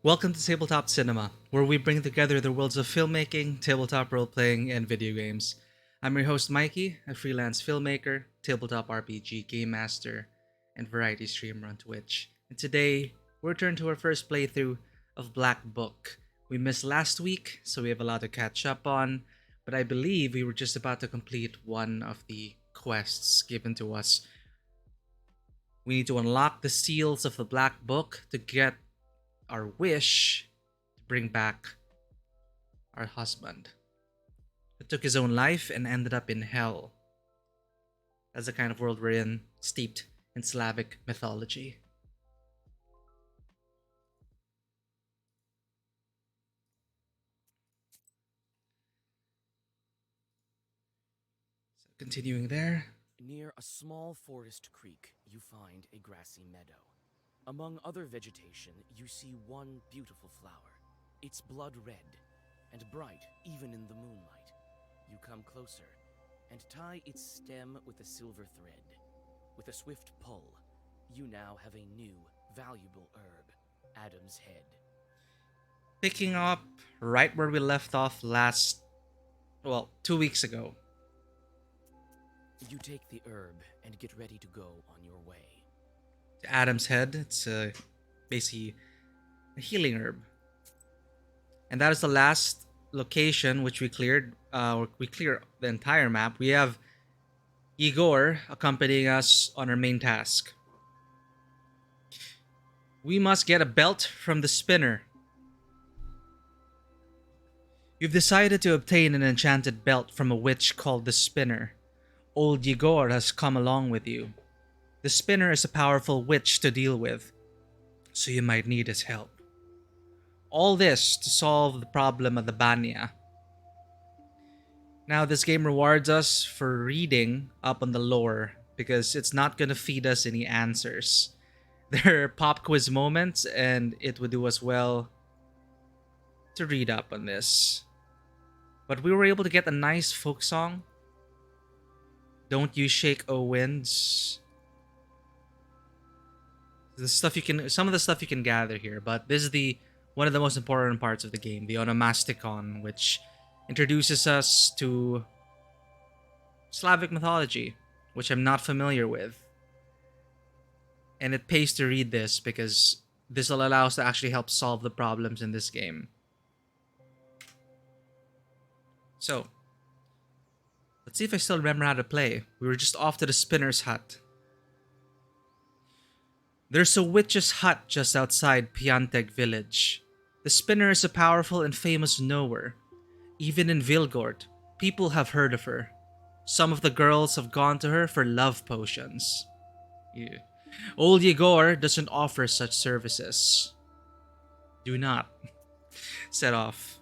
Welcome to Tabletop Cinema, where we bring together the worlds of filmmaking, tabletop role-playing, and video games. I'm your host Mikey, a freelance filmmaker, tabletop RPG game master, and variety streamer on Twitch. And today, we return to our first playthrough of Black Book. We missed last week, so we have a lot to catch up on, but I believe we were just about to complete one of the quests given to us. We need to unlock the seals of the Black Book to get our wish to bring back our husband, who took his own life and ended up in hell. That's the kind of world we're in, steeped in Slavic mythology. So continuing there. Near a small forest creek, you find a grassy meadow. Among other vegetation, you see one beautiful flower. It's blood red and bright even in the moonlight. You come closer and tie its stem with a silver thread. With a swift pull, you now have a new, valuable herb, Adam's Head. Picking up right where we left off 2 weeks ago. You take the herb and get ready to go on your way. Adam's Head, it's basically a healing herb. And that is the last location which we cleared. We clear the entire map. We have Igor accompanying us on our main task. We must get a belt from the spinner. You've decided to obtain an enchanted belt from a witch called the Spinner. Old Igor has come along with you. The Spinner is a powerful witch to deal with, so you might need his help. All this to solve the problem of the Banya. Now, this game rewards us for reading up on the lore, because it's not going to feed us any answers. There are pop quiz moments, and it would do us well to read up on this. But we were able to get a nice folk song. Don't You Shake, O Winds. Some of the stuff you can gather here, but this is one of the most important parts of the game, the onomasticon, which introduces us to Slavic mythology, which I'm not familiar with. And it pays to read this because this will allow us to actually help solve the problems in this game. So, let's see if I still remember how to play. We were just off to the Spinner's hut. There's a witch's hut just outside Pianteg village. The Spinner is a powerful and famous knower. Even in Vilgord, people have heard of her. Some of the girls have gone to her for love potions. Yeah. Old Igor doesn't offer such services. Do not. Set off.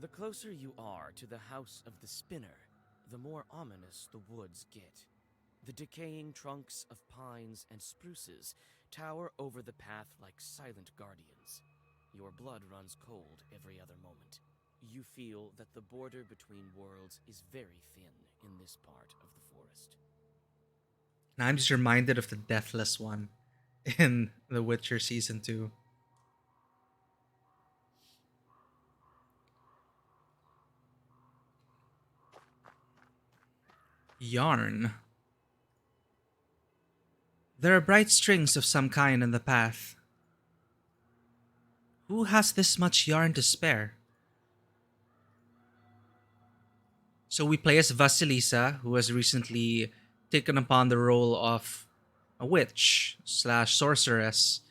The closer you are to the house of the Spinner, the more ominous the woods get. The decaying trunks of pines and spruces tower over the path like silent guardians. Your blood runs cold every other moment. You feel that the border between worlds is very thin in this part of the forest. And I'm just reminded of the Deathless one in The Witcher Season 2. Yarn. There are bright strings of some kind in the path. Who has this much yarn to spare? So we play as Vasilisa, who has recently taken upon the role of a witch slash sorceress,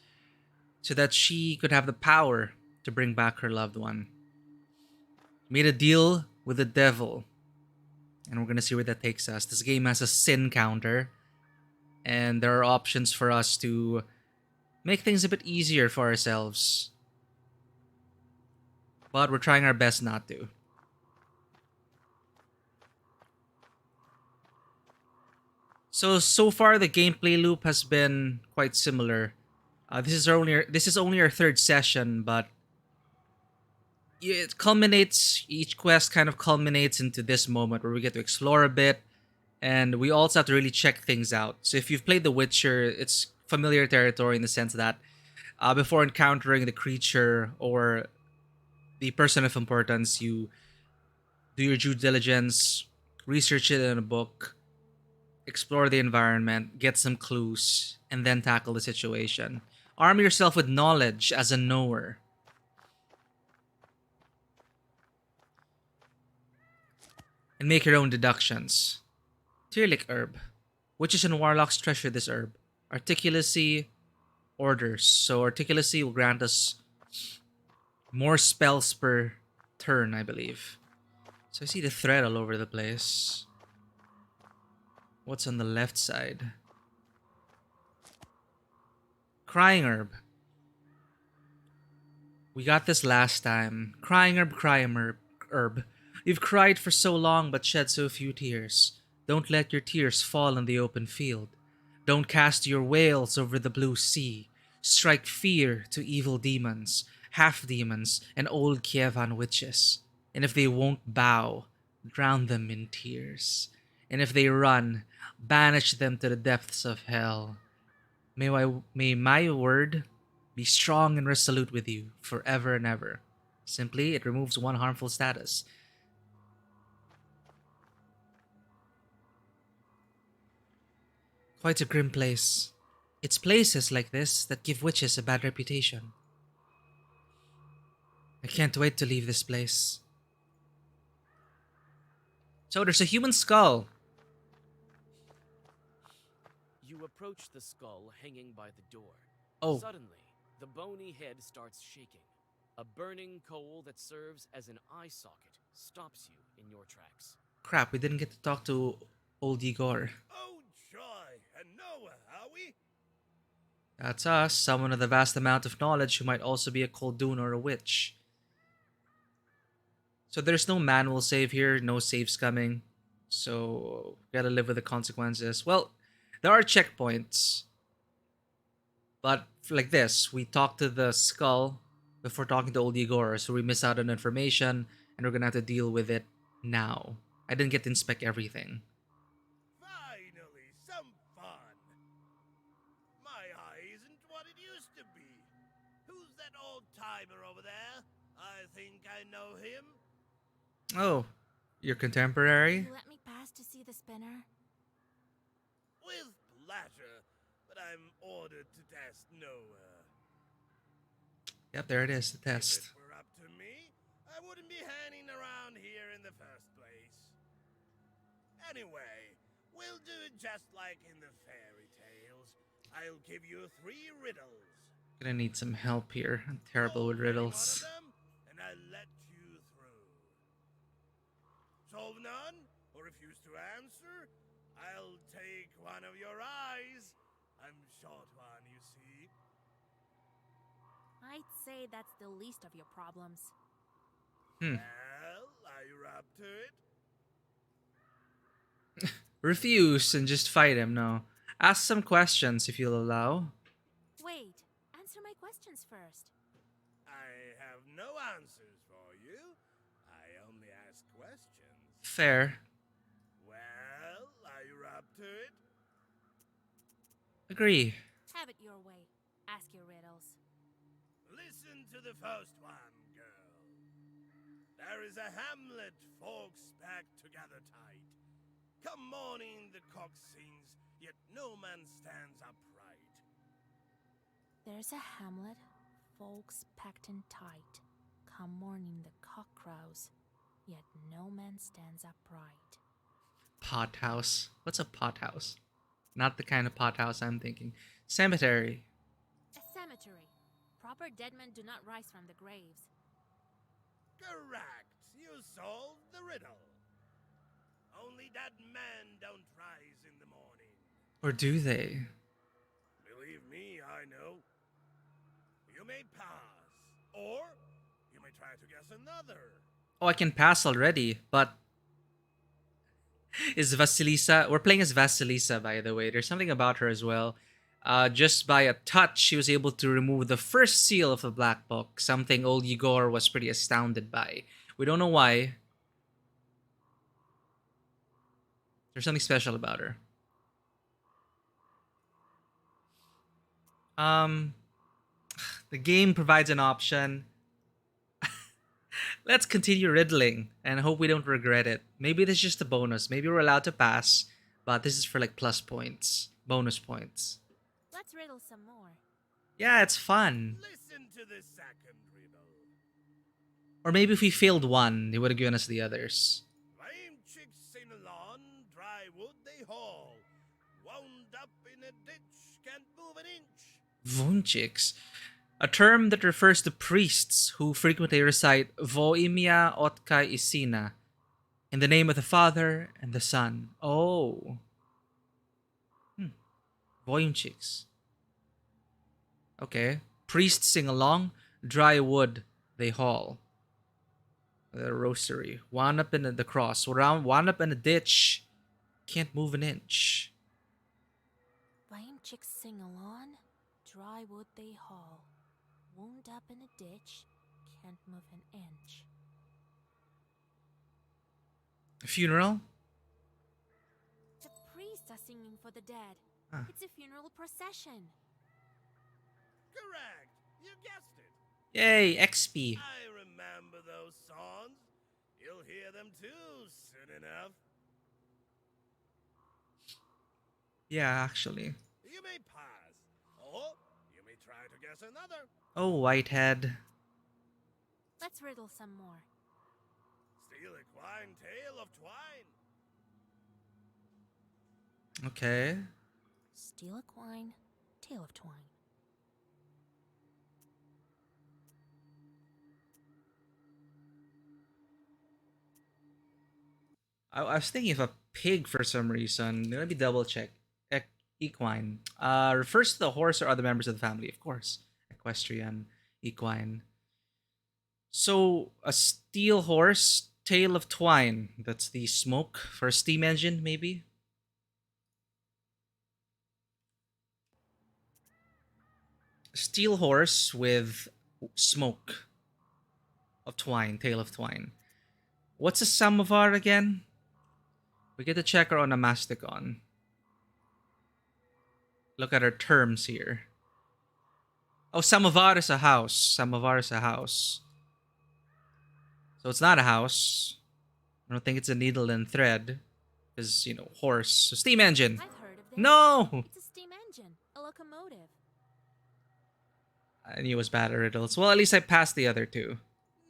so that she could have the power to bring back her loved one. Made a deal with the devil, and we're gonna see where that takes us. This game has a sin counter, and there are options for us to make things a bit easier for ourselves. But we're trying our best not to. So far the gameplay loop has been quite similar. This is only our third session, but it culminates, each quest kind of culminates into this moment where we get to explore a bit, and we also have to really check things out. So if you've played The Witcher, it's familiar territory in the sense that before encountering the creature or the person of importance, you do your due diligence, research it in a book, explore the environment, get some clues, and then tackle the situation. Arm yourself with knowledge as a knower, and make your own deductions. Tyrlic herb. Witches and warlocks treasure this herb. Articulacy orders. So articulacy will grant us more spells per turn, I believe. So I see the thread all over the place. What's on the left side? Crying herb. We got this last time. Crying herb. You've cried for so long but shed so few tears. Don't let your tears fall in the open field. Don't cast your wails over the blue sea. Strike fear to evil demons, half demons, and old Kievan witches. And if they won't bow, drown them in tears. And if they run, banish them to the depths of hell. May my word be strong and resolute with you forever and ever. Simply, it removes one harmful status. Quite a grim place. It's places like this that give witches a bad reputation. I can't wait to leave this place. So there's a human skull. You approach the skull hanging by the door. Oh, Suddenly, the bony head starts shaking. A burning coal that serves as an eye socket stops you in your tracks. crap, we didn't get to talk to old Igor. Oh, joy! And Noah, are we? That's us, someone with a vast amount of knowledge who might also be a Koldun or a witch. So there's no manual save here, no saves coming. So gotta live with the consequences. Well, there are checkpoints. But like this, we talk to the skull before talking to old Igor, so we miss out on information and we're gonna have to deal with it now. I didn't get to inspect everything. Finally, some fun. My eye isn't what it used to be. Who's that old timer over there? I think I know him. Oh, your contemporary? You let me pass to see the spinner? With pleasure, but I'm ordered to test Noah. Yep, there it is, the If test. it were up to me, I wouldn't be hanging around here in the first place. Anyway, we'll do it just like in the fairy tales. I'll give you 3 riddles. Gonna need some help here. I'm terrible with Solve any riddles. one of them, and I'll let you through. Solve none, or refuse to answer, I'll take one of your eyes. I'm short one, you see. I'd say that's the least of your problems. Hmm. Well, are you up to it? Refuse and just fight him, no. Ask some questions if you'll allow. Wait, answer my questions first. I have no answers for you. I only ask questions. Fair. Well, are you up to it? Agree. Have it your way. Ask your riddles. Listen to the first one, girl. There is a hamlet, folks packed together tight. Come morning, the cock sings, yet no man stands upright. There's a hamlet, folks packed in tight. Come morning the cock crows, yet no man stands upright. Pot house. What's a pot house? Not the kind of pot house I'm thinking. Cemetery. A cemetery. Proper dead men do not rise from the graves. Correct. You solved the riddle. Only that men don't rise in the morning. Or do they? Believe me, I know. You may pass, or you may try to guess another. Oh, I can pass already, but is Vasilisa... We're playing as Vasilisa, by the way. There's something about her as well Just by a touch, she was able to remove the first seal of the Black Book, something old Igor was pretty astounded by. We don't know why. There's something special about her. Um, the game provides an option. Let's continue riddling and hope we don't regret it. Maybe this is just a bonus. Maybe we're allowed to pass, but this is for like plus points, bonus points. Let's riddle some more. Yeah, it's fun. Listen to the second riddle. Or maybe if we failed one, they would have given us the others. Lame chicks in a lawn, dry wood they haul. Wound up in a ditch, can't move an inch. Vunchiks, a term that refers to priests who frequently recite Voimia Otka Isina in the name of the Father and the Son. Oh. Vunchiks. Okay. Priests sing along, dry wood they haul. The rosary. Wound up in the cross. Wound up in a ditch. Can't move an inch. Lame chicks sing along, dry wood they haul. Wound up in a ditch, can't move an inch. A funeral? The priests are singing for the dead. Ah. It's a funeral procession. Correct, you guessed it. Yay, XP. I remember those songs. You'll hear them too soon enough. Yeah, actually. You may pass, or you may try to guess another. Oh, Whitehead. Let's riddle some more. Steal a quine, tale of twine. Okay. Steal a quine, tale of twine. I was thinking of a pig for some reason. Let me double check. Equine. Refers to the horse or other members of the family, of course. Equestrian, equine. So, a steel horse, tail of twine. That's the smoke for a steam engine, maybe? Steel horse with smoke of twine, tail of twine. What's a samovar again? We get to check our onomasticon. Look at our terms here. Oh, samovar is a house. Samovar is a house. So it's not a house. I don't think it's a needle and thread. Because, you know, horse. So steam engine. I've heard of this. No! It's a steam engine, a locomotive. I knew it was bad at riddles. Well, at least I passed the other two.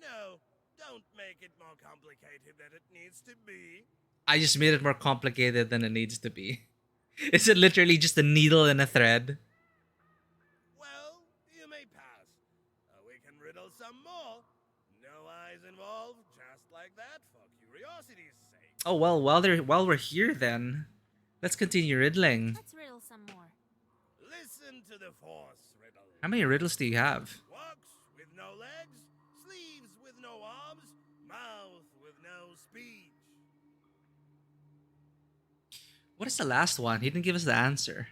No, don't make it more complicated than it needs to be. I just made it more complicated than it needs to be. Is it literally just a needle and a thread? Well, you may pass. We can riddle some more. No eyes involved, just like that, for curiosity's sake. Oh well, while we're here then, let's continue riddling. Let's riddle some more. Listen to the force riddle. How many riddles do you have? Walks with no legs, sleeves with no arms, mouth with no speech. What is the last one? He didn't give us the answer.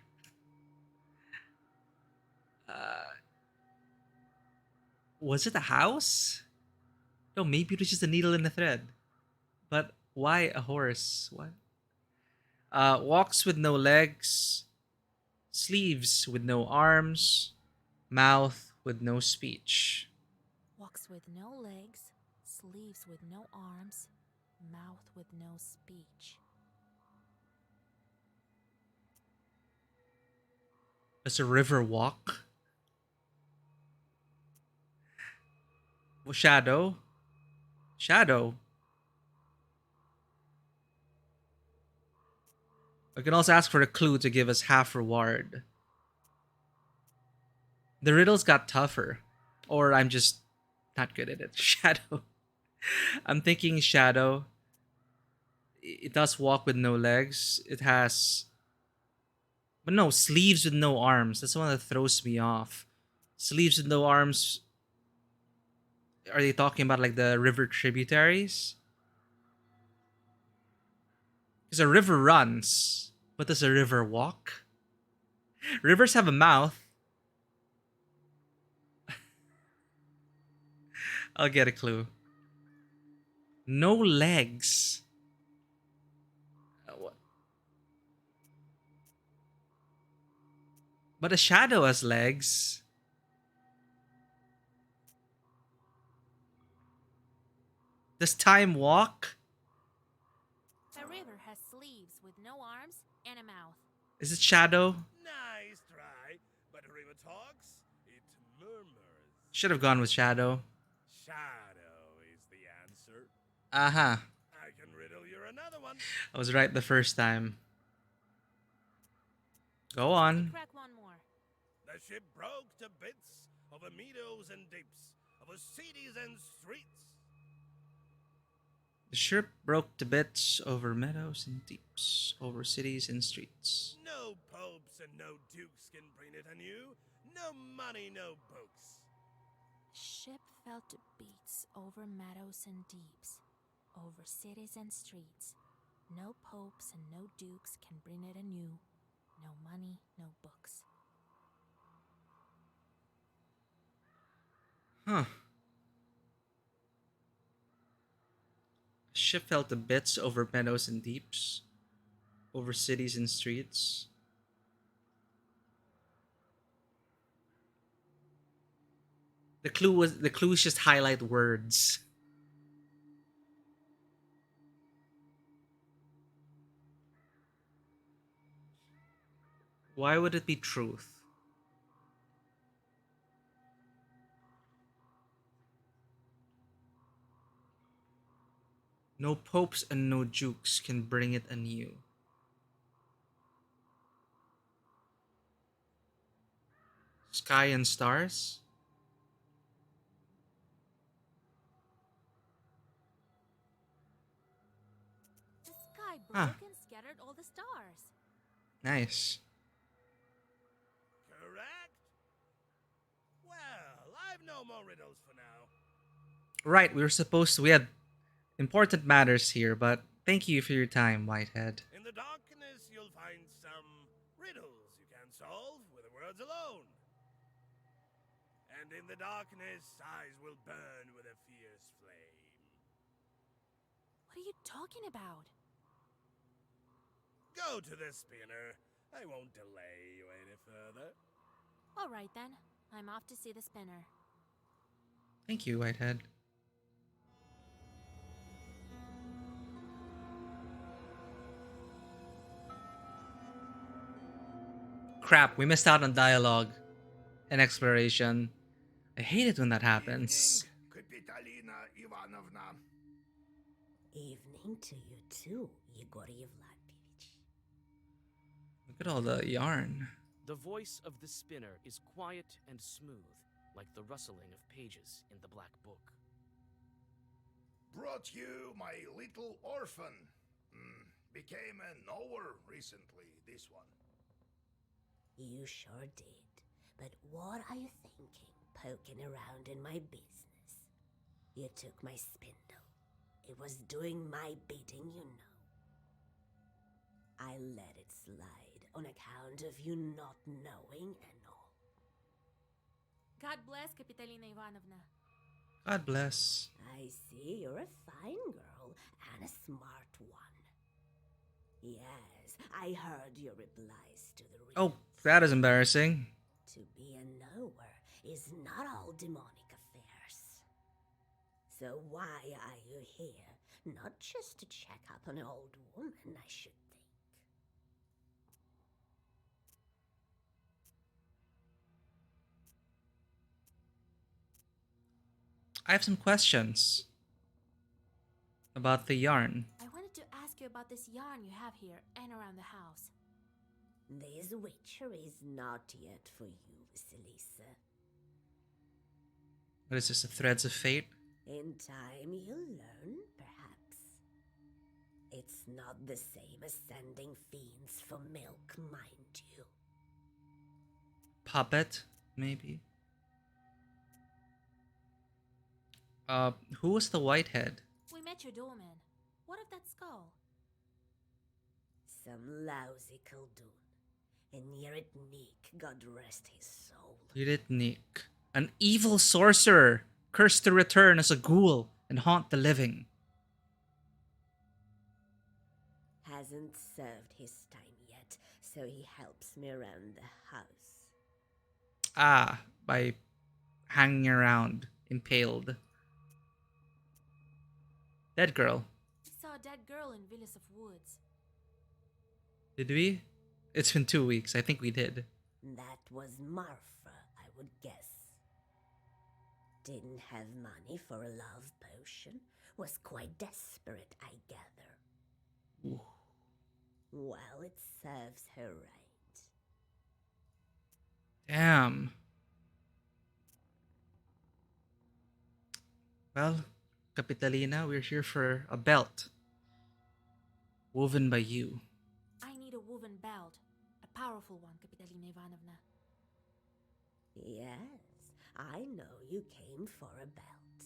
Was it a house? No, maybe it was just a needle and a thread. But why a horse? What? Walks with no legs, sleeves with no arms, mouth with no speech. Walks with no legs, sleeves with no arms, mouth with no speech. Does a river walk? Well, shadow. Shadow. We can also ask for a clue to give us half reward. The riddles got tougher. Or I'm just not good at it. Shadow. I'm thinking shadow. It does walk with no legs. It has... But no, sleeves with no arms. That's the one that throws me off. Sleeves with no arms. Are they talking about like the river tributaries? Because a river runs, but does a river walk? Rivers have a mouth. I'll get a clue. No legs. What? But a shadow has legs. Does time walk? A river has sleeves with no arms and a mouth. Is it shadow? Nice try, but a river talks, it murmurs. Should have gone with shadow. Shadow is the answer. Uh-huh. I can riddle you another one. I was right the first time. Go Let me on. crack one more. The ship broke to bits over meadows and deeps, over cities and streets. The ship broke to bits over meadows and deeps, over cities and streets. No popes and no dukes can bring it anew. No money, no books. Ship fell to beats over meadows and deeps, over cities and streets. No popes and no dukes can bring it anew. No money, no books. Huh. Ship fell to bits over meadows and deeps, over cities and streets. The clues just highlight words. Why would it be truth? No popes and no dukes can bring it anew. Sky and stars? The sky Huh. broke and scattered all the stars. Nice. Correct? Well, I've no more riddles for now. Right, we had important matters here, but thank you for your time, Whitehead. In the darkness, you'll find some riddles you can solve with the words alone. And in the darkness, eyes will burn with a fierce flame. What are you talking about? Go to the spinner. I won't delay you any further. All right then. I'm off to see the spinner. Thank you, Whitehead. Crap, we missed out on dialogue and exploration. I hate it when that happens. Kapitalina Ivanovna. Evening to you too, Yegor Yevlapovich. Look at all the yarn. The voice of the spinner is quiet and smooth, like the rustling of pages in the black book. Brought you my little orphan. Became a knower recently, this one. You sure did. But what are you thinking, poking around in my business? You took my spindle. It was doing my bidding, you know. I let it slide on account of you not knowing and all. God bless, Kapitalina Ivanovna. God bless. I see you're a fine girl and a smart one. Yes, I heard your replies to the Oh, that is embarrassing. To be a knower is not all demonic affairs. So why are you here? Not just to check up on an old woman, I should think. I have some questions about the yarn. I wanted to ask you about this yarn you have here and around the house. This witchery is not yet for you, Vasilisa. What is this, the threads of fate? In time you'll learn, perhaps. It's not the same as sending fiends for milk, mind you. Puppet, maybe? Who was the Whitehead? We met your doorman. What of that skull? Some lousy Khaldun. and Yeritnik, God rest his soul. Yuritnik, an evil sorcerer, cursed to return as a ghoul and haunt the living. Hasn't served his time yet, so he helps me around the house. Ah, by hanging around, impaled. Dead girl. We saw a dead girl in Villas of Woods. Did we? It's been 2 weeks. I think we did. That was Marfa, I would guess. Didn't have money for a love potion. Was quite desperate, I gather. Ooh. Well, it serves her right. Damn. Well, Capitalina, we're here for a belt. Woven by you. I need a woven belt. A powerful one, Kapitalina Ivanovna. Yes, I know you came for a belt.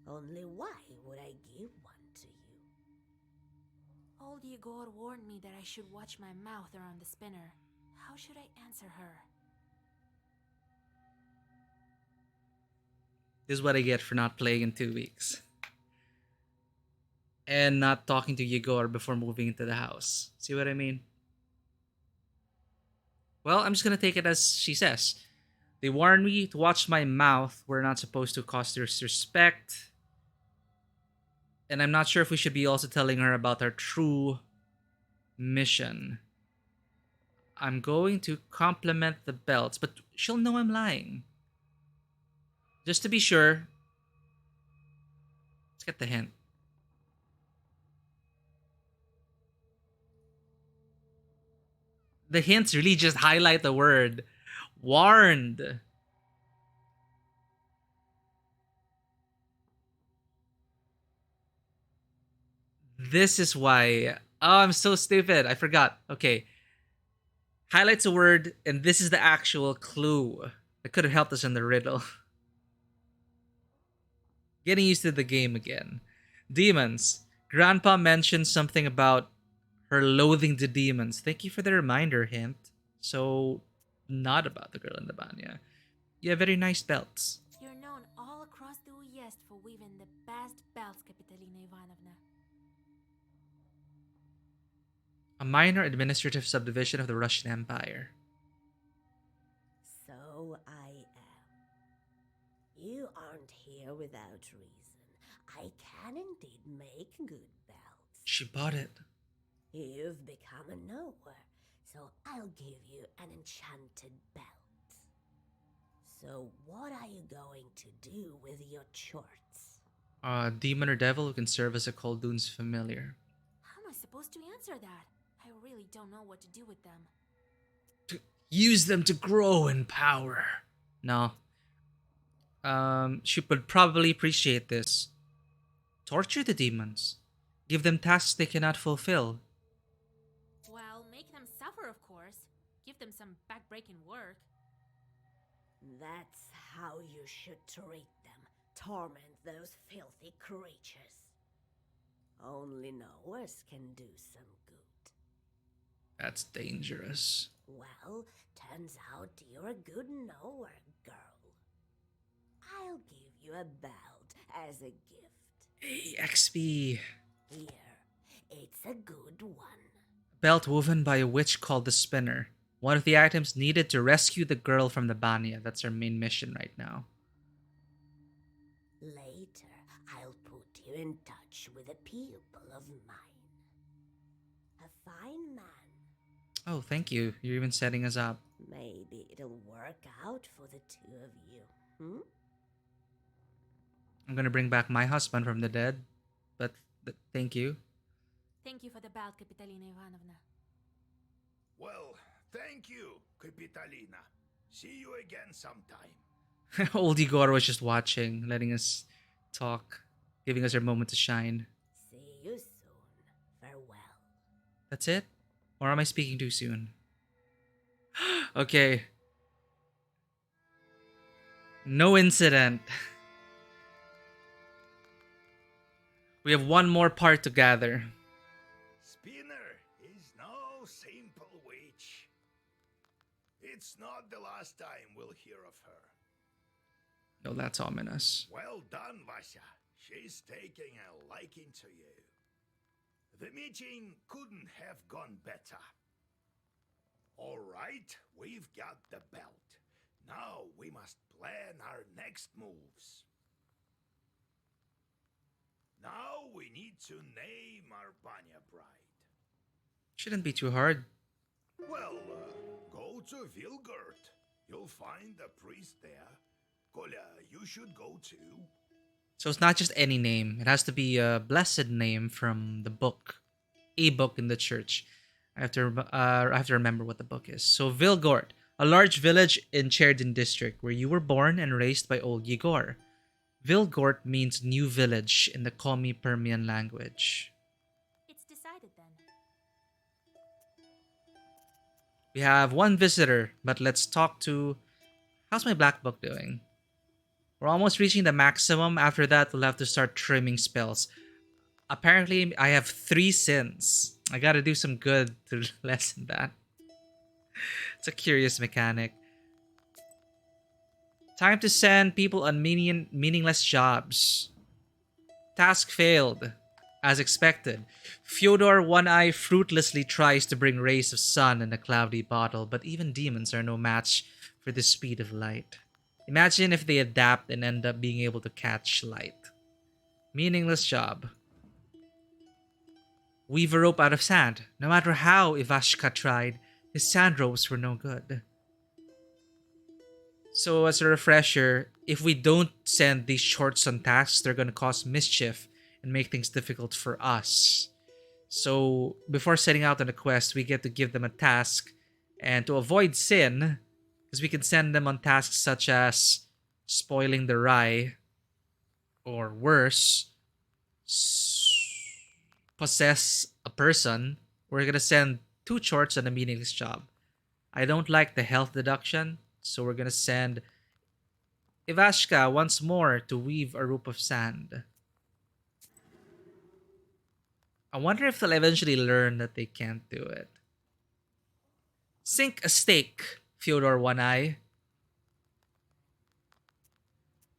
Only why would I give one to you? Old Yegor warned me that I should watch my mouth around the spinner. How should I answer her? This is what I get for not playing in 2 weeks. And not talking to Yegor before moving into the house. See what I mean? Well, I'm just gonna take it as she says. They warned me to watch my mouth. We're not supposed to cause disrespect. And I'm not sure if we should be also telling her about our true mission. I'm going to compliment the belts, but she'll know I'm lying. Just to be sure. Let's get the hint. The hints really just highlight the word. Warned. This is why. Oh, I'm so stupid. I forgot. Okay. Highlights a word, and this is the actual clue. That could have helped us in the riddle. Getting used to the game again. Demons. Grandpa mentioned something about her loathing the demons. Thank you for the reminder, hint. So, not about the girl in the banya. You have very nice belts. You're known all across the Uyezd for weaving the best belts, Kapitalina Ivanovna. A minor administrative subdivision of the Russian Empire. So I am. You aren't here without reason. I can indeed make good belts. She bought it. You've become a knower, so I'll give you an enchanted belt. So what are you going to do with your chorts? A demon or devil who can serve as a Khaldun's familiar. How am I supposed to answer that? I really don't know what to do with them. To use them to grow in power. No. She would probably appreciate this. Torture the demons. Give them tasks they cannot fulfill. Well, make them suffer, of course. Give them some back-breaking work. That's how you should treat them. Torment those filthy creatures. Only knowers can do some good. That's dangerous. Well, turns out you're a good knower, girl. I'll give you a belt as a gift. Hey, XP. Here, it's a good one. Belt woven by a witch called the Spinner. One of the items needed to rescue the girl from the Banya. That's our main mission right now. Later, I'll put you in touch with a pupil of mine. A fine man. Oh, thank you. You're even setting us up. Maybe it'll work out for the two of you, hmm? I'm gonna bring back my husband from the dead. But thank you. Thank you for the belt, Kapitalina Ivanovna. Well, thank you, Kapitalina. See you again sometime. Old Igor was just watching, letting us talk, giving us our moment to shine. See you soon. Farewell. That's it? Or am I speaking too soon? Okay. No incident. We have one more part to gather. Spinner is no simple way It's not the last time we'll hear of her. No, that's ominous. Well done, Vasya. She's taking a liking to you. The meeting couldn't have gone better. All right, we've got the belt. Now we must plan our next moves. Now we need to name our Banya bride. Shouldn't be too hard. Well, go to Vilgurt. You'll find a priest there. Kolya, you should go too. So it's not just any name. It has to be a blessed name from the book, a book in the church. I have to remember what the book is. So Vilgort, a large village in Cherdin district where you were born and raised by old Yegor. Vilgort means new village in the Komi Permian language. It's decided then. We have one visitor, but let's talk to... How's my black book doing? We're almost reaching the maximum. After that, we'll have to start trimming spells. Apparently, I have 3 sins. I gotta do some good to lessen that. It's a curious mechanic. Time to send people on meaningless jobs. Task failed. As expected, Fyodor One-Eye fruitlessly tries to bring rays of sun in a cloudy bottle, but even demons are no match for the speed of light. Imagine if they adapt and end up being able to catch light. Meaningless job. Weave a rope out of sand. No matter how Ivashka tried, his sand ropes were no good. So as a refresher, if we don't send these shorts on tasks, they're going to cause mischief and make things difficult for us. So before setting out on a quest, we get to give them a task. And to avoid sin, because we can send them on tasks such as spoiling the rye, or worse, possess a person, we're going to send 2 shorts on a meaningless job. I don't like the health deduction, so we're going to send Ivashka once more to weave a rope of sand. I wonder if they'll eventually learn that they can't do it. Sink a stake, Fyodor One-Eye.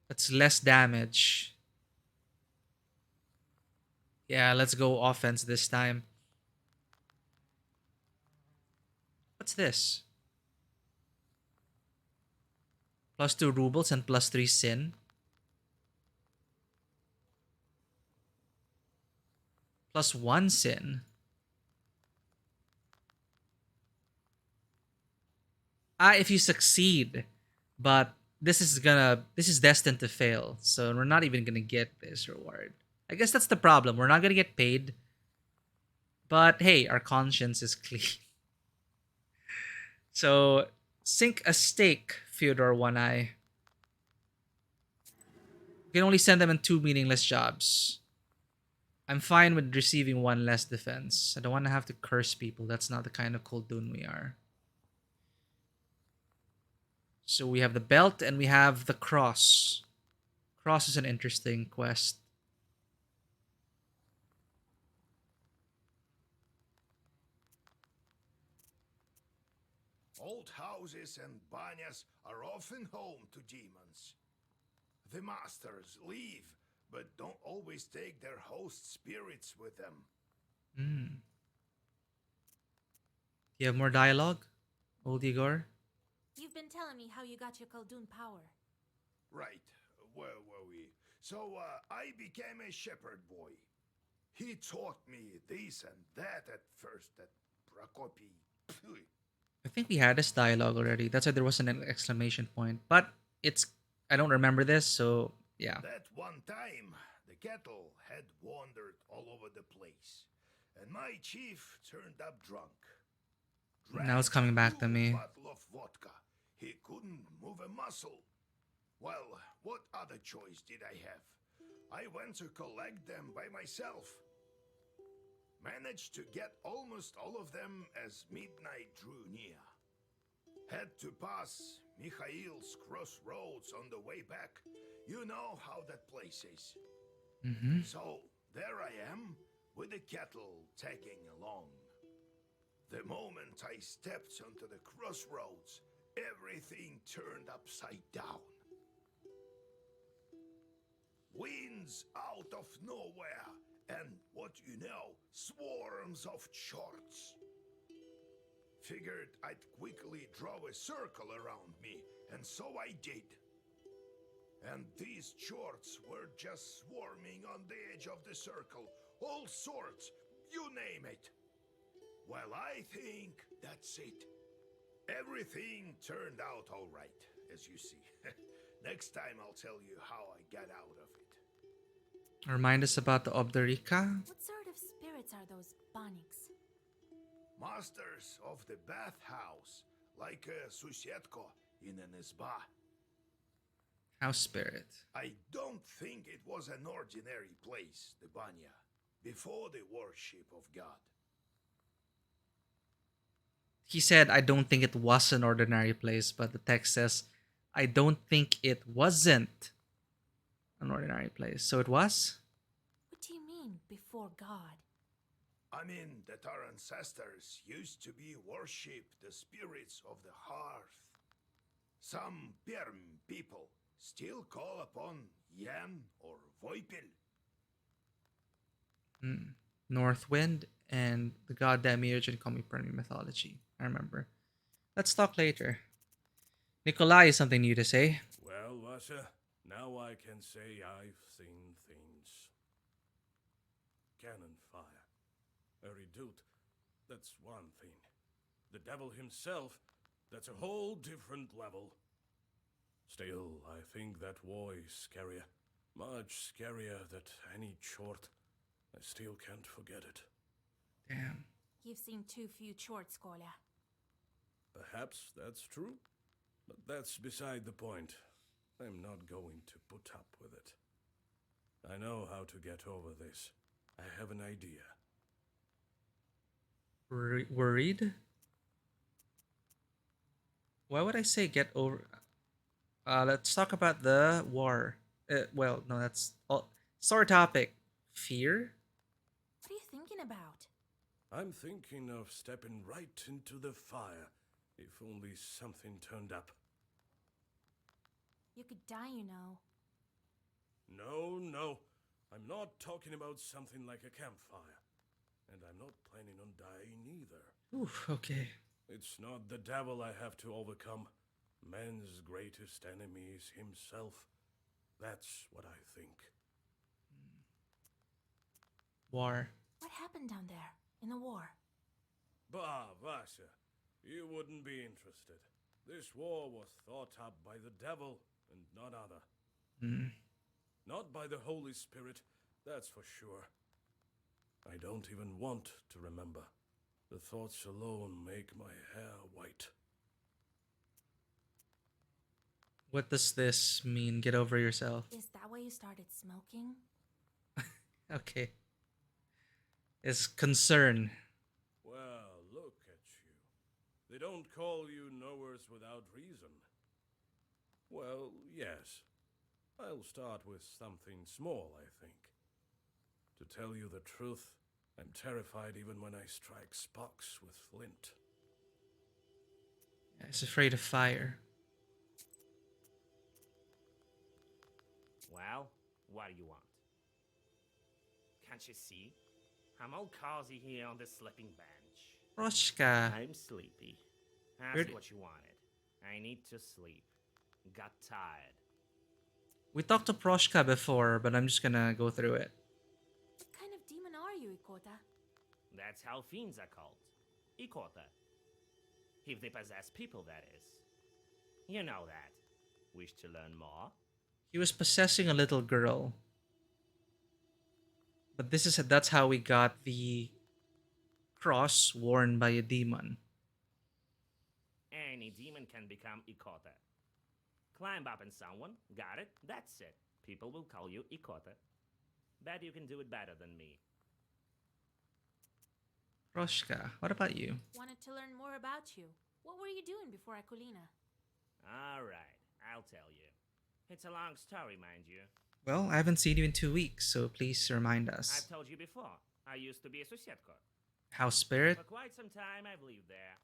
That's less damage. Yeah, let's go offense this time. What's this? +2 rubles and +3 sin. +1 sin. If you succeed, but this is destined to fail, so we're not even gonna get this reward. I guess that's the problem. We're not gonna get paid, but hey, our conscience is clean. So sink a stake, Fyodor One-Eye. You can only send them in 2 meaningless jobs. I'm fine with receiving 1 less defense. I don't want to have to curse people. That's not the kind of Koldun we are. So we have the belt and we have the cross. Cross is an interesting quest. Old houses and banyas are often home to demons. The masters leave, but don't always take their host spirits with them. You have more dialogue, old Igor? You've been telling me how you got your Khaldun power. Right, where were we? So, I became a shepherd boy. He taught me this and that at first at Prokopi. I think we had this dialogue already. That's why there wasn't an exclamation point. But I don't remember this, so yeah. That one time, the cattle had wandered all over the place, and my chief turned up drunk. Now it's coming back to me. Bottle of vodka. He couldn't move a muscle. Well, what other choice did I have? I went to collect them by myself. Managed to get almost all of them as midnight drew near. Had to pass Mikhail's crossroads on the way back. You know how that place is. So there I am, with the cattle tagging along. The moment I stepped onto the crossroads, everything turned upside down. Winds out of nowhere, and what you know, swarms of shorts. Figured I'd quickly draw a circle around me, and so I did. And these shorts were just swarming on the edge of the circle, all sorts, you name it. Well, I think that's it. Everything turned out all right, as you see. Next time I'll tell you how I got out of it. Remind us about the Obdarica. What sort of spirits are those bonics? Masters of the bathhouse, like a susietko in an izba. House spirit. I don't think it was an ordinary place, the banya, before the worship of God. He said, I don't think it was an ordinary place, but the text says, I don't think it wasn't an ordinary place. So it was? What do you mean, before God? I mean that our ancestors used to be worshipped the spirits of the hearth. Some Perm people still call upon Yan or Voipil. North Wind and the god Demiurge in Komi mythology. I remember. Let's talk later. Nikolai has something new to say. Well, Vasha, now I can say I've seen things. Cannon fire. A redoute, that's one thing. The devil himself, that's a whole different level. Still, I think that war is scarier. Much scarier than any chort. I still can't forget it. Damn. You've seen too few shorts, Kolya. Perhaps that's true, but that's beside the point. I'm not going to put up with it. I know how to get over this. I have an idea. Worried? Why would I say get over? Let's talk about the war. Well, no, that's all. Sore topic. Fear? What are you thinking about? I'm thinking of stepping right into the fire, if only something turned up. You could die, you know. No, I'm not talking about something like a campfire. And I'm not planning on dying either. Oof, okay. It's not the devil I have to overcome. Man's greatest enemy is himself. That's what I think. War. What happened down there, in the war? Bah, Vasha, you wouldn't be interested. This war was thought up by the devil and none other. Not by the Holy Spirit, that's for sure. I don't even want to remember. The thoughts alone make my hair white. What does this mean? Get over yourself. Is that why you started smoking? Okay. It's concern. Well, look at you. They don't call you knowers without reason. Well, yes. I'll start with something small, I think. To tell you the truth, I'm terrified even when I strike sparks with flint. He's afraid of fire. Well, what do you want? Can't you see? I'm all cozy here on the sleeping bench. Roshka. I'm sleepy. Ask Really? what you wanted. I need to sleep. Got tired. We talked to Proshka before, but I'm just gonna go through it. What kind of demon are you, Ikota? That's how fiends are called. Ikota. If they possess people, that is. You know that. Wish to learn more? He was possessing a little girl. But that's how we got the cross worn by a demon. Any demon can become Ikota. Climb up in someone, got it, that's it. People will call you Ikota. Bet you can do it better than me. Proshka, what about you? Wanted to learn more about you. What were you doing before Akulina? Alright, I'll tell you. It's a long story, mind you. Well, I haven't seen you in 2 weeks, so please remind I've us. told you before, I used to be a Susietko. House spirit? For quite some time I've lived there.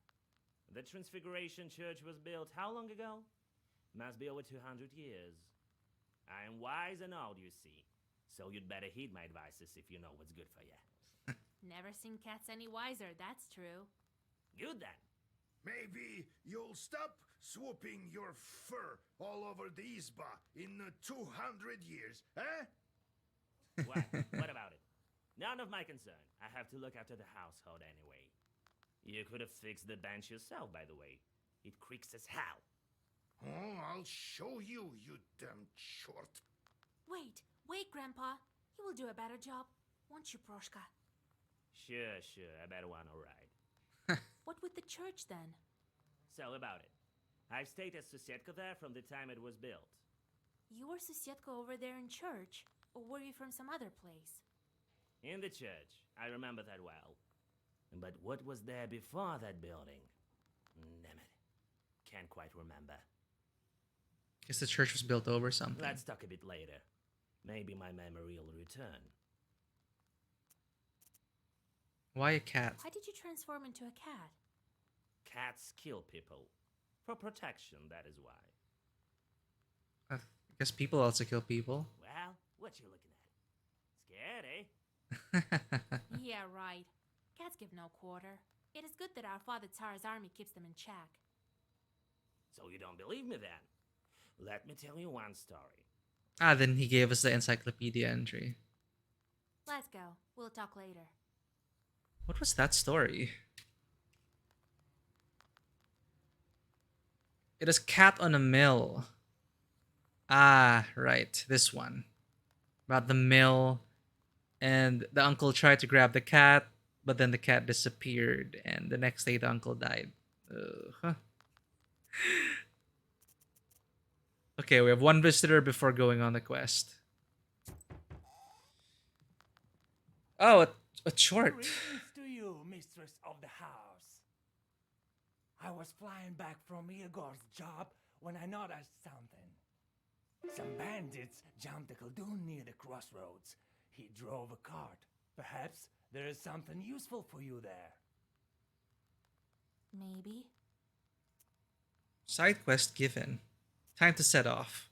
The Transfiguration Church was built how long ago? Must be over 200 years. I am wise and old, you see. So you'd better heed my advices if you know what's good for you. Never seen cats any wiser, that's true. Good then. Maybe you'll stop swooping your fur all over the Isba in 200 years, eh? What about it? None of my concern. I have to look after the household anyway. You could have fixed the bench yourself, by the way. It creaks as hell. Oh, I'll show you, you damn short. Wait, Grandpa. You will do a better job, won't you, Proshka? Sure, I better want to ride. What with the church, then? So about it. I've stayed at Susietka there from the time it was built. You were Susietka over there in church, or were you from some other place? In the church. I remember that well. But what was there before that building? Damn it. Can't quite remember. Guess the church was built over something. Let's talk a bit later. Maybe my memory will return. Why a cat? Why did you transform into a cat? Cats kill people. For protection, that is why. I guess people also kill people. Well, what you looking at? Scared, eh? Yeah, right. Cats give no quarter. It is good that our father Tsar's army keeps them in check. So you don't believe me then? Let me tell you one story. Then he gave us the encyclopedia entry. Let's go. We'll talk later. What was that story? It is Cat on a Mill. Ah, right. This one. About the mill. And the uncle tried to grab the cat, but then the cat disappeared. And the next day the uncle died. Okay, we have one visitor before going on the quest. Oh, a short. Greetings to you, mistress of the house. I was flying back from Igor's job when I noticed something. Some bandits jumped a Khaldun near the crossroads. He drove a cart. Perhaps there is something useful for you there. Maybe. Side quest given. Time to set off.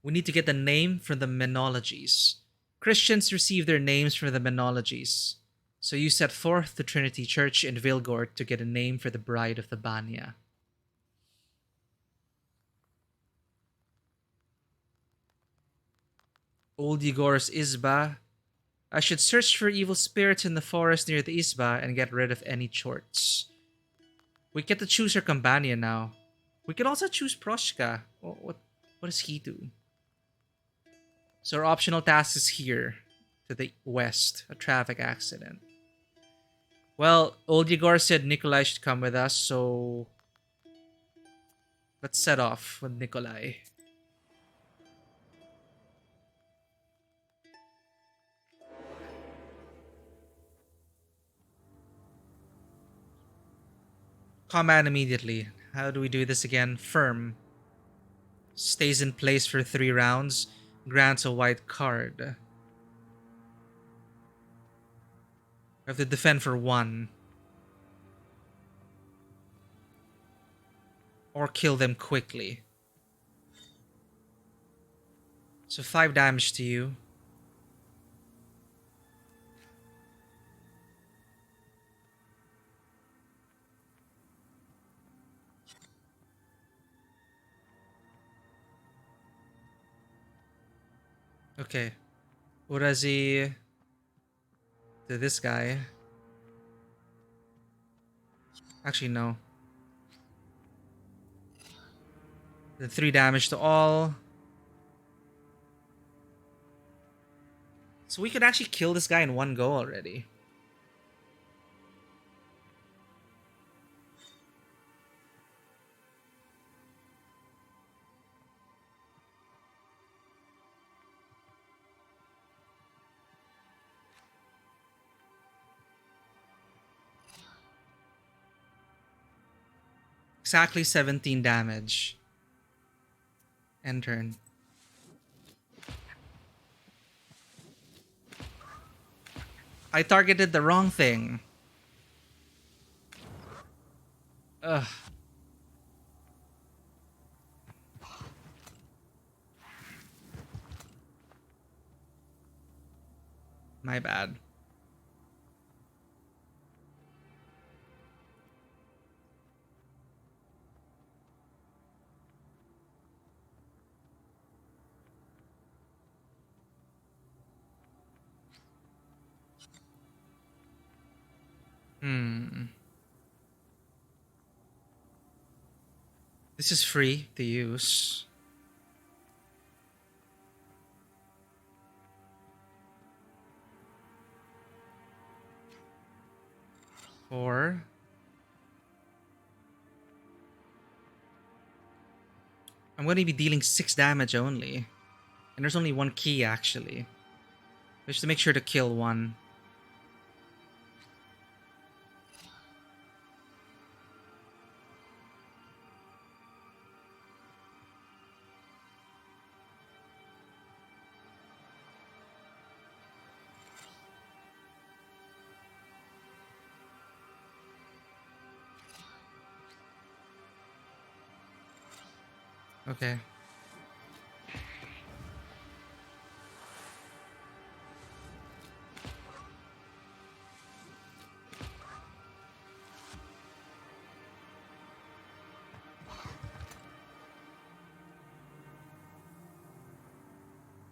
We need to get the name from the Menologies. Christians receive their names from the Menologies. So you set forth to Trinity Church in Vilgort to get a name for the bride of the Banya. Old Igor's Isba. I should search for evil spirits in the forest near the Isba and get rid of any chorts. We get to choose our companion now. We can also choose Proshka. What does he do? So our optional task is here, to the west, a traffic accident. Well, old Igor said Nikolai should come with us, so let's set off with Nikolai. Command immediately. How do we do this again? Firm. Stays in place for 3 rounds. Grants a white card. We have to defend for 1. Or kill them quickly. So 5 damage to you. Okay. Urazi to this guy. Actually, no. The 3 damage to all. So we could actually kill this guy in one go already. Exactly 17 damage. End turn. I targeted the wrong thing. Ugh. My bad. This is free to use. Or I'm going to be dealing 6 damage only. And there's only one key actually. Just to make sure to kill one. Okay.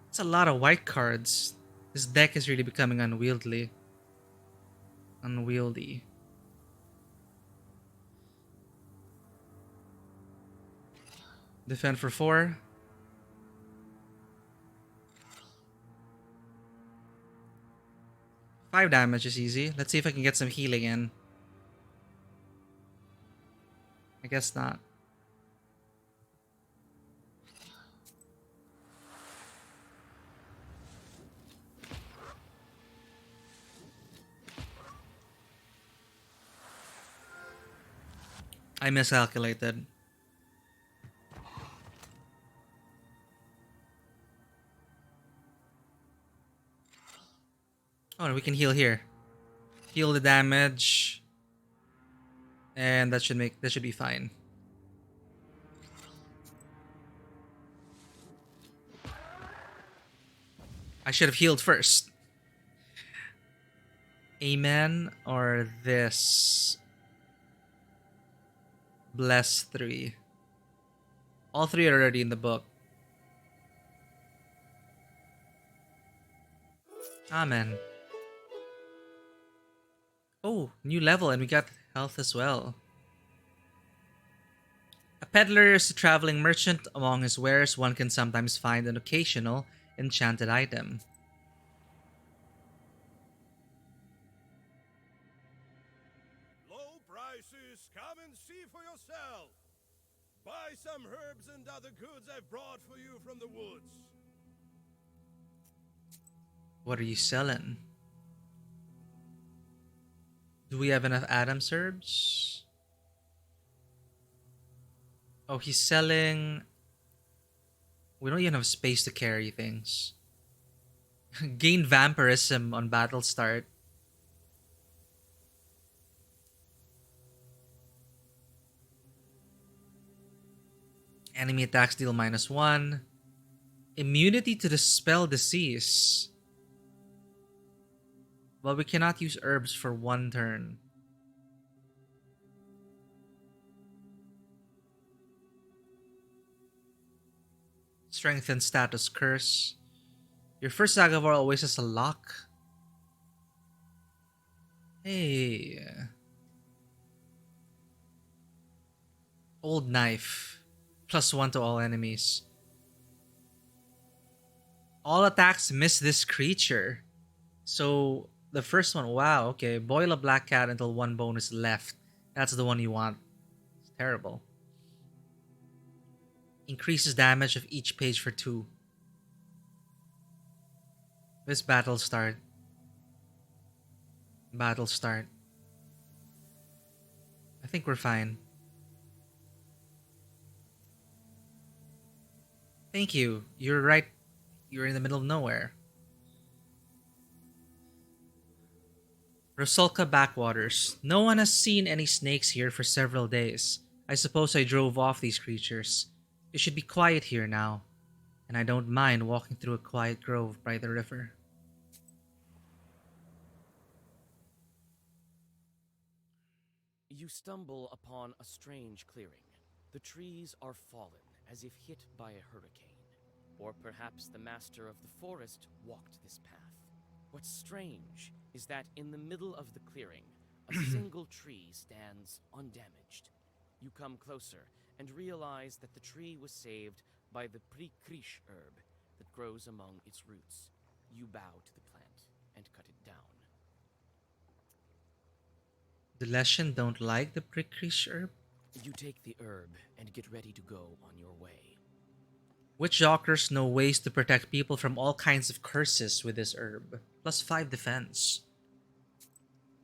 It's a lot of white cards. This deck is really becoming unwieldy. Defend for 4. Five damage is easy. Let's see if I can get some healing in. I guess not. I miscalculated. Oh, no, we can heal here. Heal the damage. And that should be fine. I should have healed first. Amen or this. Bless 3. All 3 are already in the book. Amen. Oh, new level and we got health as well. A peddler is a traveling merchant. Among his wares, one can sometimes find an occasional enchanted item. Low prices, come and see for yourself. Buy some herbs and other goods I've brought for you from the woods. What are you selling? Do we have enough Adam's herbs? Oh, he's selling... We don't even have space to carry things. Gain vampirism on battle start. Enemy attacks deal -1. Immunity to the spell disease. Well, we cannot use herbs for 1 turn. Strengthen status curse. Your first Saga of War always has a lock. Hey. Old knife. +1 to all enemies. All attacks miss this creature. So the first one, wow, okay. Boil a black cat until 1 bone is left. That's the one you want. It's terrible. Increases damage of each page for 2. This battle start. Battle start. I think we're fine. Thank you. You're right. You're in the middle of nowhere. Rusalka backwaters. No one has seen any snakes here for several days. I suppose I drove off these creatures. It should be quiet here now, and I don't mind walking through a quiet grove by the river. You stumble upon a strange clearing. The trees are fallen as if hit by a hurricane. Or perhaps the master of the forest walked this path. What's strange is that in the middle of the clearing, a single tree stands undamaged. You come closer and realize that the tree was saved by the prikrish herb that grows among its roots. You bow to the plant and cut it down. The Leshen don't like the pricklish herb? You take the herb and get ready to go on your way. Witch doctors know ways to protect people from all kinds of curses with this herb. +5 defense.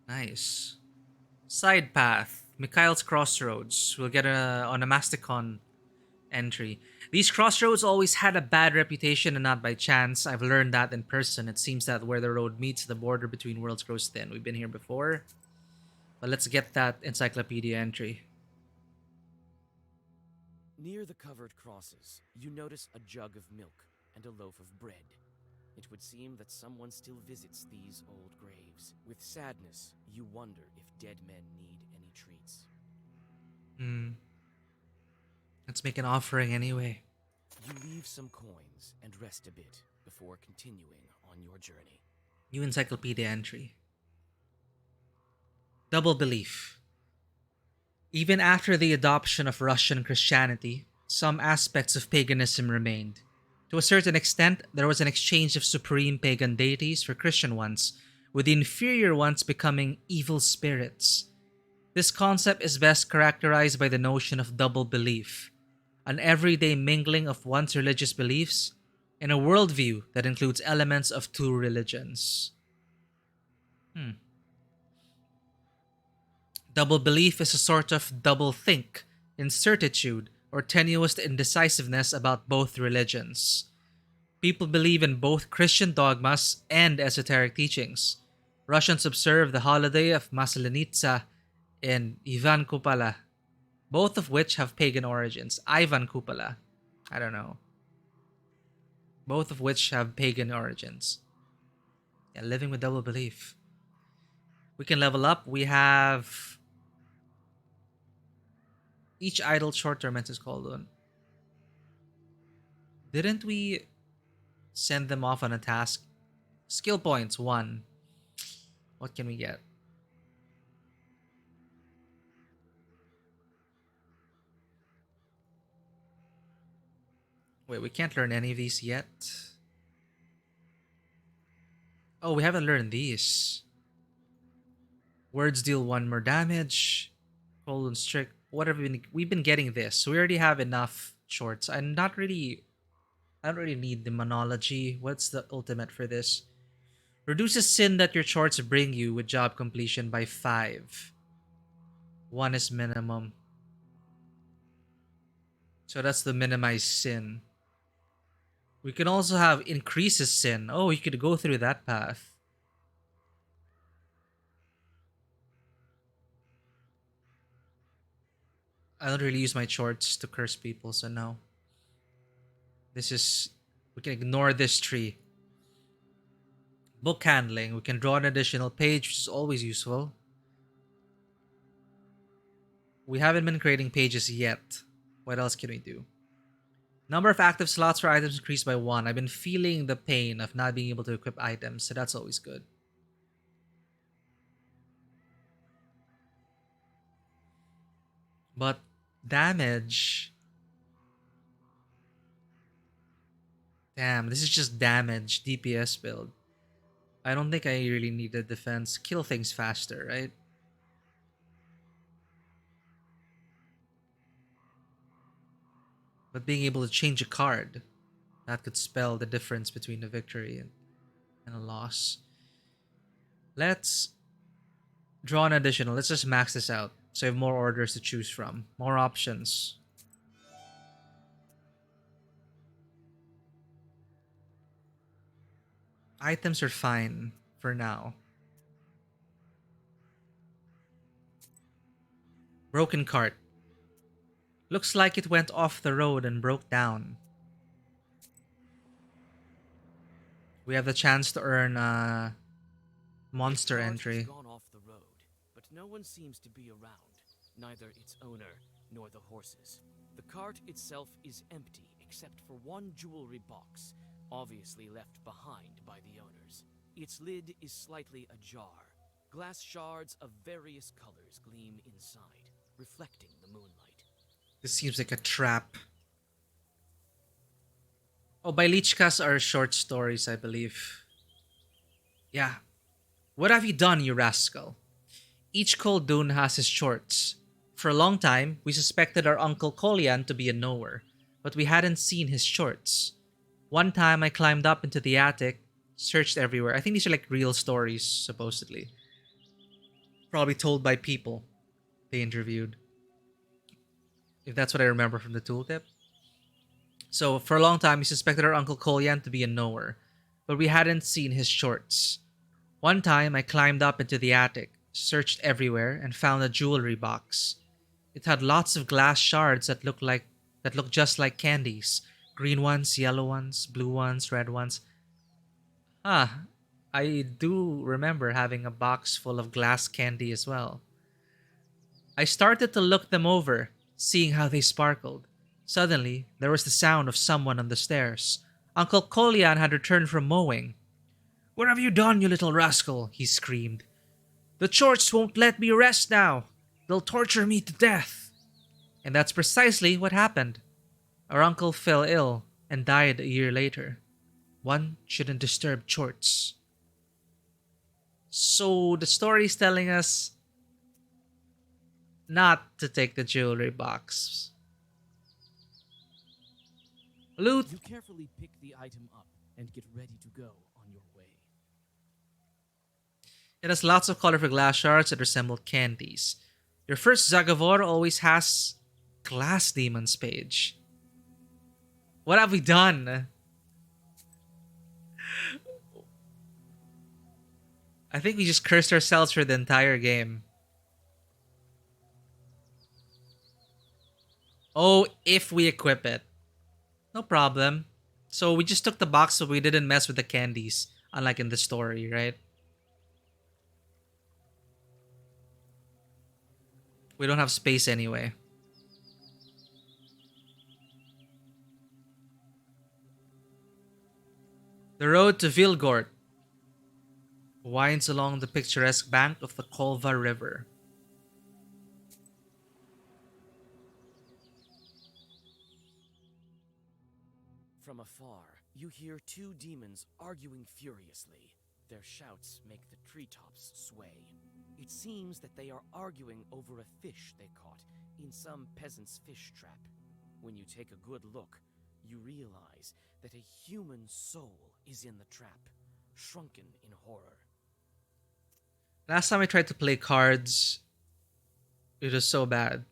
Nice. Side path. Mikhail's Crossroads. We'll get a onomasticon entry. These crossroads always had a bad reputation and not by chance. I've learned that in person. It seems that where the road meets, the border between worlds grows thin. We've been here before. But let's get that encyclopedia entry. Near the covered crosses, you notice a jug of milk and a loaf of bread. It would seem that someone still visits these old graves. With sadness, you wonder if dead men need any treats. Let's make an offering anyway. You leave some coins and rest a bit before continuing on your journey. New encyclopedia entry. Double belief. Even after the adoption of Russian Christianity, some aspects of paganism remained. To a certain extent, there was an exchange of supreme pagan deities for Christian ones, with the inferior ones becoming evil spirits. This concept is best characterized by the notion of double belief, an everyday mingling of one's religious beliefs in a worldview that includes elements of two religions. Double belief is a sort of double think, incertitude, or tenuous indecisiveness about both religions. People believe in both Christian dogmas and esoteric teachings. Russians observe the holiday of Maslenitsa and Ivan Kupala, both of which have pagan origins. Ivan Kupala, I don't know. Both of which have pagan origins. Yeah, living with double belief. We can level up. We have each idle short torment is called on. Didn't we send them off on a task? Skill points 1. What can we get? Wait, we can't learn any of these yet. Oh, we haven't learned these. Words deal 1 more damage. Cold and strict. What have we've been getting this? So we already have enough shorts. I don't really need the monology. What's the ultimate for this? Reduces sin that your shorts bring you with job completion by 5. 1 is minimum. So that's the minimized sin. We can also have increases sin. Oh, you could go through that path. I don't really use my shorts to curse people, so no. This is... We can ignore this tree. Book handling. We can draw an additional page, which is always useful. We haven't been creating pages yet. What else can we do? Number of active slots for items increased by 1. I've been feeling the pain of not being able to equip items, so that's always good. But damage... Damn, this is just damage, DPS build. I don't think I really need the defense. Kill things faster, right? But being able to change a card, that could spell the difference between a victory and a loss. Let's draw an additional. Let's just max this out so I have more orders to choose from. More options. Items are fine for now. Broken cart. Looks like it went off the road and broke down. We have the chance to earn a monster The cart has entry. gone off the road, but no one seems to be around, neither its owner nor the horses. The cart itself is empty except for one jewelry box, obviously left behind by the owners. Its lid is slightly ajar. Glass shards of various colors gleam inside, reflecting the moonlight. This seems like a trap. Oh, by Lichkas are short stories, I believe. Yeah. What have you done, you rascal? Each Koldun has his shorts. For a long time, we suspected our Uncle Kolyan to be a knower, but we hadn't seen his shorts. One time I climbed up into the attic, searched everywhere. I think these are like real stories, supposedly. Probably told by people they interviewed. If that's what I remember from the tooltip. So, for a long time, we suspected our Uncle Kolyan to be a knower, but we hadn't seen his shorts. One time, I climbed up into the attic, searched everywhere, and found a jewelry box. It had lots of glass shards that looked just like candies. Green ones, yellow ones, blue ones, red ones. I do remember having a box full of glass candy as well. I started to look them over, seeing how they sparkled. Suddenly, there was the sound of someone on the stairs. Uncle Kolyan had returned from mowing. "What have you done, you little rascal?" he screamed. "The chorts won't let me rest now. They'll torture me to death." And that's precisely what happened. Our uncle fell ill and died a year later. One shouldn't disturb chorts. So the story's telling us not to take the jewelry box. Loot! You carefully pick the item up and get ready to go on your way. It has lots of colorful glass shards that resemble candies. Your first Zagavor always has Glass Demons page. What have we done? I think we just cursed ourselves for the entire game. Oh, if we equip it. No problem. So we just took the box so we didn't mess with the candies, unlike in the story, right? We don't have space anyway. The road to Vilgort winds along the picturesque bank of the Kolva River. From afar, you hear two demons arguing furiously. Their shouts make the treetops sway. It seems that they are arguing over a fish they caught in some peasant's fish trap. When you take a good look, you realize that a human soul is in the trap, shrunken in horror. Last time I tried to play cards, it was so bad.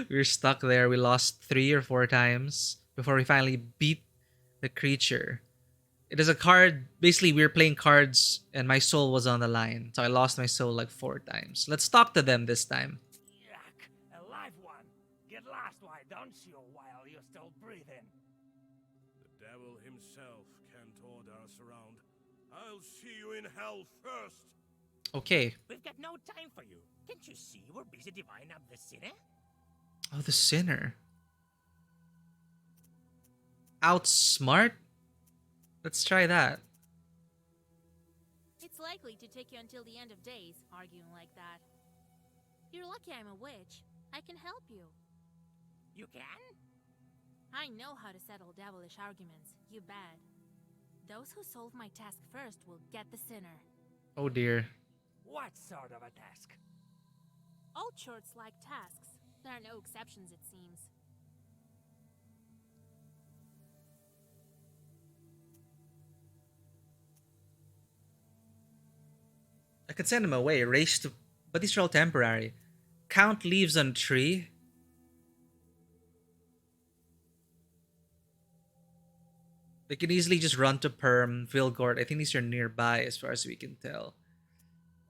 We were stuck there. We lost 3 or 4 times before we finally beat the creature. It is a card. Basically, we were playing cards and my soul was on the line. So I lost my soul like 4 times. Let's talk to them this time. Yuck, a live one. Get lost, why don't you, while you're still breathing? The devil himself can't order us around. I'll see you in hell first. Okay. We've got no time for you. Can't you see we're busy dividing up the sinner? Oh, the sinner. Outsmart? Let's try that. It's likely to take you until the end of days, arguing like that. You're lucky I'm a witch. I can help you. You can? I know how to settle devilish arguments, you bet. Those who solve my task first will get the sinner. Oh dear. What sort of a task? All chorts like tasks. There are no exceptions, it seems. I could send him away, but these are all temporary. Count leaves on tree. They can easily just run to Perm, Vilgort. I think these are nearby as far as we can tell.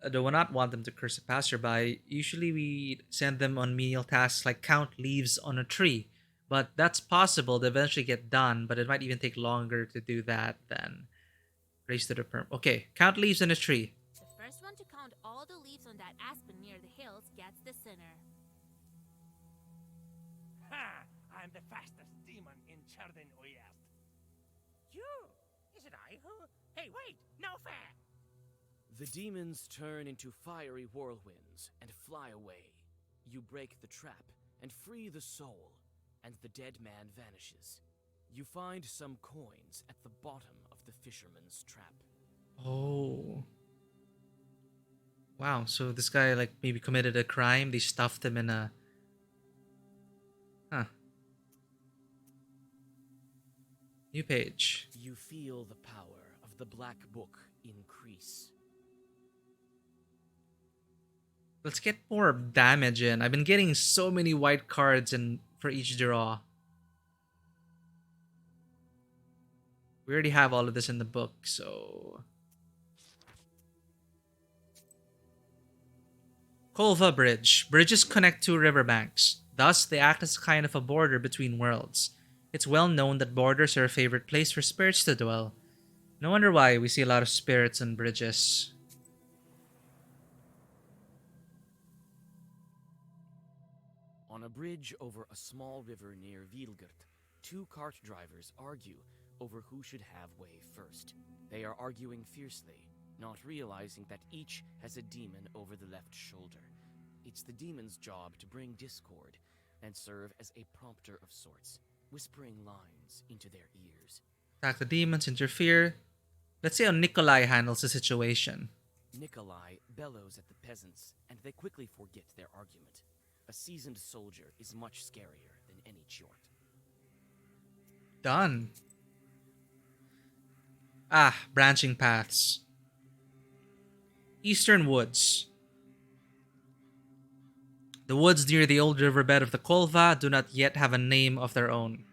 do not want them to curse a passerby, usually we send them on menial tasks like count leaves on a tree. But that's possible to eventually get done, but it might even take longer to do that than race to the perm. Okay, count leaves on a tree. The first one to count all the leaves on that aspen near the hills gets the sinner. Ha! I'm the fastest demon in Chardin Oyast. You? Is it I who? Hey, wait! No fair! The demons turn into fiery whirlwinds and fly away. You break the trap and free the soul, and the dead man vanishes. You find some coins at the bottom of the fisherman's trap. Oh. Wow, so this guy like maybe committed a crime. They stuffed him in a... Huh. New page. You feel the power of the Black Book increase. Let's get more damage in. I've been getting so many white cards in for each draw. We already have all of this in the book, so... Kolva Bridge. Bridges connect two riverbanks. Thus, they act as kind of a border between worlds. It's well known that borders are a favorite place for spirits to dwell. No wonder why we see a lot of spirits on bridges. On a bridge over a small river near Vilgert, two cart drivers argue over who should have way first. They are arguing fiercely, not realizing that each has a demon over the left shoulder. It's the demon's job to bring discord and serve as a prompter of sorts, whispering lines into their ears. Attack the demons, interfere. Let's see how Nikolai handles the situation. Nikolai bellows at the peasants, and they quickly forget their argument. A seasoned soldier is much scarier than any Chort. Done. Ah, branching paths. Eastern Woods. The woods near the old riverbed of the Kolva do not yet have a name of their own.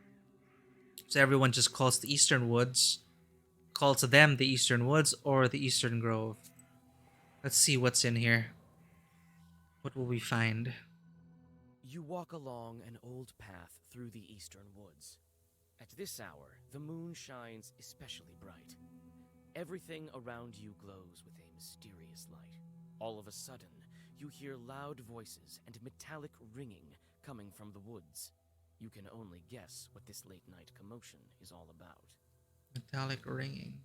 So everyone just calls the Eastern Woods, calls them the Eastern Woods or the Eastern Grove. Let's see what's in here. What will we find? You walk along an old path through the eastern woods. At this hour, the moon shines especially bright. Everything around you glows with a mysterious light. All of a sudden, you hear loud voices and metallic ringing coming from the woods. You can only guess what this late-night commotion is all about. Metallic ringing.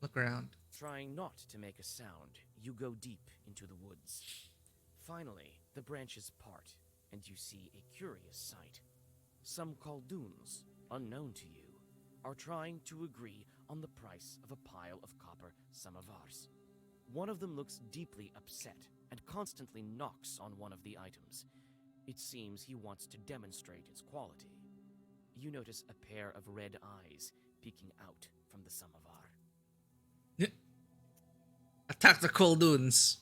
Look around. Trying not to make a sound, you go deep into the woods. Finally, the branches part, and you see a curious sight. Some Khaldoons, unknown to you, are trying to agree on the price of a pile of copper samovars. One of them looks deeply upset and constantly knocks on one of the items. It seems he wants to demonstrate its quality. You notice a pair of red eyes peeking out from the samovar. Attack the Kolduns.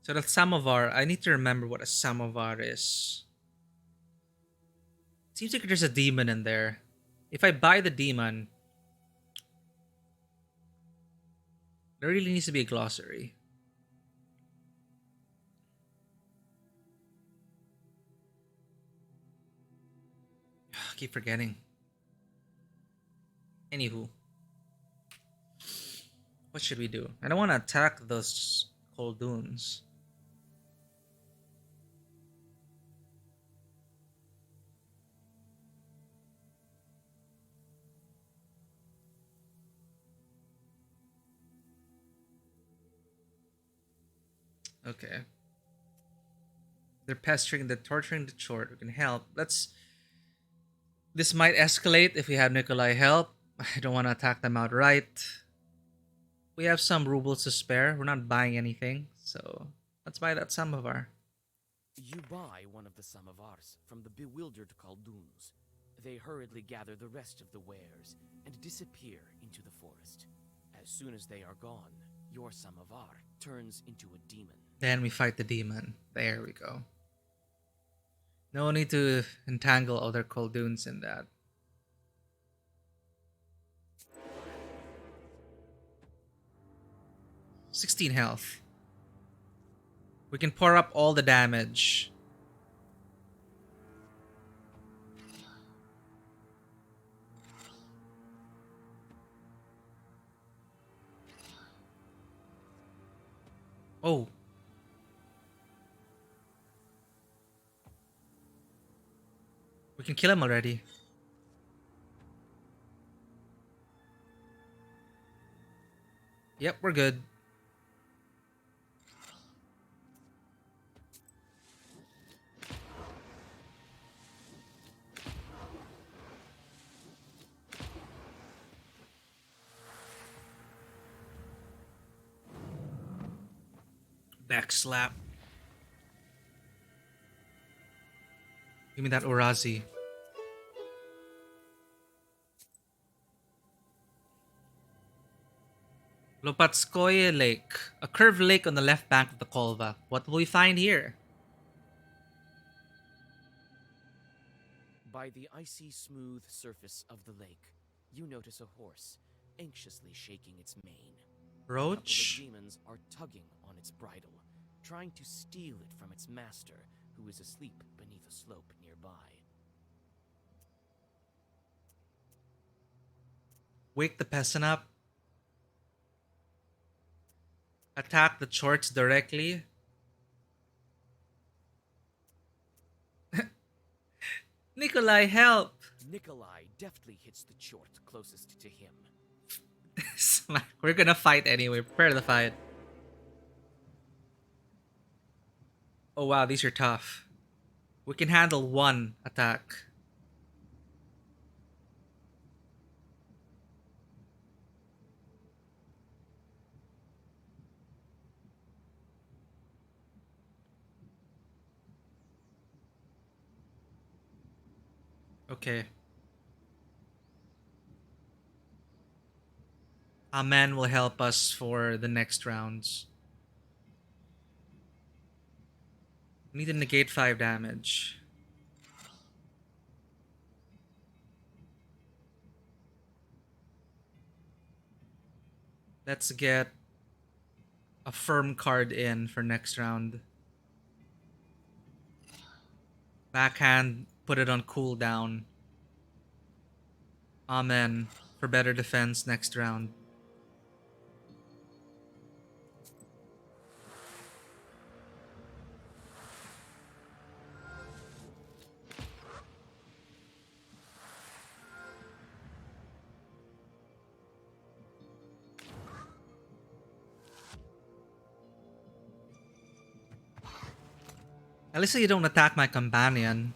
So the samovar, I need to remember what a samovar is. Seems like there's a demon in there. If I buy the demon, there really needs to be a glossary. I keep forgetting. Anywho. What should we do? I don't want to attack those Kolduns. Okay. They're torturing the Chort. We can help. This might escalate if we have Nikolai help. I don't want to attack them outright. We have some rubles to spare. We're not buying anything, so let's buy that samovar. You buy one of the samovars from the bewildered Khaldoons. They hurriedly gather the rest of the wares and disappear into the forest. As soon as they are gone, your samovar turns into a demon. Then we fight the demon. There we go. No need to entangle other Khaldoons in that. 16 health. We can pour up all the damage. Oh. We can kill him already. Yep, we're good. Back slap. Give me that Urazi. Lopatskoye Lake. A curved lake on the left bank of the Kolva. What will we find here? By the icy smooth surface of the lake, you notice a horse, anxiously shaking its mane. Roach? A couple of demons are tugging on its bridle, trying to steal it from its master, who is asleep beneath a slope nearby. Wake the peasant up. Attack the chorts directly. Nikolai, help! Nikolai deftly hits the chort closest to him. We're gonna fight anyway. Prepare to fight. Oh wow, these are tough. We can handle one attack. Okay. Amen will help us for the next rounds. We need to negate 5 damage. Let's get a firm card in for next round. Backhand, put it on cooldown. Amen. For better defense next round. At least you don't attack my companion.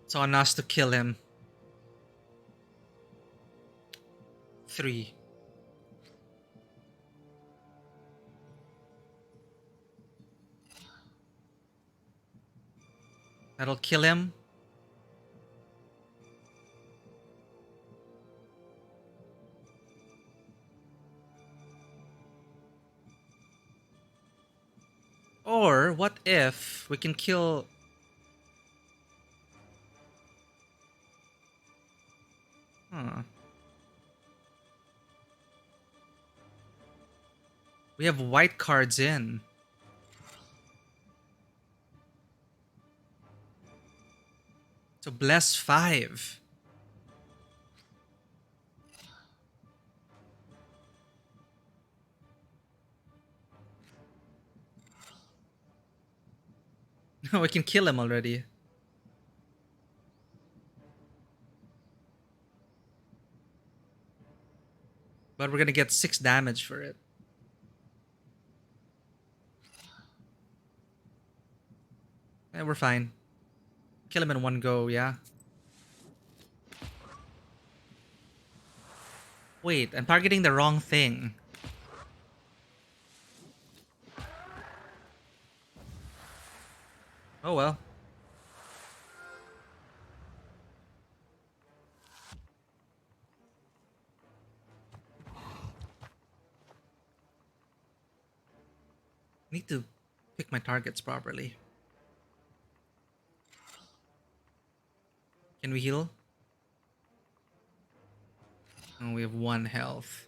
It's on us to kill him. 3. That'll kill him. Or what if we can kill... We have white cards in. So bless 5. We can kill him already. But we're gonna get 6 damage for it. And we're fine. Kill him in one go, yeah? Wait, I'm targeting the wrong thing. Oh well. Need to pick my targets properly. Can we heal? Oh, we have 1 health.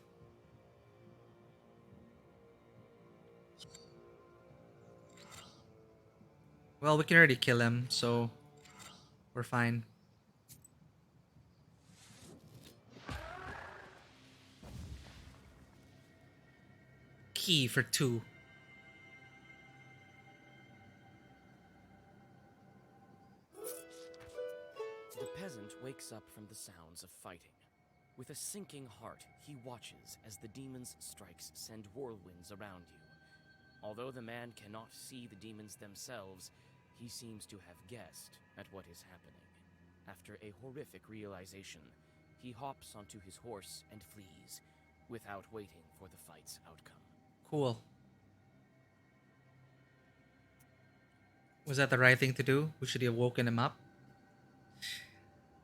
Well, we can already kill him, so we're fine. Key for 2. The peasant wakes up from the sounds of fighting. With a sinking heart, he watches as the demon's strikes send whirlwinds around you. Although the man cannot see the demons themselves, he seems to have guessed at what is happening. After a horrific realization, he hops onto his horse and flees, without waiting for the fight's outcome. Cool. Was that the right thing to do? We should have woken him up.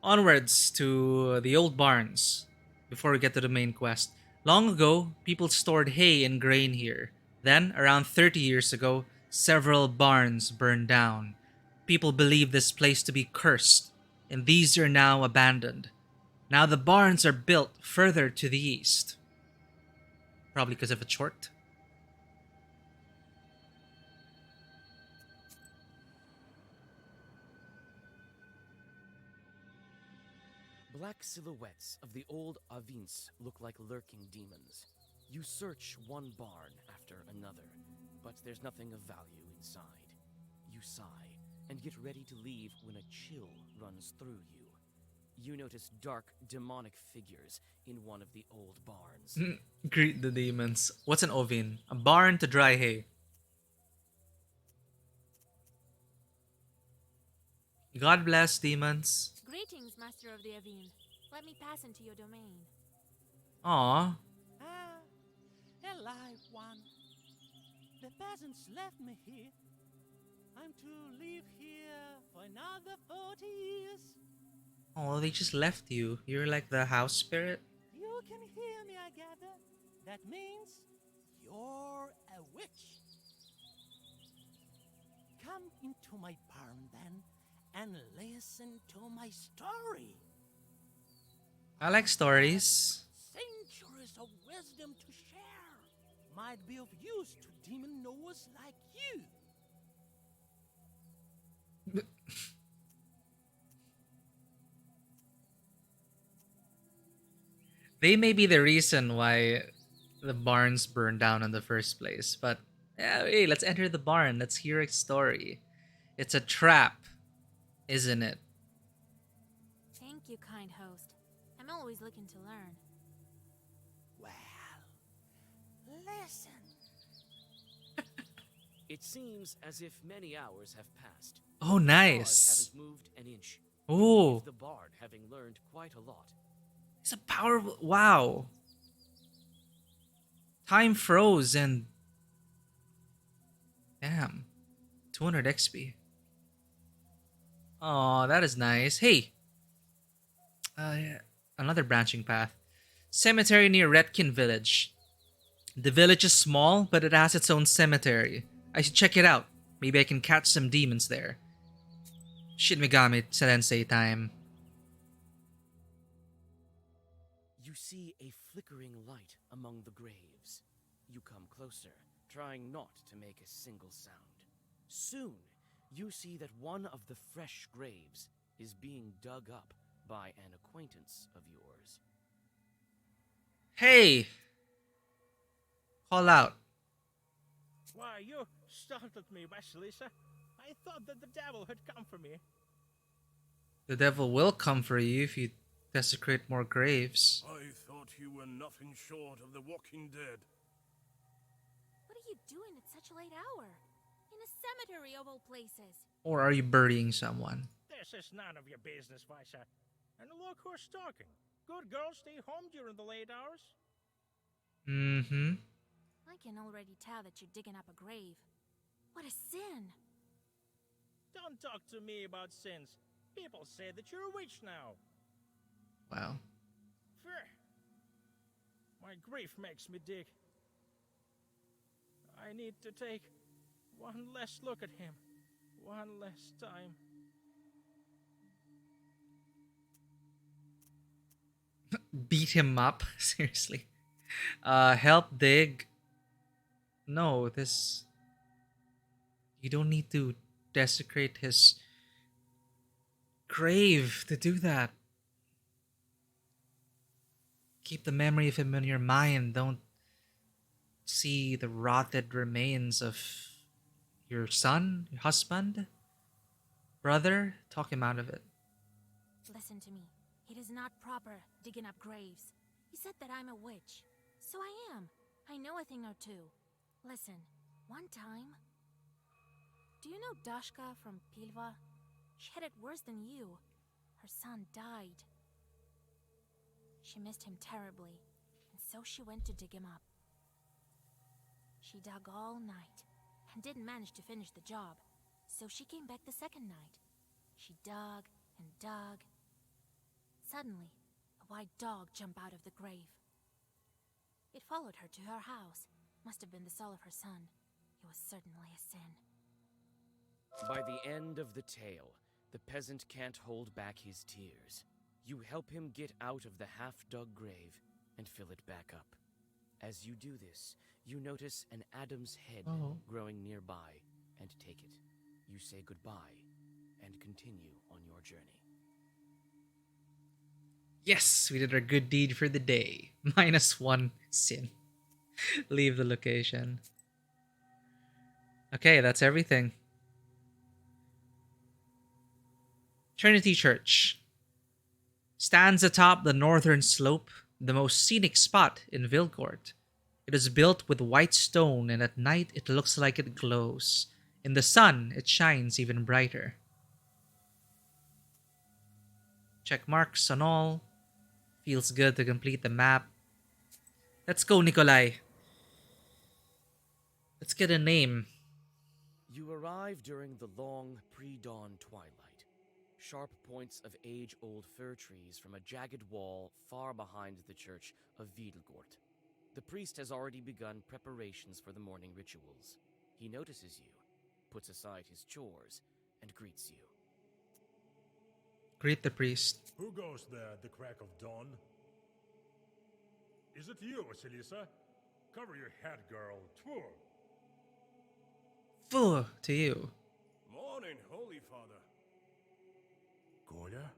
Onwards to the old barns before we get to the main quest. Long ago, people stored hay and grain here. Then, around 30 years ago, several barns burned down. People believe this place to be cursed, and these are now abandoned. Now the barns are built further to the east. Probably because of a chort. Black silhouettes of the old Avins look like lurking demons. You search one barn after another, but there's nothing of value inside. You sigh and get ready to leave when a chill runs through you. You notice dark, demonic figures in one of the old barns. Greet the demons. What's an ovin? A barn to dry hay. God bless, demons. Greetings, Master of the Avine. Let me pass into your domain. Aw. Alive one. The peasants left me here. I'm to live here for another 40 years. Oh, they just left you. You're like the house spirit. You can hear me, I gather. That means you're a witch. Come into my barn then and listen to my story. I like stories. Centuries of wisdom to share. Might be of use to demon knowers like you. They may be the reason why the barns burned down in the first place, but yeah, hey, let's enter the barn. Let's hear a story. It's a trap, isn't it? Thank you, kind host. I'm always looking to learn. Well, listen. It seems as if many hours have passed. Oh, The nice. stars haven't moved an inch. Oh, With the bard having learned quite a lot. it's a powerful. Wow. Time froze and. Damn. 200 XP. Oh, that is nice. Hey. Yeah, another branching path. Cemetery near Retkin Village. The village is small, but it has its own cemetery. I should check it out. Maybe I can catch some demons there. Shin Megami Tensei time. You see a flickering light among the graves. You come closer, trying not to make a single sound. Soon, you see that one of the fresh graves is being dug up by an acquaintance of yours. Hey! Call out. Why, you startled me, Vasilisa. I thought that the devil had come for me. The devil will come for you if you desecrate more graves. I thought you were nothing short of the Walking Dead. What are you doing at such a late hour? In a cemetery of all places. Or are you burying someone? This is none of your business, Visa. And look who's talking. Good girls stay home during the late hours. Mm-hmm. I can already tell that you're digging up a grave. What a sin! Don't talk to me about sins. People say that you're a witch now. Wow. Phew. My grief makes me dig. I need to take one last look at him. One last time. Beat him up? Seriously. Help dig. No, this... You don't need to desecrate his grave to do that. Keep the memory of him in your mind. Don't see the rotted remains of your son, your husband, brother. Talk him out of it. Listen to me. It is not proper digging up graves. He said that I'm a witch. So I am. I know a thing or two. Listen, one time... Do you know Dashka from Pilva? She had it worse than you. Her son died. She missed him terribly, and so she went to dig him up. She dug all night, and didn't manage to finish the job, so she came back the second night. She dug and dug. Suddenly, a white dog jumped out of the grave. It followed her to her house. Must have been the soul of her son. It was certainly a sin. By the end of the tale, the peasant can't hold back his tears. You help him get out of the half-dug grave and fill it back up. As you do this, you notice an Adam's head growing nearby and take it. You say goodbye and continue on your journey. Yes, we did our good deed for the day. -1 sin. Leave the location. Okay, that's everything. Trinity Church stands atop the northern slope, the most scenic spot in Vilcourt. It is built with white stone, and at night it looks like it glows. In the sun, it shines even brighter. Check marks on all. Feels good to complete the map. Let's go, Nikolai. Let's get a name. You arrive during the long pre-dawn twilight. Sharp points of age-old fir trees from a jagged wall far behind the church of Wiedelgort. The priest has already begun preparations for the morning rituals. He notices you, puts aside his chores, and greets you. Greet the priest. Who goes there at the crack of dawn? Is it you, Vasilisa? Cover your head, girl. Tfu! Fu to you. Morning, Holy Father. Goya?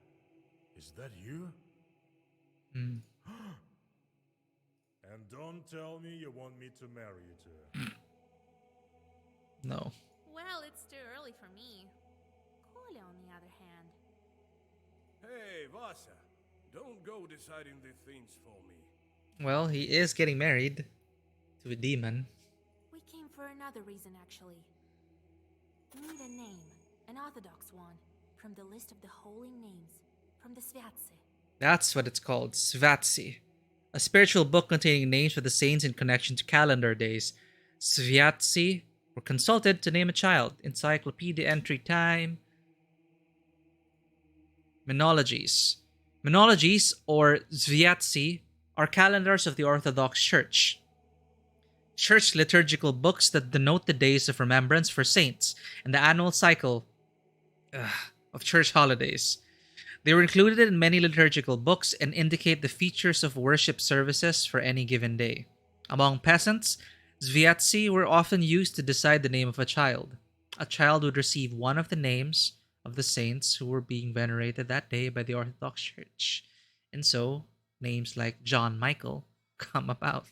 Is that you? Hmm. And don't tell me you want me to marry you to her. No. Well, it's too early for me. Koля, on the other hand. Hey, Vasa. Don't go deciding the things for me. Well, he is getting married to a demon. We came for another reason, actually. We need a name, an orthodox one, from the list of the holy names, from the Sviatse. That's what it's called, Svatsi. A spiritual book containing names for the saints in connection to calendar days. Sviatsi were consulted to name a child. Encyclopedia entry time. Menologies. Menologies, or Sviatsi, are calendars of the Orthodox Church. Church liturgical books that denote the days of remembrance for saints and the annual cycle of church holidays. They were included in many liturgical books and indicate the features of worship services for any given day. Among peasants, Sviatsi were often used to decide the name of a child. A child would receive one of the names of the saints who were being venerated that day by the Orthodox Church. And so, names like John Michael come about.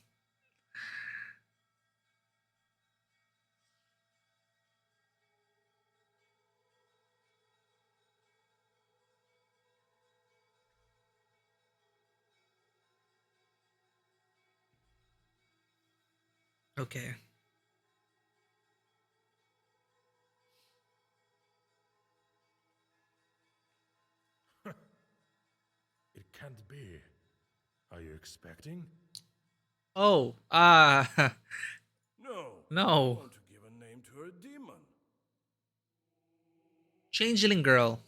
Okay. It can't be. Are you expecting? Oh, No. No. I want to give a name to a demon. Changeling girl.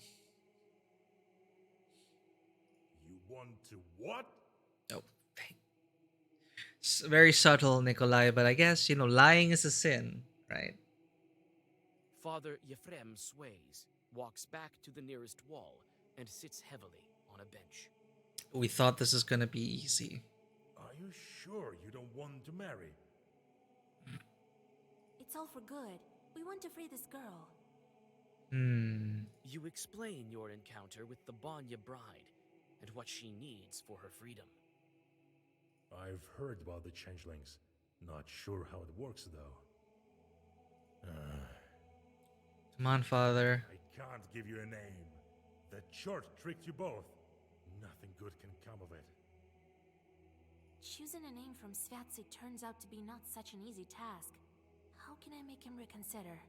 You want to what? Oh, it's very subtle, Nikolai, but I guess, lying is a sin, right? Father Yefrem sways, walks back to the nearest wall, and sits heavily on a bench. We thought this was gonna be easy. Are you sure you don't want to marry? It's all for good. We want to free this girl. You explain your encounter with the Banya bride and what she needs for her freedom. I've heard about the changelings. Not sure how it works, though. Come on, father. I can't give you a name. That chart tricked you both. Nothing good can come of it. Choosing a name from Sviatsi turns out to be not such an easy task. How can I make him reconsider?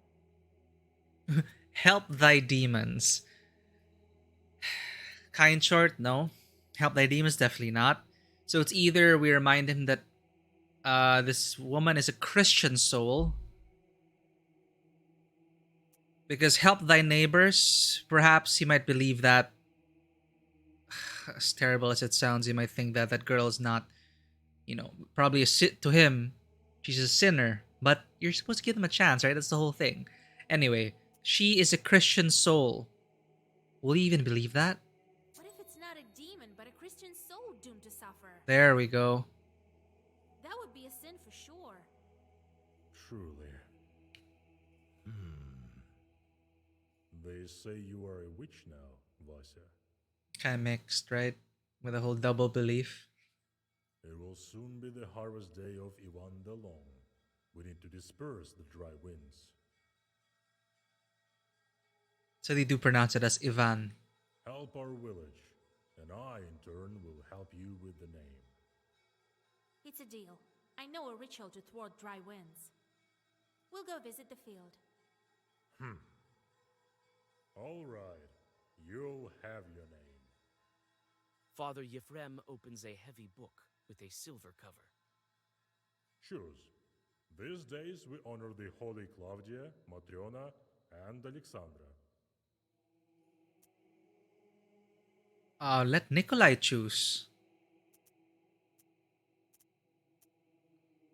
Help thy demons. Kind short, no. Help thy demons, definitely not. So it's either we remind him that this woman is a Christian soul. Because help thy neighbors, perhaps he might believe that, as terrible as it sounds, he might think that that girl is not, probably to him, she's a sinner. But you're supposed to give them a chance, right? That's the whole thing. Anyway, she is a Christian soul. Will he even believe that? What if it's not a demon, but a Christian soul doomed to suffer? There we go. That would be a sin for sure. Truly. They say you are a witch now, Vasya. Kind of mixed, right? With a whole double belief. It will soon be the harvest day of Ivan the Long. We need to disperse the dry winds. So they do pronounce it as Ivan. Help our village, and I, in turn, will help you with the name. It's a deal. I know a ritual to thwart dry winds. We'll go visit the field. All right, you'll have your name. Father Yefrem opens a heavy book with a silver cover. Choose. These days we honor the holy Claudia, Matriona, and Alexandra. Let Nikolai choose.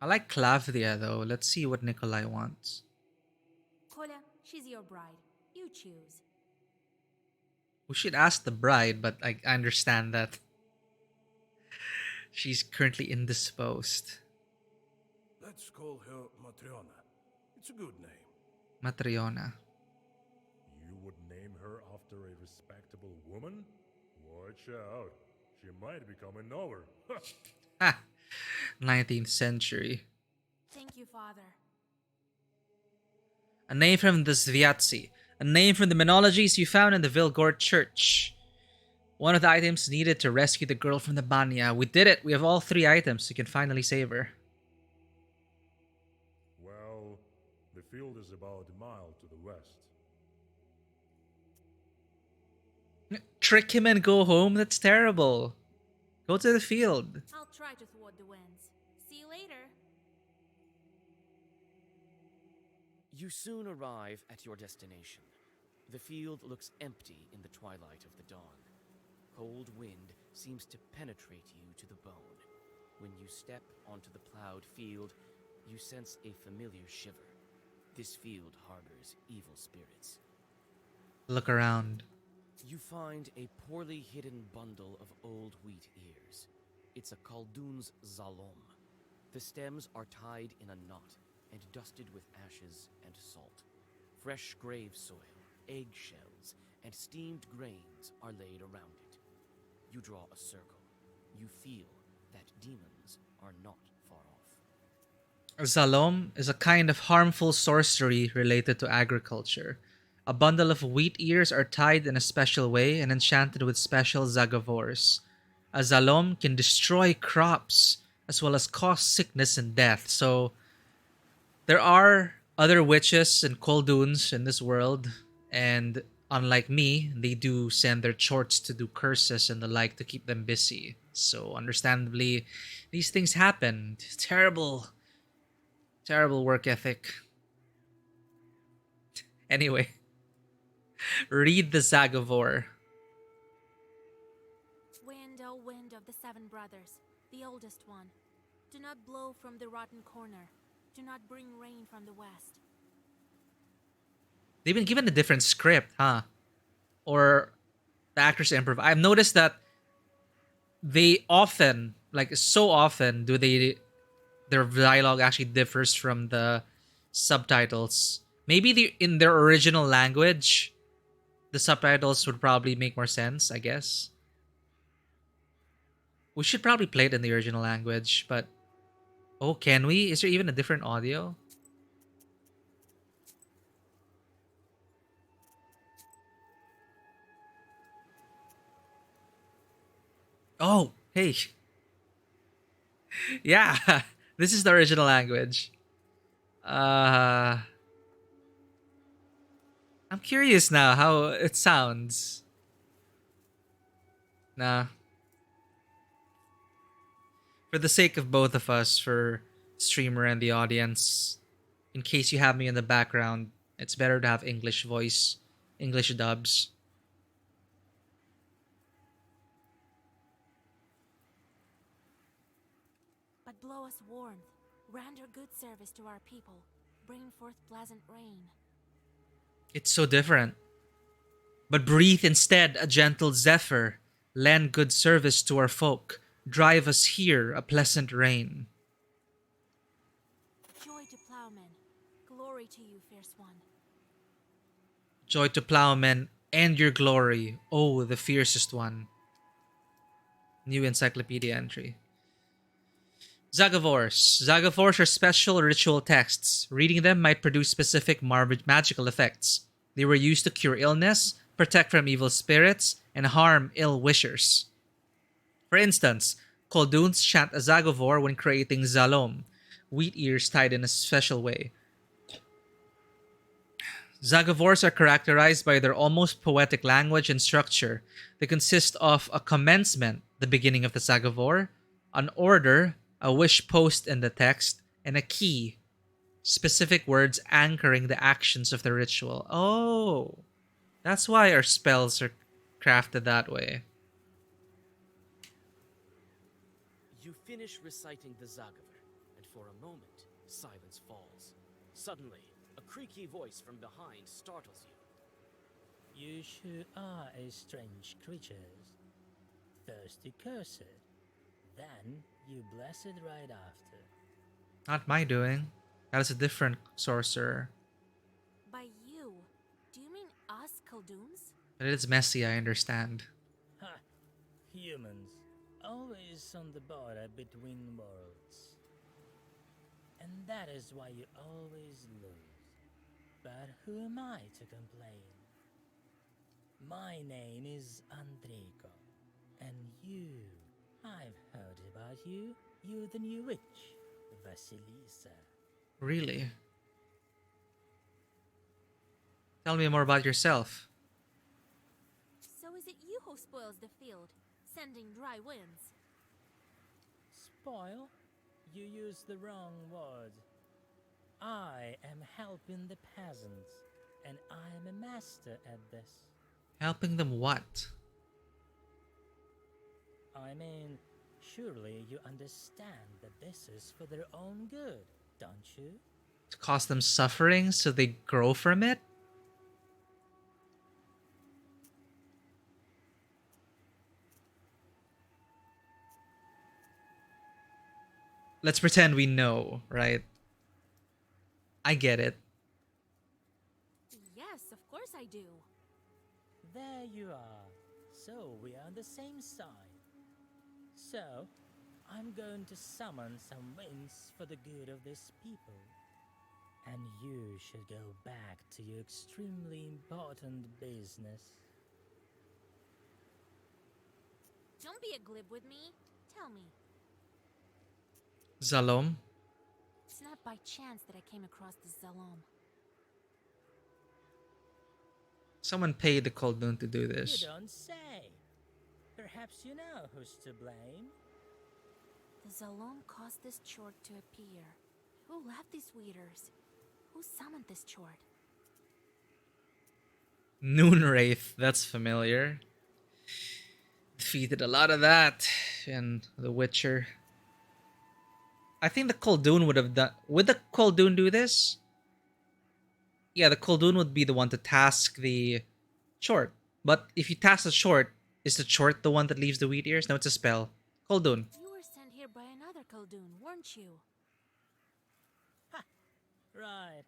I like Claudia though. Let's see what Nikolai wants. Kolya, she's your bride. You choose. We should ask the bride, but I understand that she's currently indisposed. Let's call her Matriona. It's a good name. Matriona. You would name her after a respectable woman? Watch out. She might become a knower. Ha! 19th century. Thank you, Father. A name from the Sviatsi. A name from the Menologies you found in the Vilgort Church. One of the items needed to rescue the girl from the Banya. We did it! We have all 3 items. You can finally save her. Well, the field is about a mile to the west. Trick him and go home? That's terrible. Go to the field. I'll try to thwart the winds. See you later. You soon arrive at your destination. The field looks empty in the twilight of the dawn. Cold wind seems to penetrate you to the bone. When you step onto the plowed field, you sense a familiar shiver. This field harbors evil spirits. Look around. You find a poorly hidden bundle of old wheat ears. It's a Khaldun's zalom. The stems are tied in a knot and dusted with ashes and salt. Fresh grave soil, eggshells, and steamed grains are laid around it. You draw a circle. You feel that demons are not far off. Zalom is a kind of harmful sorcery related to agriculture. A bundle of wheat ears are tied in a special way and enchanted with special zagavors. A zalom can destroy crops as well as cause sickness and death. So there are other witches and kolduns in this world, and unlike me, they do send their chorts to do curses and the like to keep them busy. So understandably, these things happen. Terrible, terrible work ethic. Anyway, read the Zagavor. Wind, O wind of the 7 brothers, the oldest one, do not blow from the rotten corner. Do not bring rain from the west. They've been given a different script, huh? Or the actors improvise. I've noticed that they often, like so often, their dialogue actually differs from the subtitles. Maybe in their original language, the subtitles would probably make more sense, I guess. We should probably play it in the original language, but oh, can we? Is there even a different audio? Oh, hey. Yeah, this is the original language. Uh I'm curious now how it sounds. Nah. For the sake of both of us, for streamer and the audience, in case you have me in the background, it's better to have English voice, English dubs. But blow us warmth, render good service to our people, bring forth pleasant rain. It's so different. But breathe instead a gentle zephyr, lend good service to our folk, drive us here a pleasant rain. Joy to plowmen, glory to you, fierce one. Joy to plowmen and your glory, oh the fiercest one. New encyclopedia entry. Zagavors. Zagavors are special ritual texts. Reading them might produce specific magical effects. They were used to cure illness, protect from evil spirits, and harm ill wishers. For instance, Kolduns chant a Zagavor when creating Zalom, wheat ears tied in a special way. Zagavors are characterized by their almost poetic language and structure. They consist of a commencement, the beginning of the Zagavor, an order, a wish post in the text, and a key, specific words anchoring the actions of the ritual. Oh, that's why our spells are crafted that way. You finish reciting the Zagaver, and for a moment, silence falls. Suddenly, a creaky voice from behind startles you. You sure are a strange creatures. First you curse it, then you bless it right after. Not my doing. That is a different sorcerer. By you, do you mean us, Kolduns? But it is messy, I understand. Ha! Humans, always on the border between worlds. And that is why you always lose. But who am I to complain? My name is Andrico. And you, I've heard about you. You're the new witch, Vasilisa. Really? Tell me more about yourself. So is it you who spoils the field, sending dry winds? Spoil? You use the wrong word. I am helping the peasants, and I am a master at this. Helping them what? I mean, surely you understand that this is for their own good, don't you? To cause them suffering so they grow from it? Let's pretend we know, right? I get it. Yes, of course I do. There you are. So we are on the same side. So, I'm going to summon some winds for the good of this people. And you should go back to your extremely important business. Don't be a glib with me. Tell me. Zalom? It's not by chance that I came across this Zalom. Someone paid the Koldun to do this. You don't say. Perhaps you know who's to blame. The Zalom caused this chort to appear. Who left these weeders? Who summoned this chort? Noonwraith, that's familiar. Defeated a lot of that in The Witcher. I think the Koldun would have done... Would the Koldun do this? Yeah, the Koldun would be the one to task the chort. But if you task the chort, is the chort the one that leaves the wheat ears? No, it's a spell. Koldun. You were sent here by another Koldun, weren't you? Ha! Right.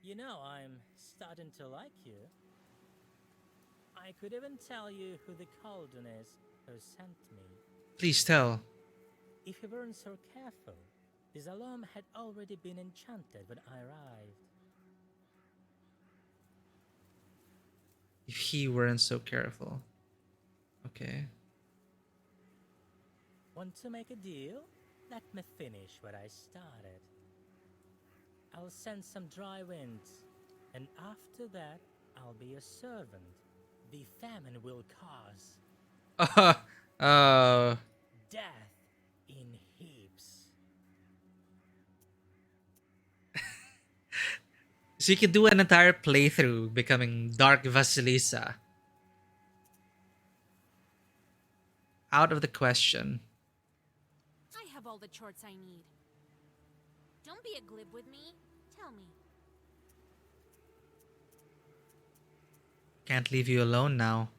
You know, I'm starting to like you. I could even tell you who the Colden is who sent me. Please tell. If you weren't so careful, this alarm had already been enchanted when I arrived. If he weren't so careful. Okay. Want to make a deal? Let me finish what I started. I'll send some dry winds, and after that, I'll be a servant. The famine will cause death in heaps. So you could do an entire playthrough becoming Dark Vasilisa. Out of the question. I have all the charts I need. Don't be a glib with me. Tell me. Can't leave you alone now.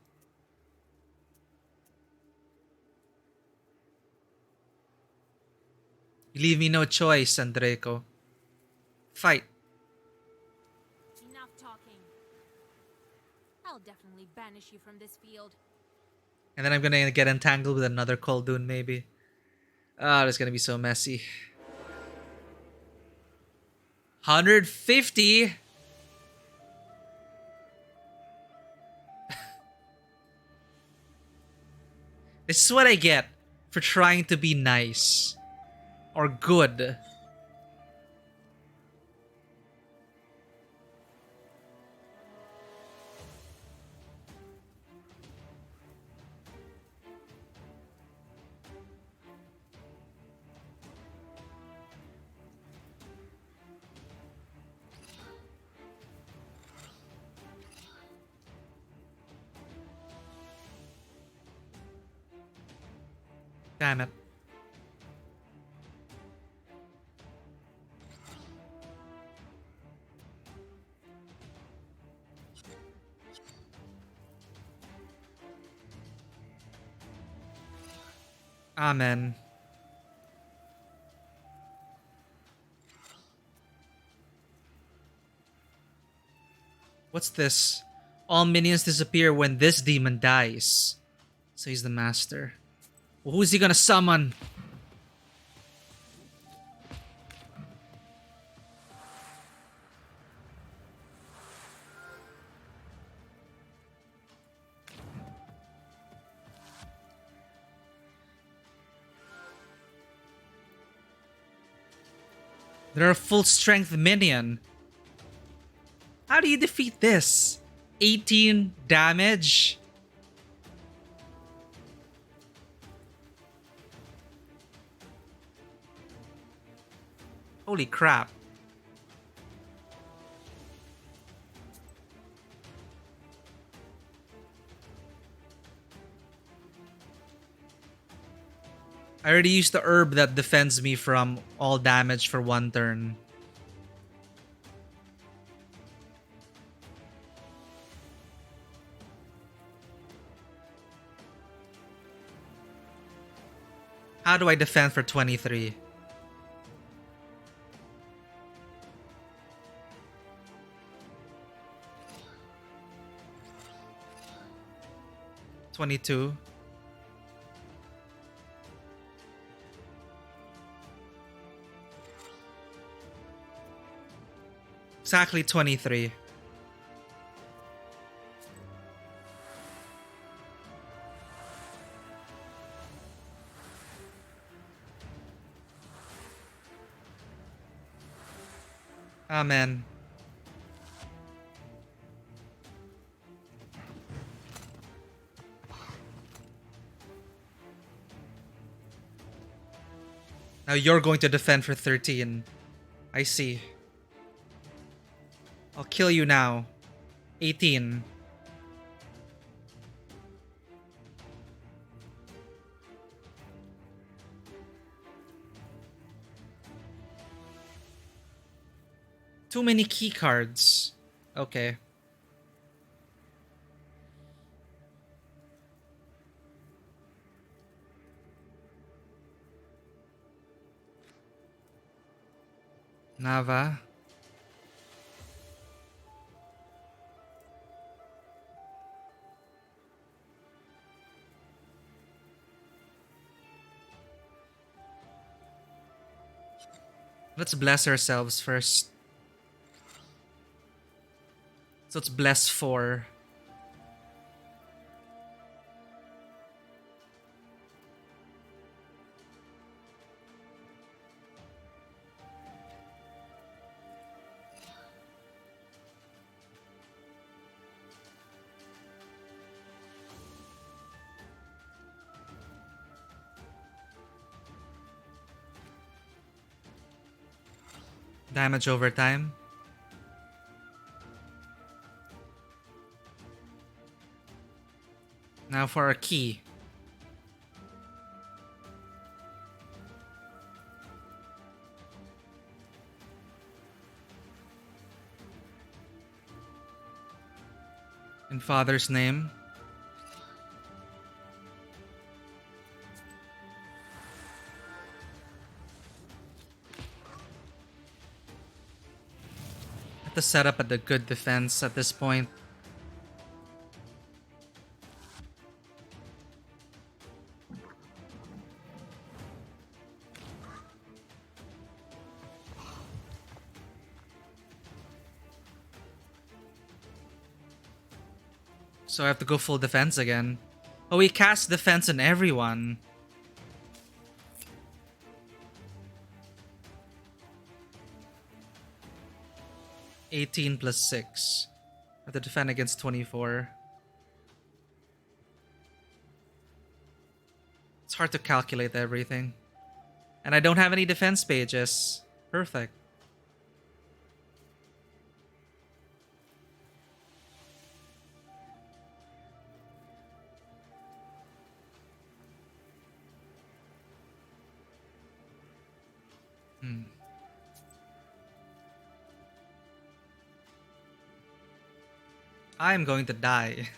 You leave me no choice, Andreko. Fight. Enough talking. I'll definitely banish you from this field. And then I'm gonna get entangled with another Koldun, maybe. Ah, it's gonna be so messy. 150? This is what I get for trying to be nice. Or good. Damn it. Amen. What's this? All minions disappear when this demon dies. So he's the master. Well, who's he gonna summon? They're a full strength minion. How do you defeat this? 18 damage? Holy crap. I already used the herb that defends me from all damage for one turn. How do I defend for 23? $22. Exactly 23. Amen. Now you're going to defend for 13. I see. I'll kill you now. 18. Too many key cards. Okay. Nava. Let's bless ourselves first. So it's bless 4. Damage over time. Now for our key. In Father's name. Have to set up at the good defense at this point. So I have to go full defense again. Oh, we cast defense on everyone. $18 plus 6. I have to defend against 24. It's hard to calculate everything. And I don't have any defense pages. Perfect. I am going to die.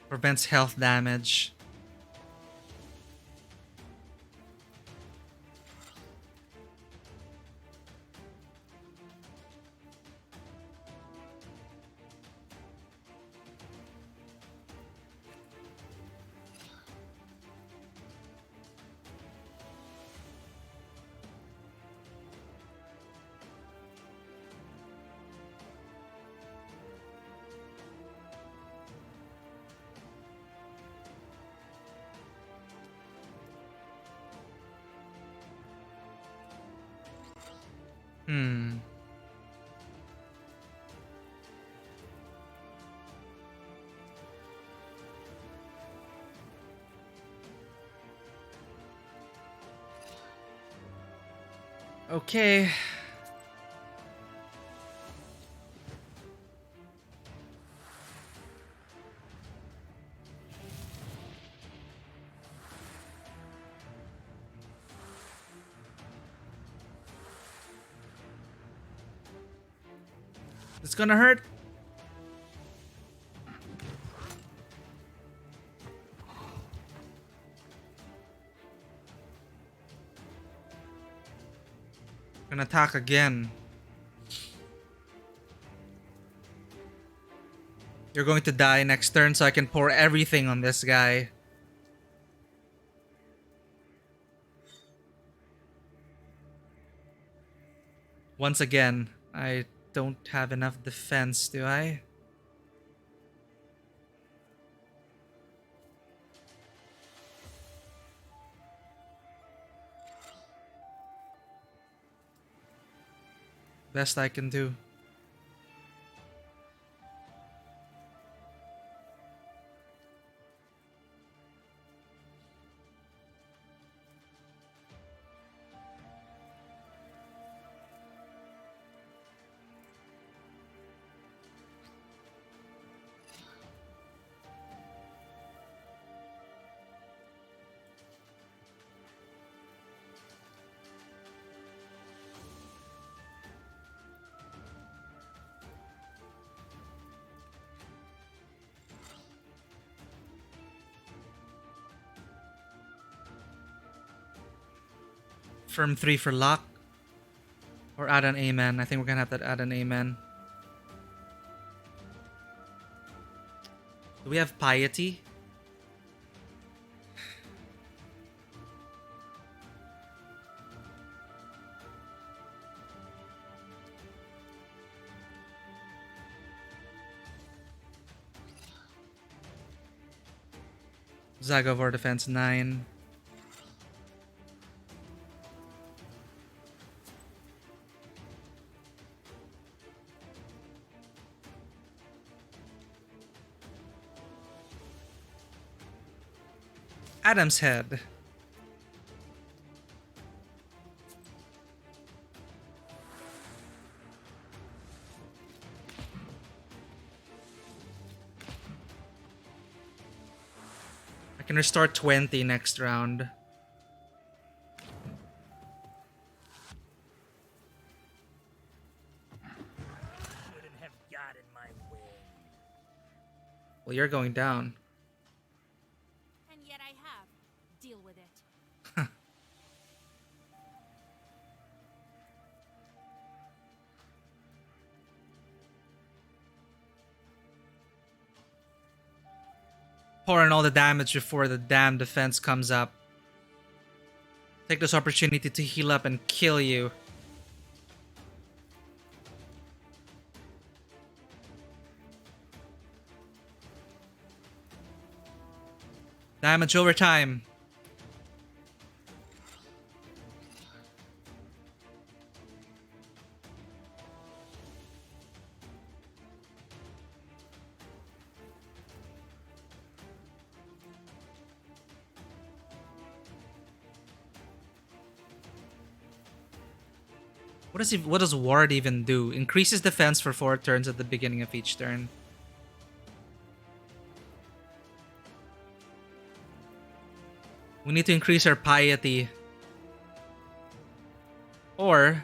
Prevents health damage. Okay. It's gonna hurt. Gonna attack again. You're going to die next turn, so I can pour everything on this guy. Once again, I don't have enough defense, do I? Best I can do. Firm 3 for lock. add an amen. I think we're gonna have to add an amen. Do we have piety? Zagavor defense 9. Adam's head. I can restore 20 next round. Shouldn't have gotten my way. Well, you're going down. And yet I have. Deal with it. Pour in all the damage before the damn defense comes up. Take this opportunity to heal up and kill you. Damage over time. What does Ward even do? Increases defense for 4 turns at the beginning of each turn. We need to increase our piety. Or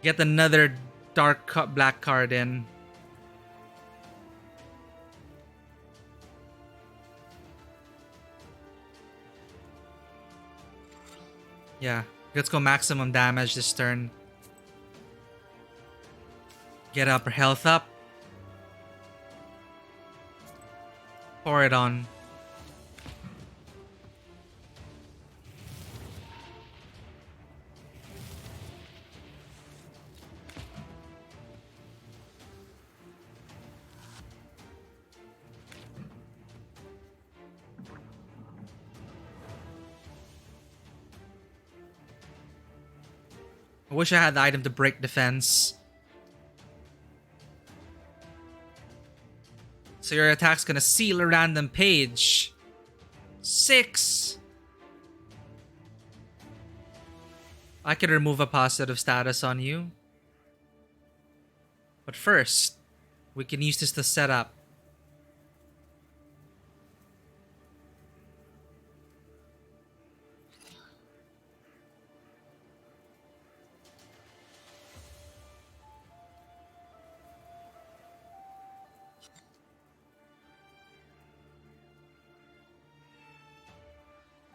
get another black card in. Yeah, let's go maximum damage this turn. Get our health up. Pour it on. I wish I had the item to break defense. So your attack's gonna seal a random page. 6! I could remove a positive status on you. But first, we can use this to set up.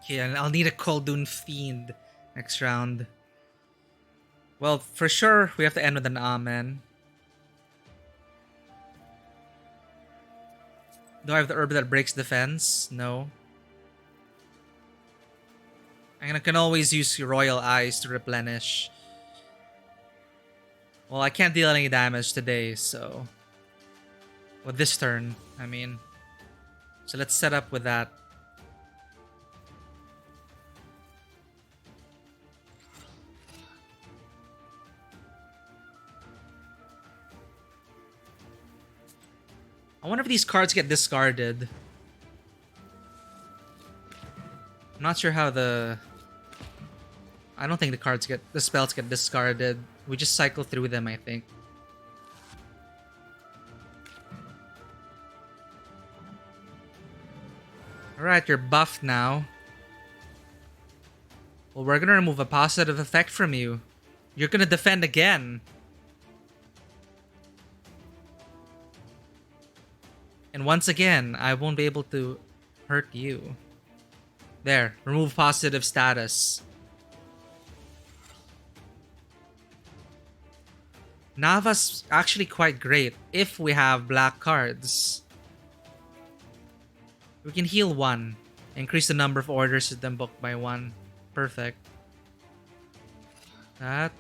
Okay, and I'll need a Koldun Fiend next round. Well, for sure, we have to end with an Amen. Do I have the herb that breaks defense? No. I can always use Royal Eyes to replenish. Well, I can't deal any damage today, so... Well, this turn, I mean. So let's set up with that. I wonder if these cards get discarded. I'm not sure how the... I don't think the spells get discarded. We just cycle through them, I think. Alright, you're buffed now. Well, we're gonna remove a positive effect from you. You're gonna defend again. And once again, I won't be able to hurt you. There, remove positive status. Nava's actually quite great if we have black cards. We can heal 1. Increase the number of orders then book by 1. Perfect. That.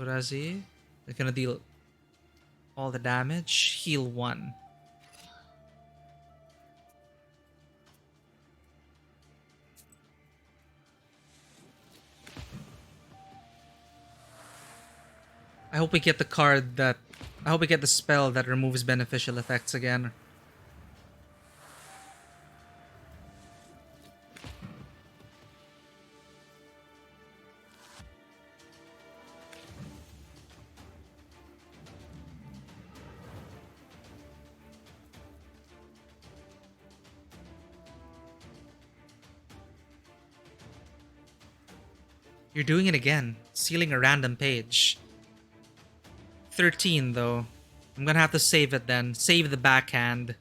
Urazi. They're gonna deal all the damage. Heal 1. I hope we get the card that... I hope we get the spell that removes beneficial effects again. You're doing it again. Sealing a random page. 13 though. I'm gonna have to save it then. Save the backhand.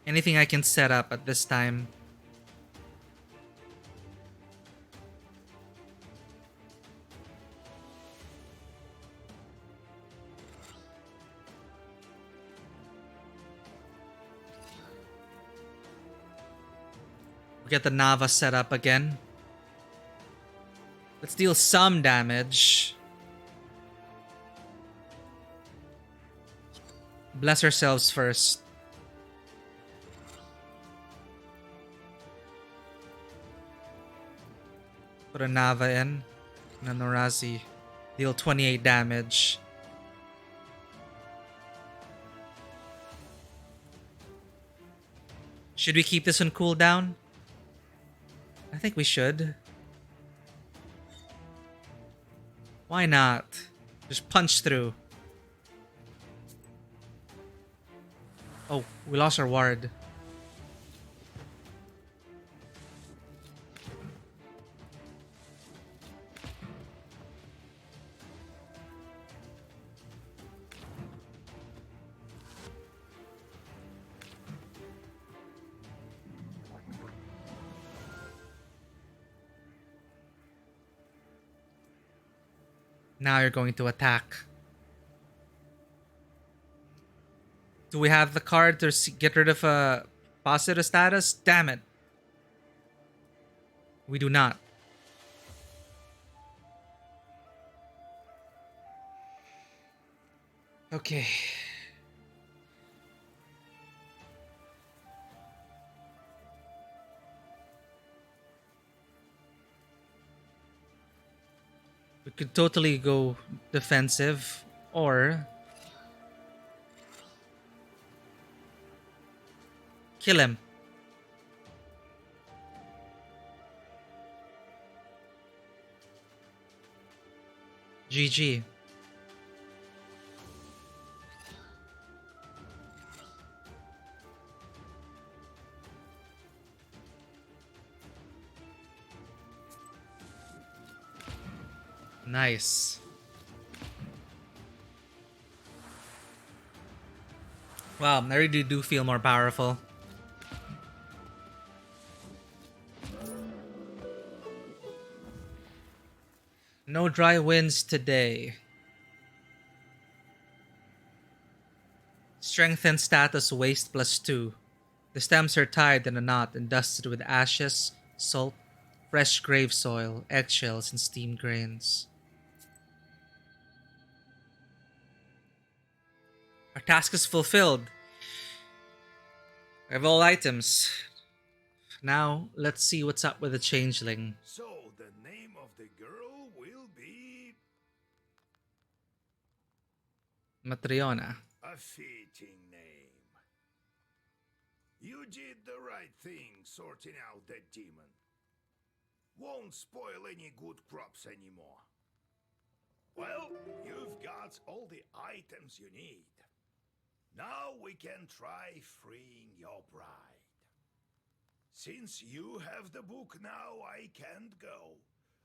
Anything I can set up at this time. We get the Nava set up again. Let's deal some damage. Bless ourselves first. Put a Nava in. And a Norazi. Deal 28 damage. Should we keep this on cooldown? I think we should. Why not? Just punch through. Oh, we lost our ward. Now you're going to attack. Do we have the card to get rid of a positive status? Damn it. We do not. Okay. We could totally go defensive or kill him. GG. Nice. Wow, I really do feel more powerful. No dry winds today. Strength and status waste +2. The stems are tied in a knot and dusted with ashes, salt, fresh grave soil, eggshells, and steamed grains. Our task is fulfilled. I have all items. Now, let's see what's up with the changeling. So, the name of the girl will be... Matriona. a fitting name. You did the right thing sorting out that demon. Won't spoil any good crops anymore. Well, you've got all the items you need. Now we can try freeing your bride. Since you have the book now, I can't go.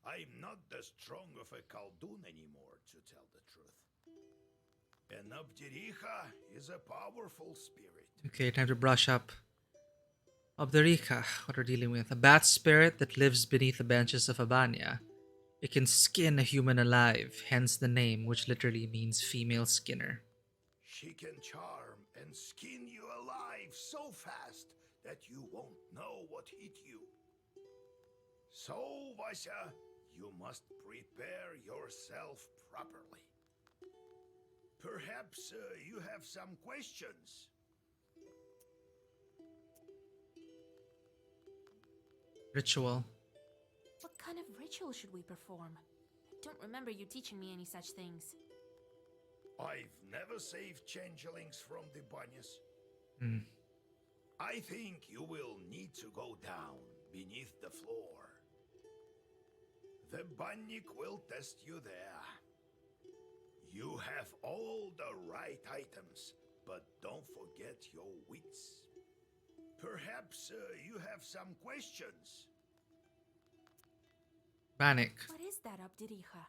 I'm not that strong of a Khaldun anymore, to tell the truth. And Abdiricha is a powerful spirit. Okay, time to brush up. Obderica, what we're dealing with. A bat spirit that lives beneath the benches of Abania. It can skin a human alive, hence the name, which literally means female skinner. She can charm and skin you alive so fast that you won't know what hit you. So, Vasya, you must prepare yourself properly. Perhaps you have some questions. Ritual. What kind of ritual should we perform? I don't remember you teaching me any such things. I've never saved changelings from the banyas. Hmm. I think you will need to go down beneath the floor. The bannik will test you there. You have all the right items, but don't forget your wits. Perhaps you have some questions. Bannock. What is that, Obderica?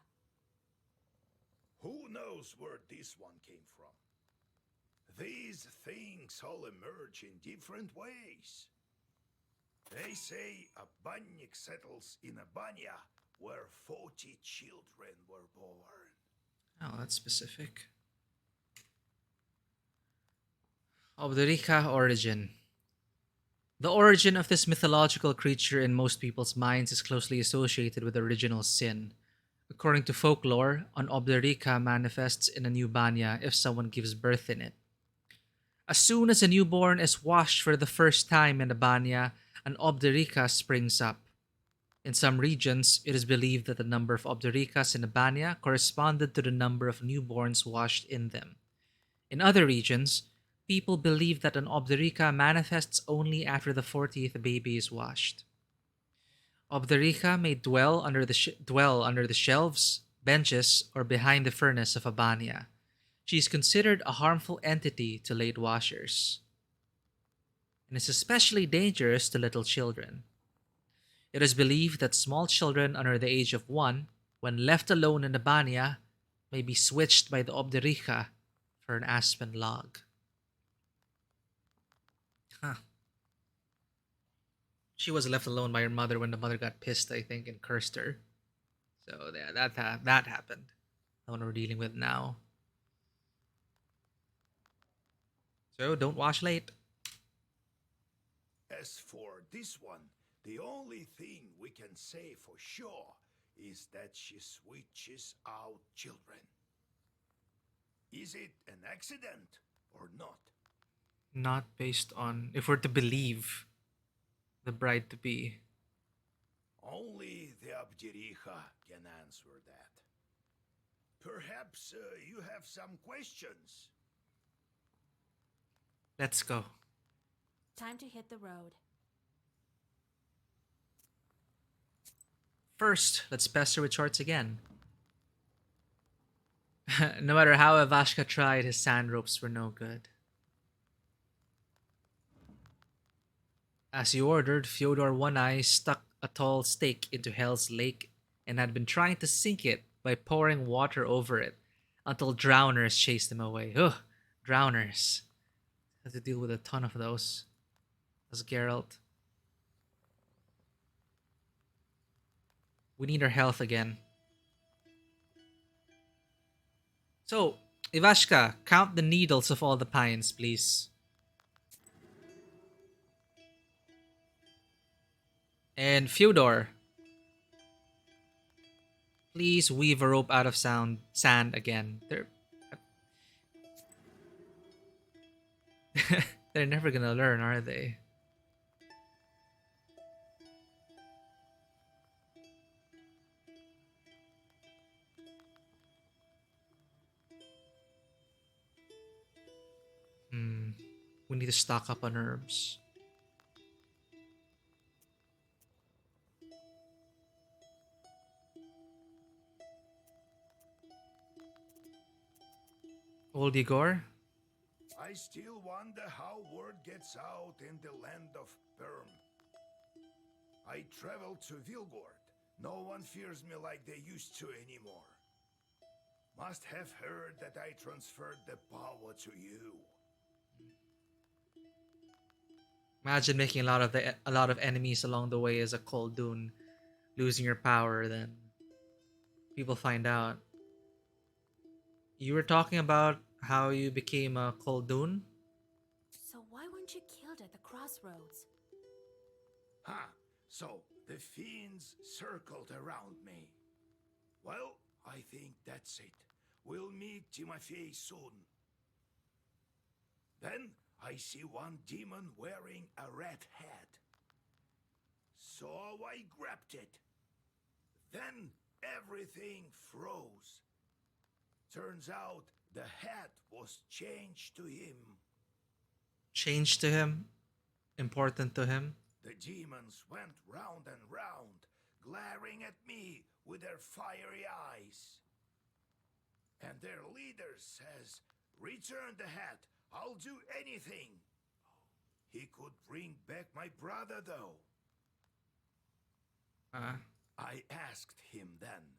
Who knows where this one came from? These things all emerge in different ways. They say a bannik settles in a banya where 40 children were born. Oh, that's specific. Obderica origin. The origin of this mythological creature in most people's minds is closely associated with original sin. According to folklore, an Obderica manifests in a new banya if someone gives birth in it. As soon as a newborn is washed for the first time in a banya, an Obderica springs up. In some regions, it is believed that the number of Obdericas in a banya corresponded to the number of newborns washed in them. In other regions, people believe that an Obderica manifests only after the 40th baby is washed. Obderica may dwell under the shelves, benches, or behind the furnace of a banya. She is considered a harmful entity to late washers, and is especially dangerous to little children. It is believed that small children under the age of 1, when left alone in the banya, may be switched by the Obderica for an aspen log. Huh. She was left alone by her mother when the mother got pissed, I think, and cursed her. So yeah, that happened. The one we're dealing with now. So don't wash late. As for this one, the only thing we can say for sure is that she switches out children. Is it an accident or not? Not based on, if we're to believe the bride to be. Only the Abdericha can answer that. Perhaps you have some questions. Let's go. Time to hit the road. First, let's pester with shorts again. No matter how Ivashka tried, his sand ropes were no good. As he ordered, Fyodor One Eye stuck a tall stake into Hell's Lake and had been trying to sink it by pouring water over it until drowners chased him away. Ugh, drowners. Had to deal with a ton of those. As Geralt. We need our health again. So, Ivashka, count the needles of all the pines, please. And Fyodor, please weave a rope out of sand again. They're never gonna learn, are they? We need to stock up on herbs. Old Igor? I still wonder how word gets out in the land of Perm. I traveled to Vilgord. No one fears me like they used to anymore. Must have heard that I transferred the power to you. Imagine making a lot of enemies along the way as a cold dune, losing your power, then people find out. You were talking about how you became a cold dune? So why weren't you killed at the crossroads? Huh, so the fiends circled around me. Well, I think that's it. We'll meet Timothy soon. Then I see one demon wearing a red hat. So I grabbed it. Then everything froze. Turns out the hat was changed to him. Changed to him? Important to him? The demons went round and round, glaring at me with their fiery eyes. And their leader says, "Return the hat, I'll do anything." He could bring back my brother, though. I asked him then,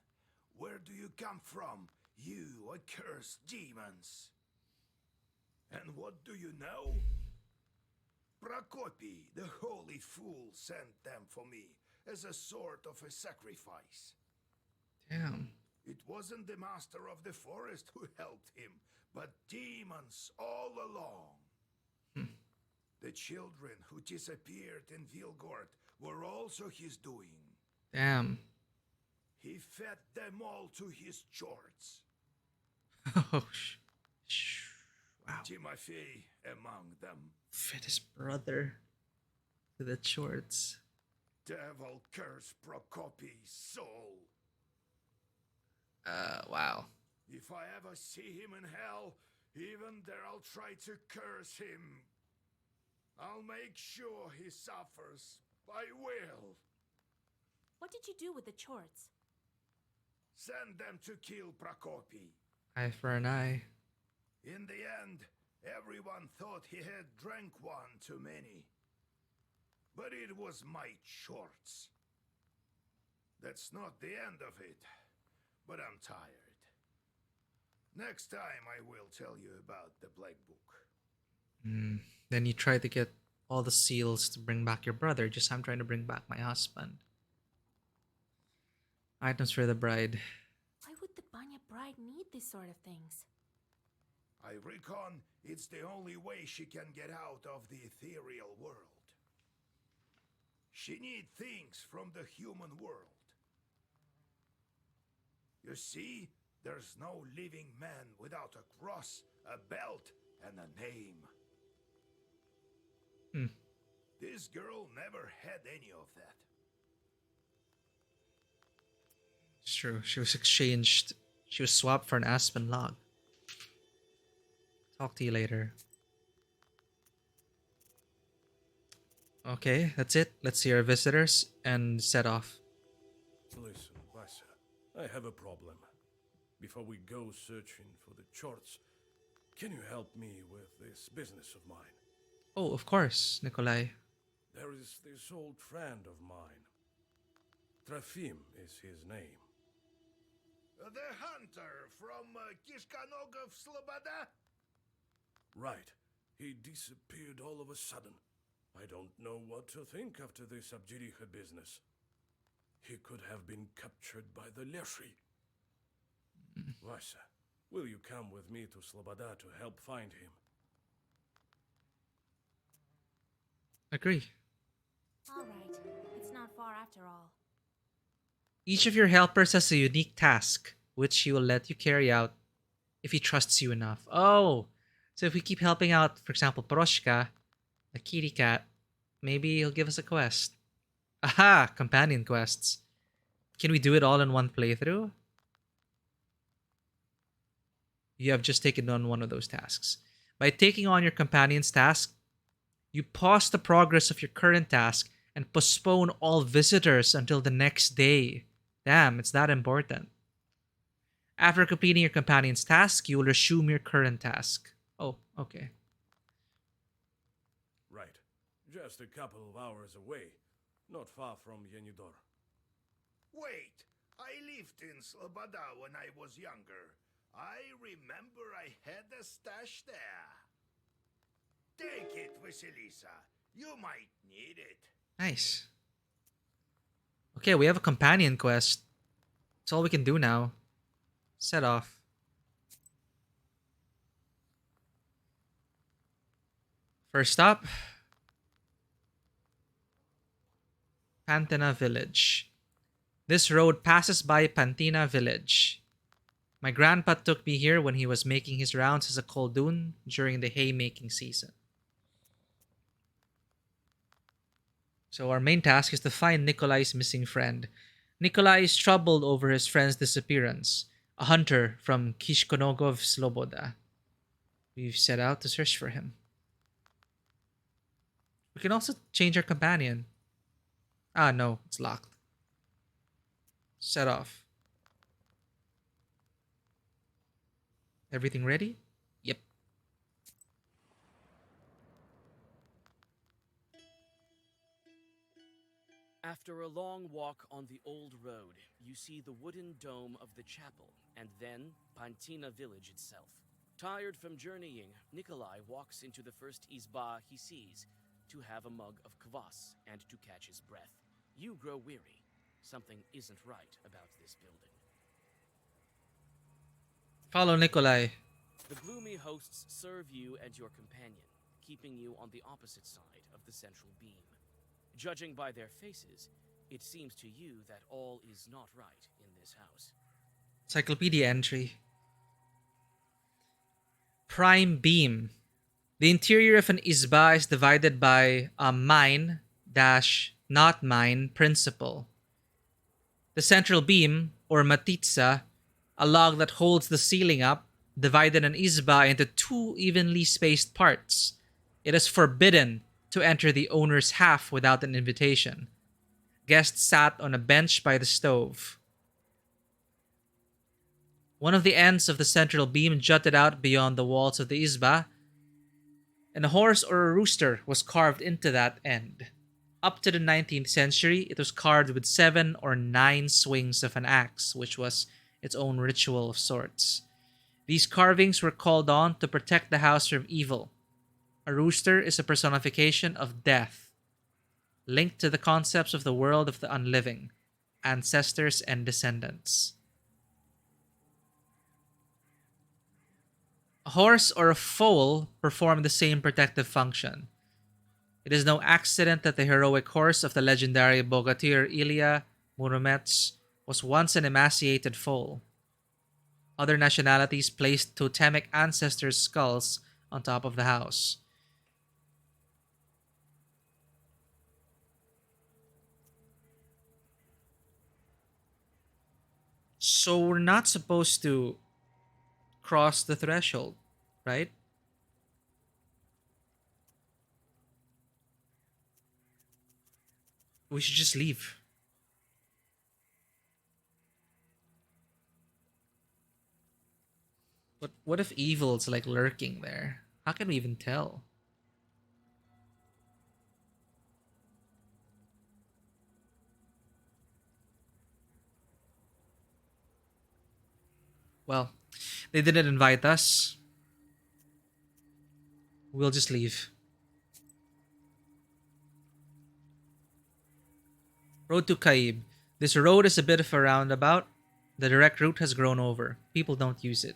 "Where do you come from, you accursed demons?" And what do you know? Prokopy, the holy fool, sent them for me as a sort of a sacrifice. Damn. It wasn't the master of the forest who helped him, but demons all along. The children who disappeared in Vilgort were also his doing. Damn. He fed them all to his chords. Oh, wow. Timothy among them. Fed his brother to the shorts. Devil curse Prokopy's soul. Wow. If I ever see him in hell, even there I'll try to curse him. I'll make sure he suffers. I will. What did you do with the chorts? Send them to kill Prokopy. Eye for an eye. In the end, everyone thought he had drank one too many. But it was my shorts. That's not the end of it, but I'm tired. Next time I will tell you about the Black Book. Then you try to get all the seals to bring back your brother. Just I'm trying to bring back my husband. Items for the bride. Why would the Banya bride need this sort of things? I reckon it's the only way she can get out of the ethereal world. She needs things from the human world. You see, there's no living man without a cross, a belt, and a name. This girl never had any of that. It's true. She was exchanged. She was swapped for an aspen log. Talk to you later. Okay, that's it. Let's see our visitors and set off. Listen, Vasa, I have a problem. Before we go searching for the charts, can you help me with this business of mine? Oh, of course, Nikolai. There is this old friend of mine. Trofim is his name. The hunter from Kishkanogov Sloboda? Right. He disappeared all of a sudden. I don't know what to think after this Abjiricha business. He could have been captured by the Leshi. Vasa, will you come with me to Sloboda to help find him? Agree. All right, it's not far after all. Each of your helpers has a unique task, which he will let you carry out if he trusts you enough. Oh, so if we keep helping out, for example, Proshka, the kitty cat, maybe he'll give us a quest. Aha! Companion quests. Can we do it all in one playthrough? You have just taken on one of those tasks. By taking on your companion's task, you pause the progress of your current task and postpone all visitors until the next day. Damn, it's that important. After completing your companion's task, you will resume your current task. Oh, okay. Right. Just a couple of hours away. Not far from Yenidor. Wait, I lived in Sloboda when I was younger. I remember I had a stash there. Take it, Vasilisa. You might need it. Nice. Okay, we have a companion quest. That's all we can do now. Set off. First stop, Pantina Village. This road passes by Pantina Village. My grandpa took me here when he was making his rounds as a Koldun during the haymaking season. So our main task is to find Nikolai's missing friend. Nikolai is troubled over his friend's disappearance, a hunter from Kishkonogov Sloboda. We've set out to search for him. We can also change our companion. Ah, no, it's locked. Set off. Everything ready? Yep. After a long walk on the old road, you see the wooden dome of the chapel, and then Pantina village itself. Tired from journeying, Nikolai walks into the first izba he sees to have a mug of kvass and to catch his breath. You grow weary. Something isn't right about this building. Follow Nikolai. The gloomy hosts serve you and your companion, keeping you on the opposite side of the central beam. Judging by their faces, it seems to you that all is not right in this house. Encyclopedia entry. Prime beam. The interior of an izba is divided by a mine dash not mine principle. The central beam, or matitsa, a log that holds the ceiling up, divided an izba into two evenly spaced parts. It is forbidden to enter the owner's half without an invitation. Guests sat on a bench by the stove. One of the ends of the central beam jutted out beyond the walls of the izba, and a horse or a rooster was carved into that end. Up to the 19th century, it was carved with 7 or 9 swings of an axe, which was its own ritual of sorts. These carvings were called on to protect the house from evil. A rooster is a personification of death, linked to the concepts of the world of the unliving, ancestors and descendants. A horse or a foal perform the same protective function. It is no accident that the heroic horse of the legendary bogatyr Ilya Muromets was once an emaciated foal. Other nationalities placed totemic ancestors' skulls on top of the house. So we're not supposed to cross the threshold, right? We should just leave. But what if evil's like lurking there? How can we even tell? Well, they didn't invite us. We'll just leave. Road to Kaib. This road is a bit of a roundabout. The direct route has grown over. People don't use it.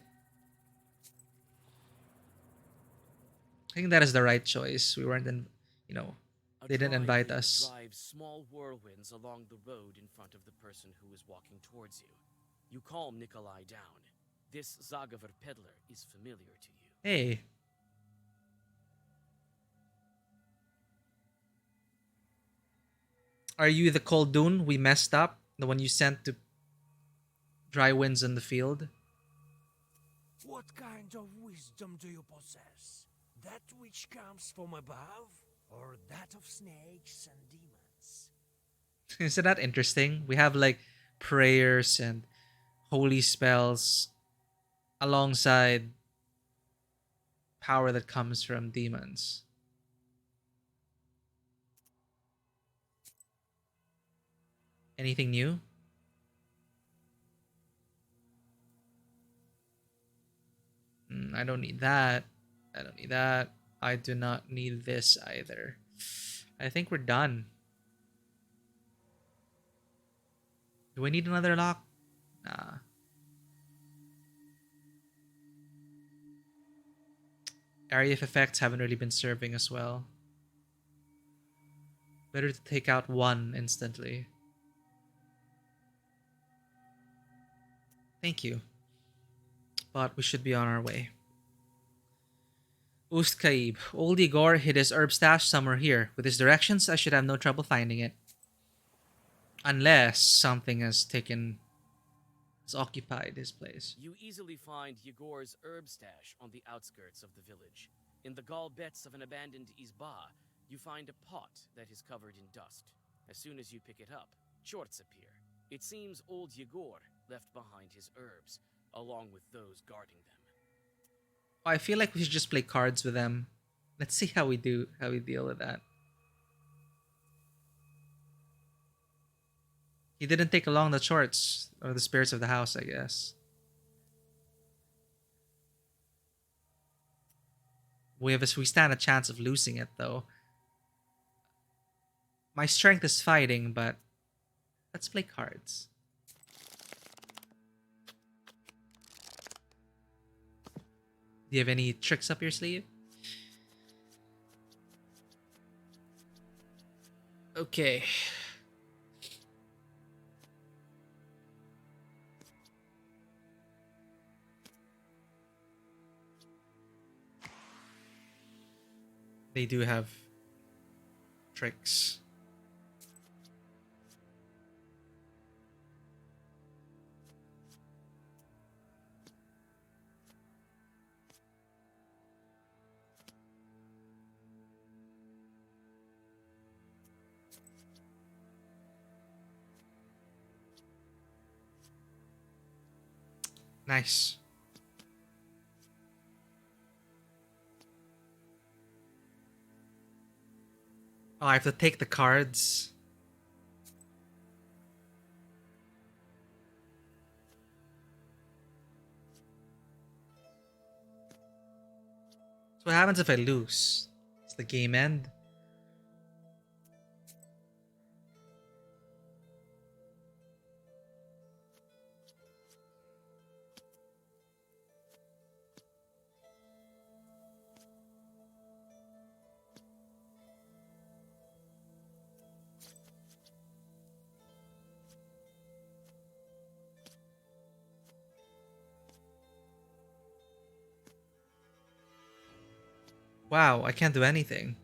I think that is the right choice. We weren't in, they didn't invite us. Drives small whirlwinds along the road in front of the person who is walking towards you. You calm Nikolai down. This Zagavar peddler is familiar to you. Hey. Are you the Koldun we messed up? The one you sent to dry winds in the field? What kind of wisdom do you possess? That which comes from above, or that of snakes and demons? Isn't that interesting? We have like prayers and holy spells alongside power that comes from demons. Anything new? I don't need that. I don't need that. I do not need this either. I think we're done. Do we need another lock? Nah. Area of effects haven't really been serving as well. Better to take out one instantly. Thank you. But we should be on our way. Ust Kaib. Old Igor hid his herb stash somewhere here. With his directions, I should have no trouble finding it. Unless something has occupied his place. You easily find Yegor's herb stash on the outskirts of the village. In the gallbets of an abandoned izba, you find a pot that is covered in dust. As soon as you pick it up, chorts appear. It seems old Yegor left behind his herbs, along with those guarding them. I feel like we should just play cards with them. Let's see how we deal with that. He didn't take along the shorts or the spirits of the house, I guess. We stand a chance of losing it though. My strength is fighting, but let's play cards. Do you have any tricks up your sleeve? Okay. They do have tricks. Nice. Oh, I have to take the cards. So what happens if I lose? Does the game end? Wow, I can't do anything.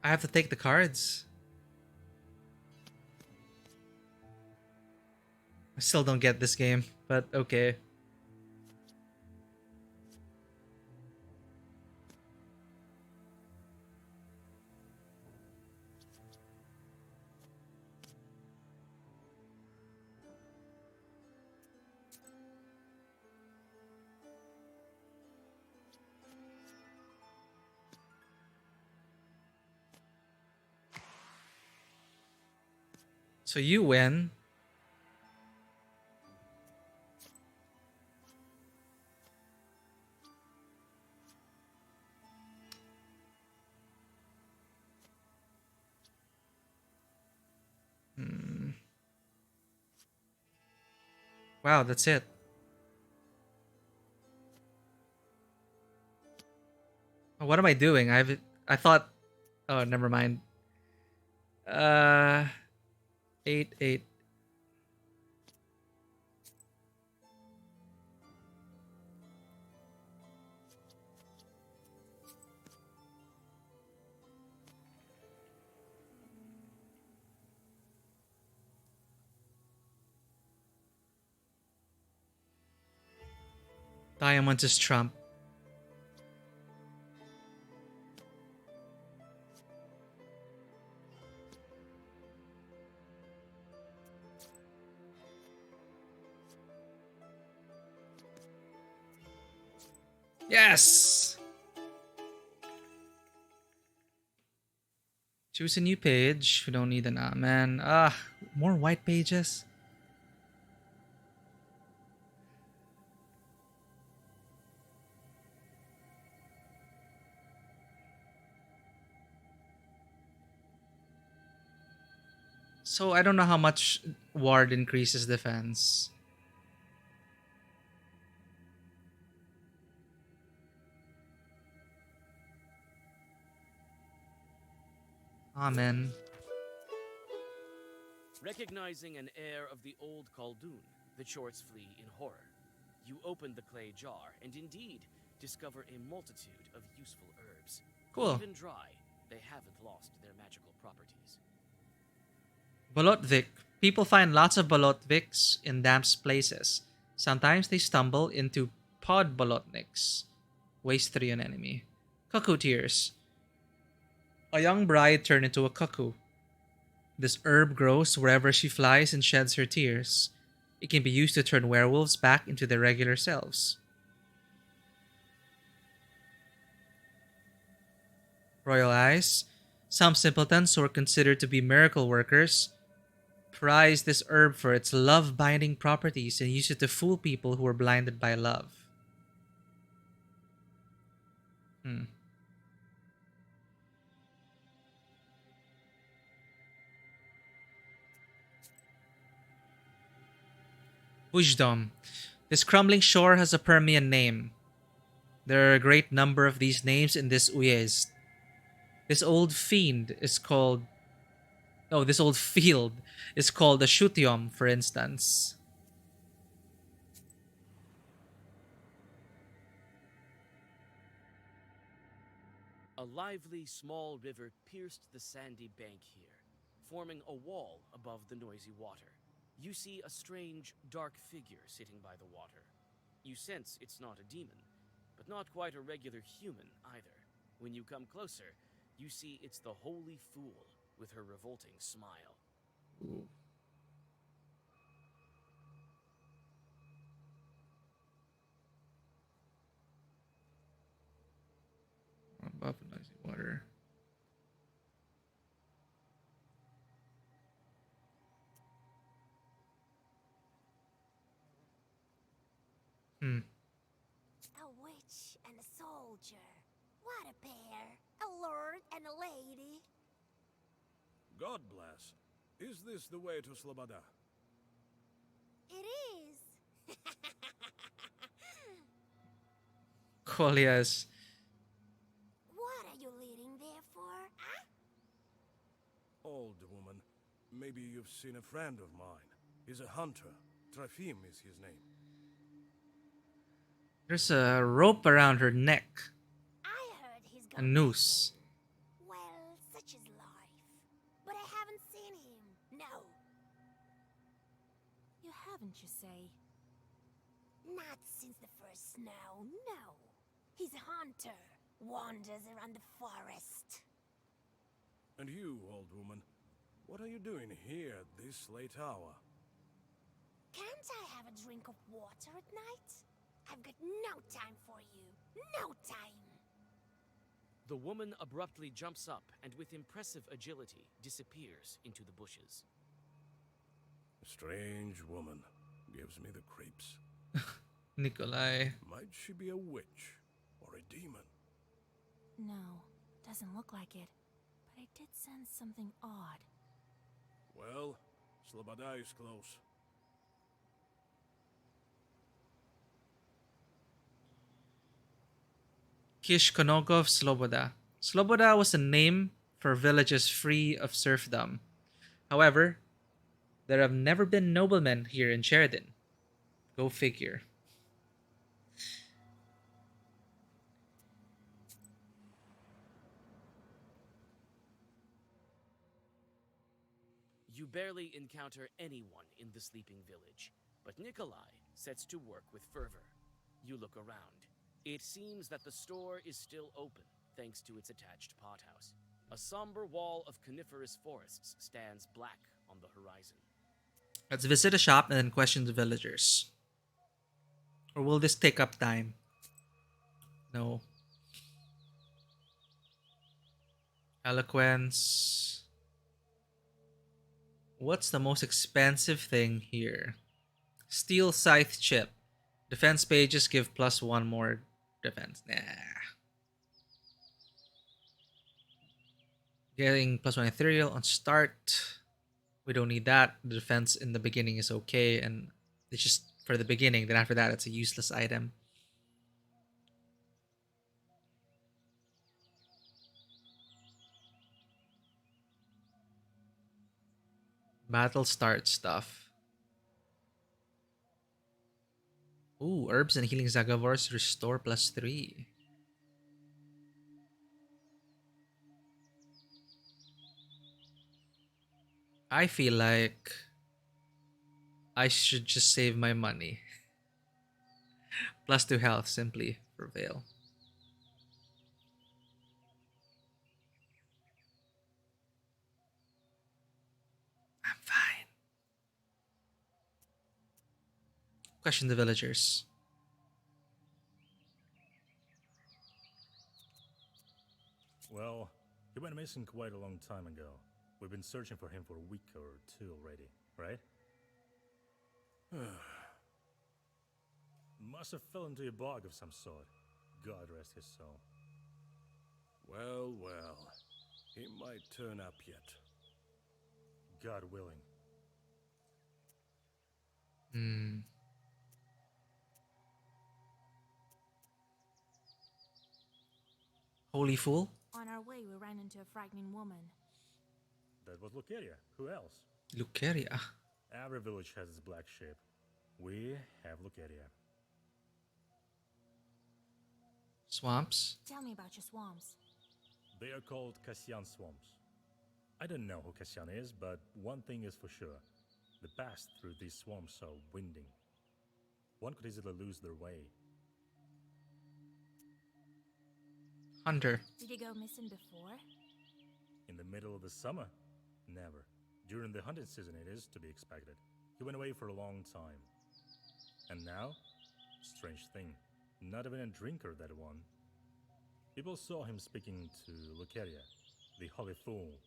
I have to take the cards. I still don't get this game, but okay. So you win. Wow, that's it. Oh, what am I doing? I thought. Oh, never mind. 8. Diamond is trump. Yes! Choose a new page. We don't need an man. More white pages. So I don't know how much ward increases defense. Amen. Recognizing an heir of the old Khaldun, the shorts flee in horror. You open the clay jar and indeed discover a multitude of useful herbs. Cool. Even dry, they haven't lost their magical properties. Bolotvik. People find lots of Bolotviks in damp places. Sometimes they stumble into pod Bolotniks. Waste 3 an enemy. Cuckoo tears. A young bride turned into a cuckoo. This herb grows wherever she flies and sheds her tears. It can be used to turn werewolves back into their regular selves. Royal eyes. Some simpletons who are considered to be miracle workers prize this herb for its love-binding properties and use it to fool people who are blinded by love. Ujdom. This crumbling shore has a Permian name. There are a great number of these names in this uyezd. This old field is called a Shutiom, for instance. A lively small river pierced the sandy bank here, forming a wall above the noisy water. You see a strange, dark figure sitting by the water. You sense it's not a demon, but not quite a regular human either. When you come closer, you see it's the Holy Fool with her revolting smile. Ooh. Above the noisy water. A witch and a soldier. What a pair. A lord and a lady. God bless. Is this the way to Sloboda? It is. Kolias. What are you leading there for, huh? Old woman. Maybe you've seen a friend of mine. He's a hunter. Trafim is his name. There's a rope around her neck. I heard he's A gone noose. missing. Well, such is life. But I haven't seen him. No. You haven't, you say? Not since the first snow, no. He's a hunter. Wanders around the forest. And you, old woman, what are you doing here at this late hour? Can't I have a drink of water at night? I've got no time for you. No time. The woman abruptly jumps up and with impressive agility disappears into the bushes. A strange woman. Gives me the creeps. Nikolai. Might she be a witch or a demon? No, doesn't look like it. But I did sense something odd. Well, Sloboda is close. Kishkonogov Sloboda. Sloboda was a name for villages free of serfdom. However, there have never been noblemen here in Sheridan. Go figure. You barely encounter anyone in the sleeping village, but Nikolai sets to work with fervor. You look around. It seems that the store is still open, thanks to its attached pothouse. A somber wall of coniferous forests stands black on the horizon. Let's visit a shop and then question the villagers. Or will this take up time? No. Eloquence. What's the most expensive thing here? Steel scythe chip. Defense pages give +1 more defense. Nah. Getting +1 ethereal on start. We don't need that. The defense in the beginning is okay, and it's just for the beginning. Then after that, it's a useless item. Battle start stuff. Ooh, herbs and healing Zagavors restore +3. I feel like I should just save my money. +2 health simply prevail. I'm fine. Question the villagers. Well, he went missing quite a long time ago. We've been searching for him for a week or two already, right? Must have fell into a bog of some sort. God rest his soul. Well, well. He might turn up yet. God willing. Holy fool? On our way, we ran into a frightening woman. That was Lucaria. Who else? Lucaria. Every village has its black sheep. We have Lucaria. Swamps? Tell me about your swamps. They are called Cassian swamps. I don't know who Cassian is, but one thing is for sure. The paths through these swamps are winding. One could easily lose their way. Hunter. Did he go missing before? In the middle of the summer? Never. During the hunting season it is to be expected. He went away for a long time. And now? Strange thing. Not even a drinker, that one. People saw him speaking to Lucaria, the holy fool,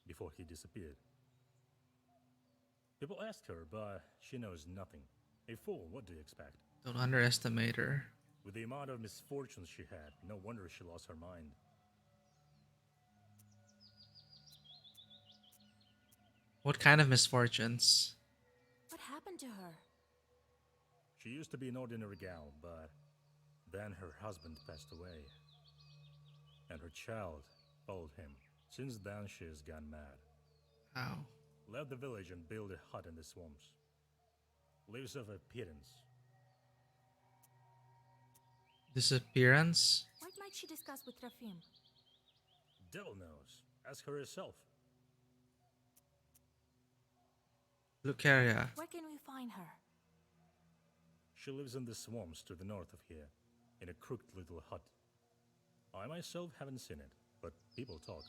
before he disappeared. People asked her, but she knows nothing. A fool, what do you expect? Don't underestimate her. With the amount of misfortunes she had, no wonder she lost her mind. What kind of misfortunes? What happened to her? She used to be an ordinary gal, but then her husband passed away. And her child followed him. Since then, she has gone mad. How? Left the village and built a hut in the swamps. Lives off a pittance. Disappearance? What might she discuss with Rafim? Devil knows. Ask her herself. Lucaria. Where can we find her? She lives in the swamps to the north of here, in a crooked little hut. I myself haven't seen it, but people talk.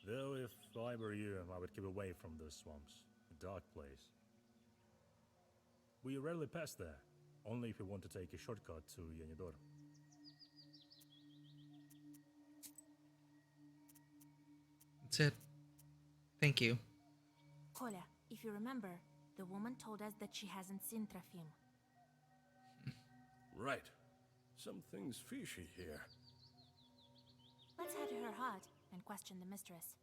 Though if I were you, I would keep away from those swamps. A dark place. We rarely pass there, only if you want to take a shortcut to Yenidor. That's it. Thank you. Kola, if you remember, the woman told us that she hasn't seen Trafim. Right. Something's fishy here. Let's head to her hut and question the mistress.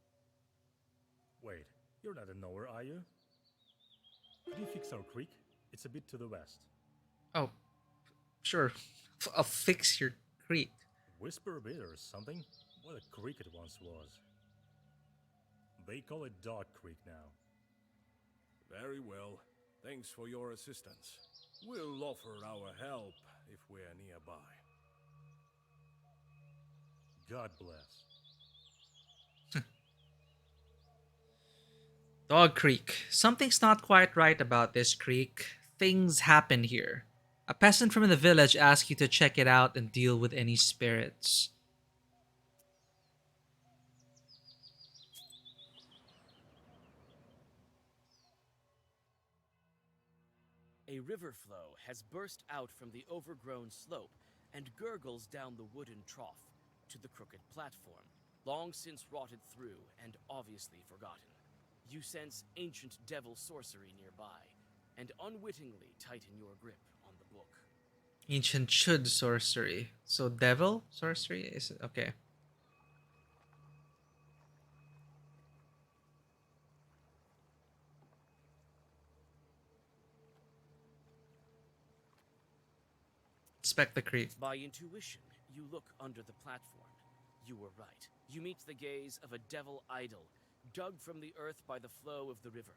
Wait, you're not a knower, are you? Could you fix our creek? It's a bit to the west. Oh, sure. I'll fix your creek. Whisper a bit or something? What a creek it once was. They call it Dog Creek now. Very well. Thanks for your assistance. We'll offer our help if we're nearby. God bless. Dog Creek. Something's not quite right about this creek. Things happen here. A peasant from the village asks you to check it out and deal with any spirits. A river flow has burst out from the overgrown slope and gurgles down the wooden trough to the crooked platform, long since rotted through and obviously forgotten. You sense ancient devil sorcery nearby, and unwittingly tighten your grip on the book. Ancient Chud sorcery. So devil sorcery? Is it? Okay. Inspect the creek. By intuition, you look under the platform. You were right. You meet the gaze of a devil idol, dug from the earth by the flow of the river.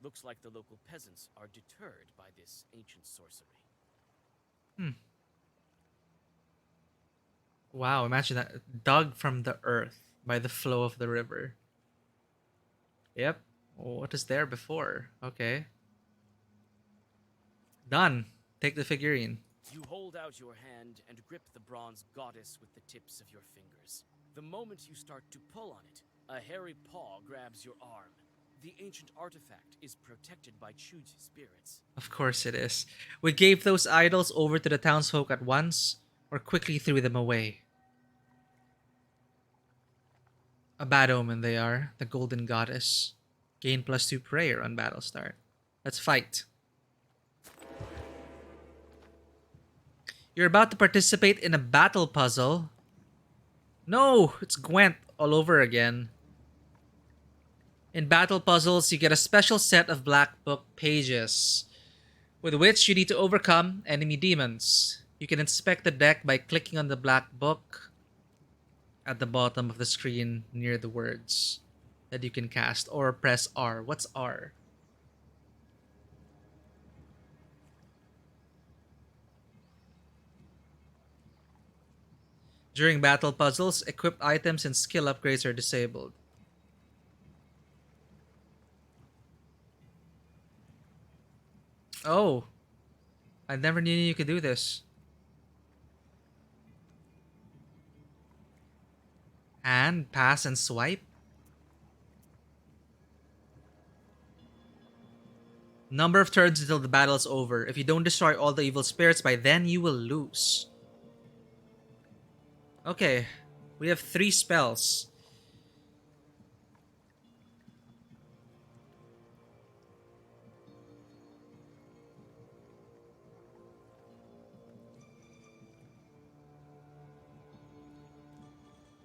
Looks like the local peasants are deterred by this ancient sorcery. Wow, imagine that. Dug from the earth by the flow of the river. Yep. What is there before? Okay. Done. Take the figurine. You hold out your hand and grip the bronze goddess with the tips of your fingers. The moment you start to pull on it, a hairy paw grabs your arm. The ancient artifact is protected by Chuji spirits. Of course it is. We gave those idols over to the townsfolk at once, or quickly threw them away. A bad omen they are, the golden goddess. Gain +2 prayer on battle start. Let's fight. You're about to participate in a battle puzzle. No, it's Gwent all over again. In battle puzzles, you get a special set of black book pages, with which you need to overcome enemy demons. You can inspect the deck by clicking on the black book at the bottom of the screen near the words that you can cast, or press R. What's R? During battle puzzles, equipped items and skill upgrades are disabled. Oh, I never knew you could do this. And pass and swipe. Number of turns until the battle is over. If you don't destroy all the evil spirits by then, you will lose. Okay, we have 3 spells.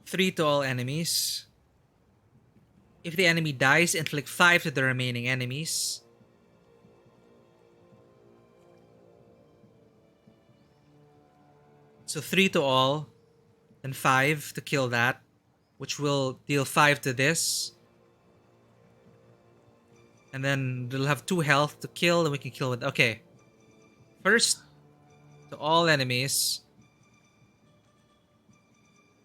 Three to all enemies. If the enemy dies, inflict 5 to the remaining enemies. So 3 to all, and 5 to kill that, which will deal 5 to this. And then they'll have 2 health to kill, and we can kill with. Okay. First, to all enemies.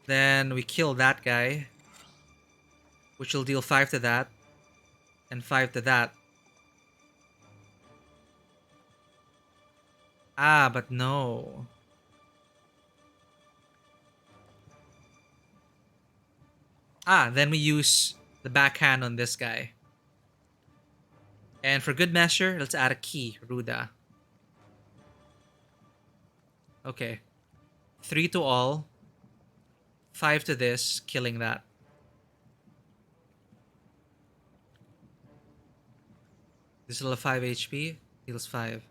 Then we kill that guy, which will deal 5 to that, and 5 to that. Ah, but no. Ah, then we use the backhand on this guy. And for good measure, let's add a key, Ruda. Okay. 3 to all. 5 to this, killing that. This will have 5 HP, heals 5.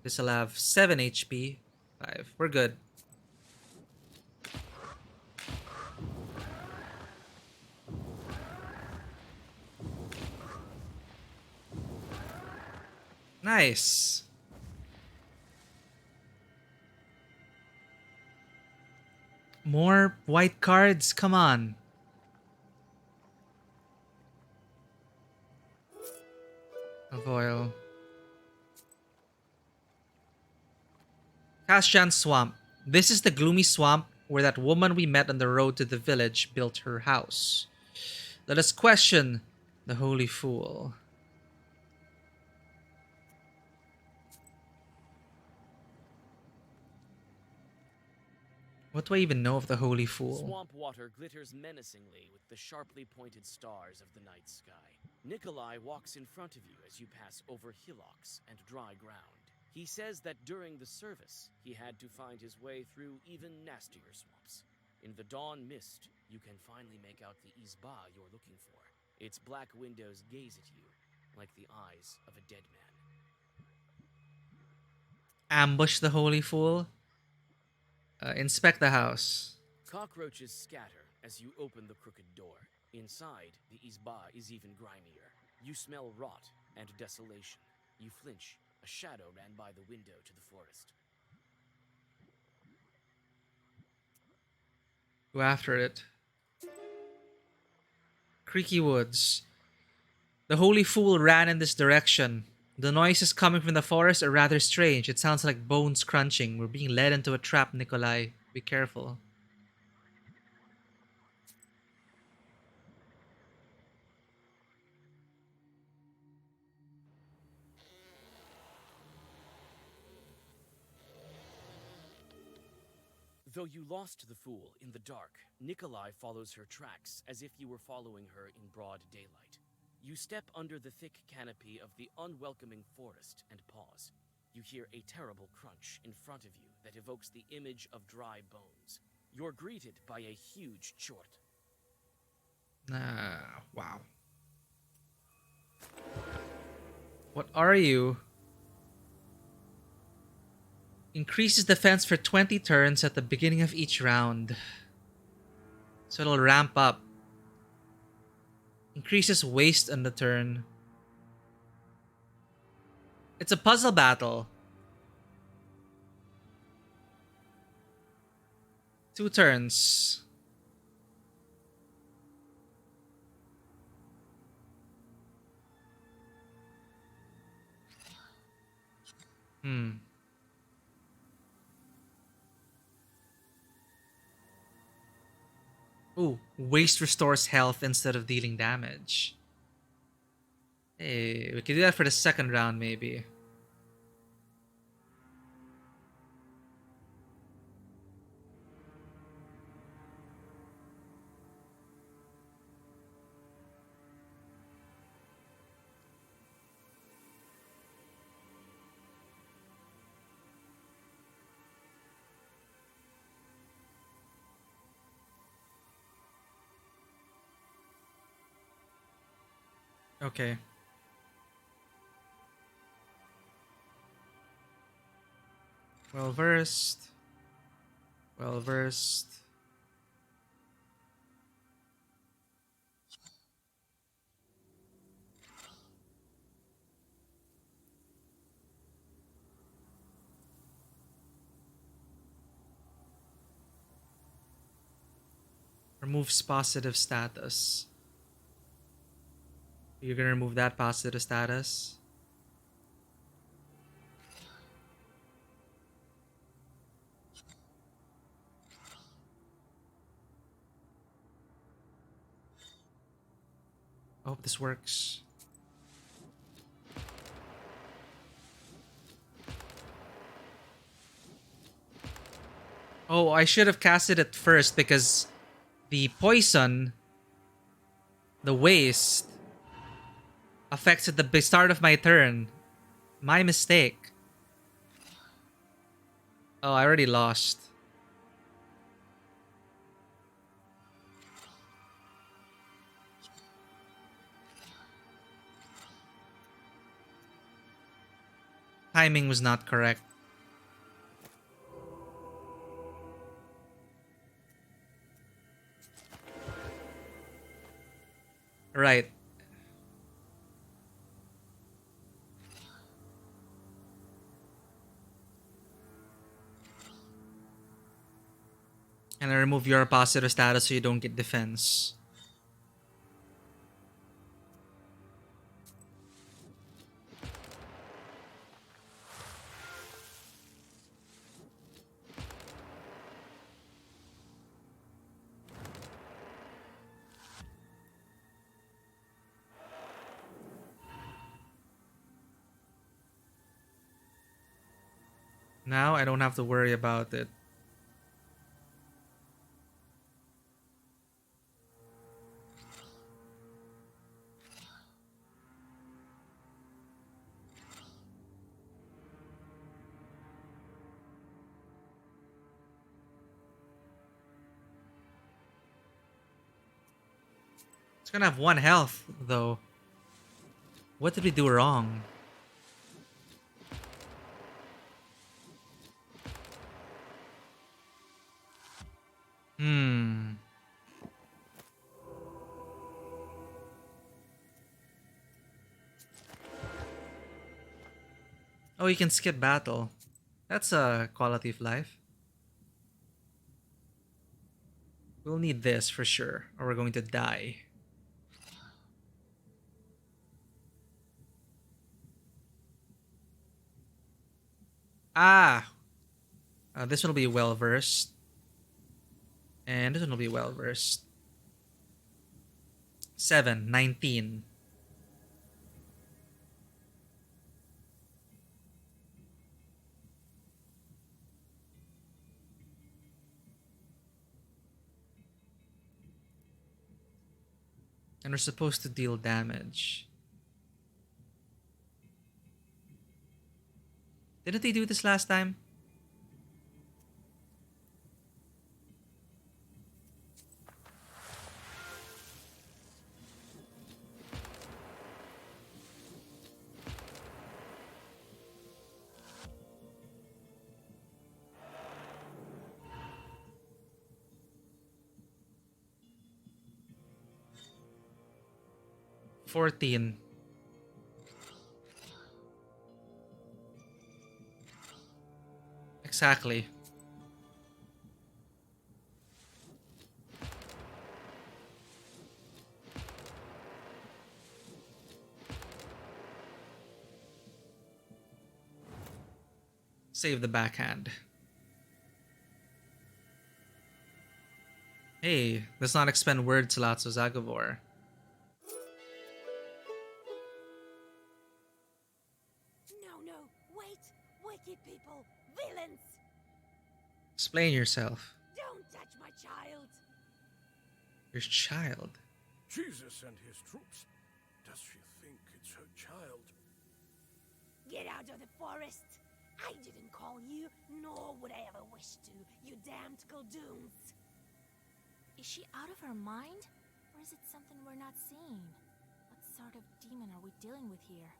This will have 7 HP, 5. We're good. Nice. More white cards? Come on. Of oil. Kashan Swamp. This is the gloomy swamp where that woman we met on the road to the village built her house. Let us question the holy fool. What do I even know of the holy fool? Swamp water glitters menacingly with the sharply pointed stars of the night sky. Nikolai walks in front of you as you pass over hillocks and dry ground. He says that during the service, he had to find his way through even nastier swamps. In the dawn mist, you can finally make out the izba you're looking for. Its black windows gaze at you, like the eyes of a dead man. Ambush the holy fool? Inspect the house. Cockroaches scatter as you open the crooked door. Inside, the izba is even grimier. You smell rot and desolation. You flinch. A shadow ran by the window to the forest. Go after it. Creaky woods. The holy fool ran in this direction. The noises coming from the forest are rather strange. It sounds like bones crunching. We're being led into a trap, Nikolai. Be careful. Though you lost the fool in the dark, Nikolai follows her tracks as if you were following her in broad daylight. You step under the thick canopy of the unwelcoming forest and pause. You hear a terrible crunch in front of you that evokes the image of dry bones. You're greeted by a huge chort. Wow. What are you? Increases defense for 20 turns at the beginning of each round. So it'll ramp up. Increases waste on the turn. It's a puzzle battle. 2 turns. Ooh, waste restores health instead of dealing damage. Hey, we could do that for the second round, maybe. Okay. Well versed. Well versed. Removes positive status. You're gonna remove that positive status. I hope this works. Oh, I should have casted it first because the poison, the waste, affects at the start of my turn. My mistake. Oh, I already lost. Timing was not correct. Right. And I remove your positive status so you don't get defense. Now I don't have to worry about it. It's gonna have 1 health, though. What did we do wrong? Oh, you can skip battle. That's a quality of life. We'll need this for sure, or we're going to die. Ah! This one will be well versed. And this one will be well versed. 7, 19. And we're supposed to deal damage. Didn't they do this last time? $14. Exactly. Save the backhand. Hey, let's not expend word slots of Zagavor. No, wait! Wicked people! Villains! Explain yourself. Don't touch my child! Your child. Jesus and his troops. Does she think it's her child? Get out of the forest! I didn't call you, nor would I ever wish to, you damned Kuldoons! Is she out of her mind? Or is it something we're not seeing? What sort of demon are we dealing with here?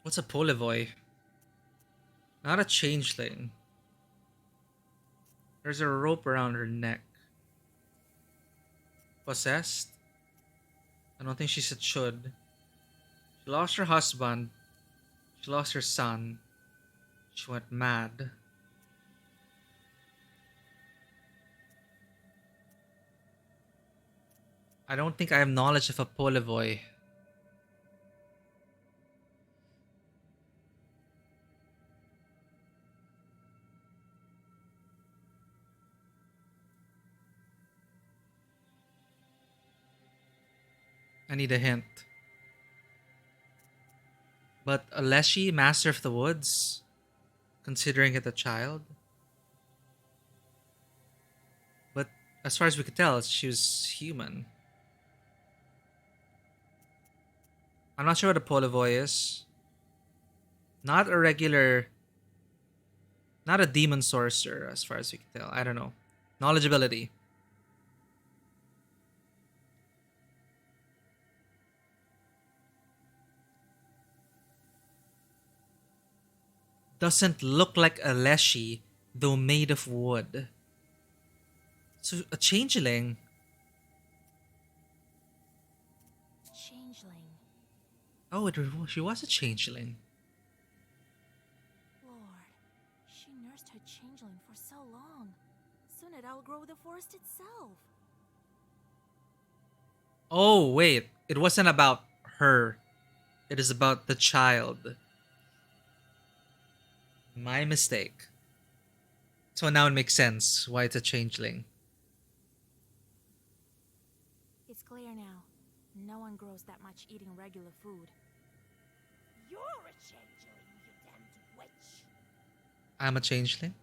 What's a Polivoy? Not a changeling. There's a rope around her neck. Possessed? I don't think she said should. She lost her husband. She lost her son. She went mad. I don't think I have knowledge of a Polivoy. I need a hint. But a Leshy, Master of the Woods? Considering it a child? But as far as we could tell, she was human. I'm not sure what a Polivoy is. Not a regular... Not a demon sorcerer, as far as we can tell. I don't know. Knowledgeability. Doesn't look like a Leshy, though made of wood. So, a changeling. Changeling. Oh, she was a changeling. Lord, she nursed her changeling for so long. Soon it outgrow the forest itself. Oh, wait. It wasn't about her. It is about the child. My mistake. So now it makes sense why it's a changeling. It's clear now. No one grows that much eating regular food. You're a changeling, you damned witch! I'm a changeling?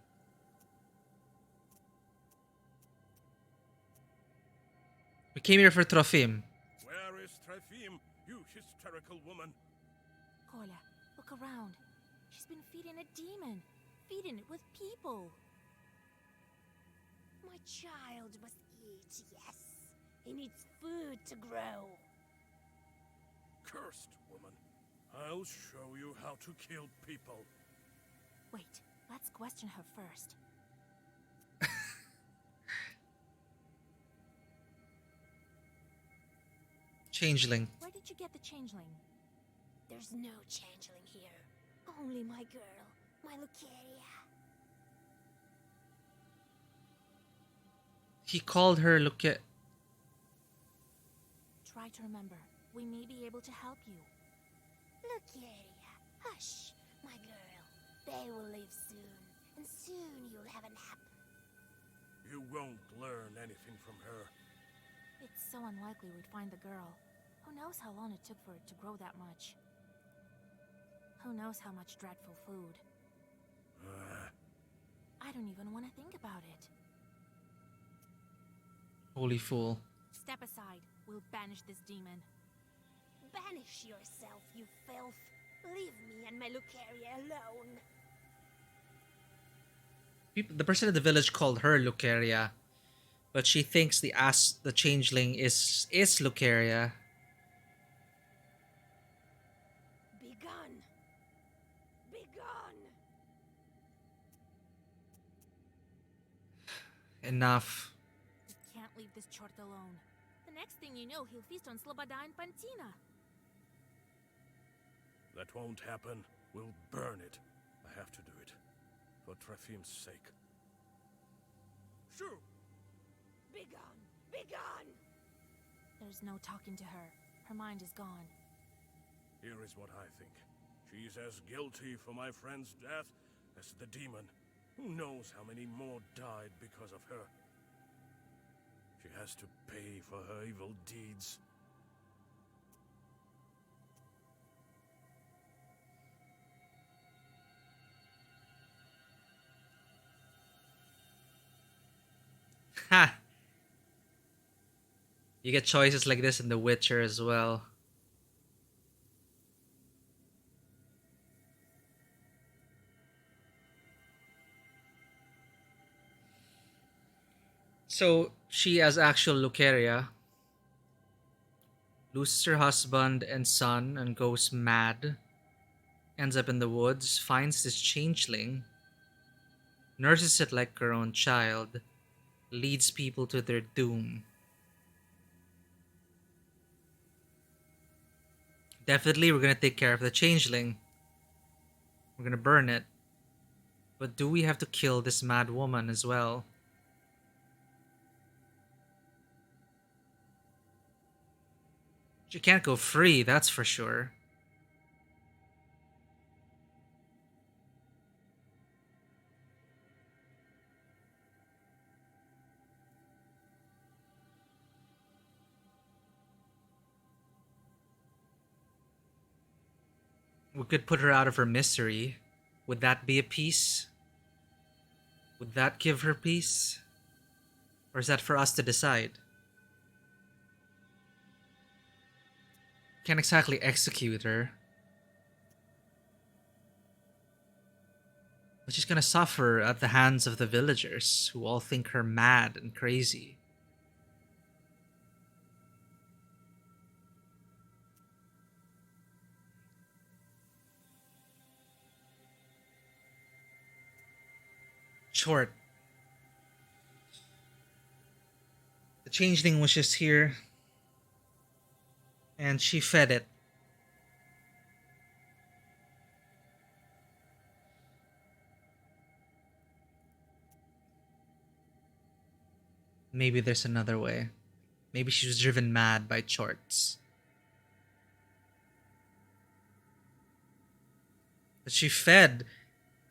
We came here for Trofim. Where is Trefim, you hysterical woman? Kola, look around. She's been feeding a demon. Feeding it with people. My child must eat, yes. He needs food to grow. Cursed woman. I'll show you how to kill people. Wait, let's question her first. Changeling. Where did did you get the changeling? There's no changeling here. Only my girl, my Lucaria. He called her Try to remember. We may be able to help you. Lucaria, hush, my girl. They will leave soon, and soon you'll have a nap. You won't learn anything from her. It's so unlikely we'd find the girl. Who knows how long it took for it to grow that much? Who knows how much dreadful food? I don't even want to think about it. Holy fool. Step aside. We'll banish this demon. Banish yourself, you filth. Leave me and my Lucaria alone. The person in the village called her Lucaria, but she thinks the changeling is Lucaria. Be gone. Be gone. Enough. We can't leave this chort alone. The next thing you know, he'll feast on Sloboda and Pantina. That won't happen. We'll burn it. I have to do it. For Trefim's sake. Shoo! Be gone. Be gone. There's no talking to her. Her mind is gone. Here is what I think. She's as guilty for my friend's death as the demon. Who knows how many more died because of her? She has to pay for her evil deeds. Ha! You get choices like this in The Witcher as well. So, she as actual Lucaria loses her husband and son and goes mad. Ends up in the woods, finds this changeling, nurses it like her own child, leads people to their doom. Definitely, we're gonna take care of the changeling. We're gonna burn it. But do we have to kill this mad woman as well? She can't go free, that's for sure. We could put her out of her misery. Would that be a peace? Would that give her peace? Or is that for us to decide? Can't exactly execute her. But she's gonna suffer at the hands of the villagers, who all think her mad and crazy. Short. The changeling was just here, and she fed it. Maybe there's another way. Maybe she was driven mad by Chorts. But she fed,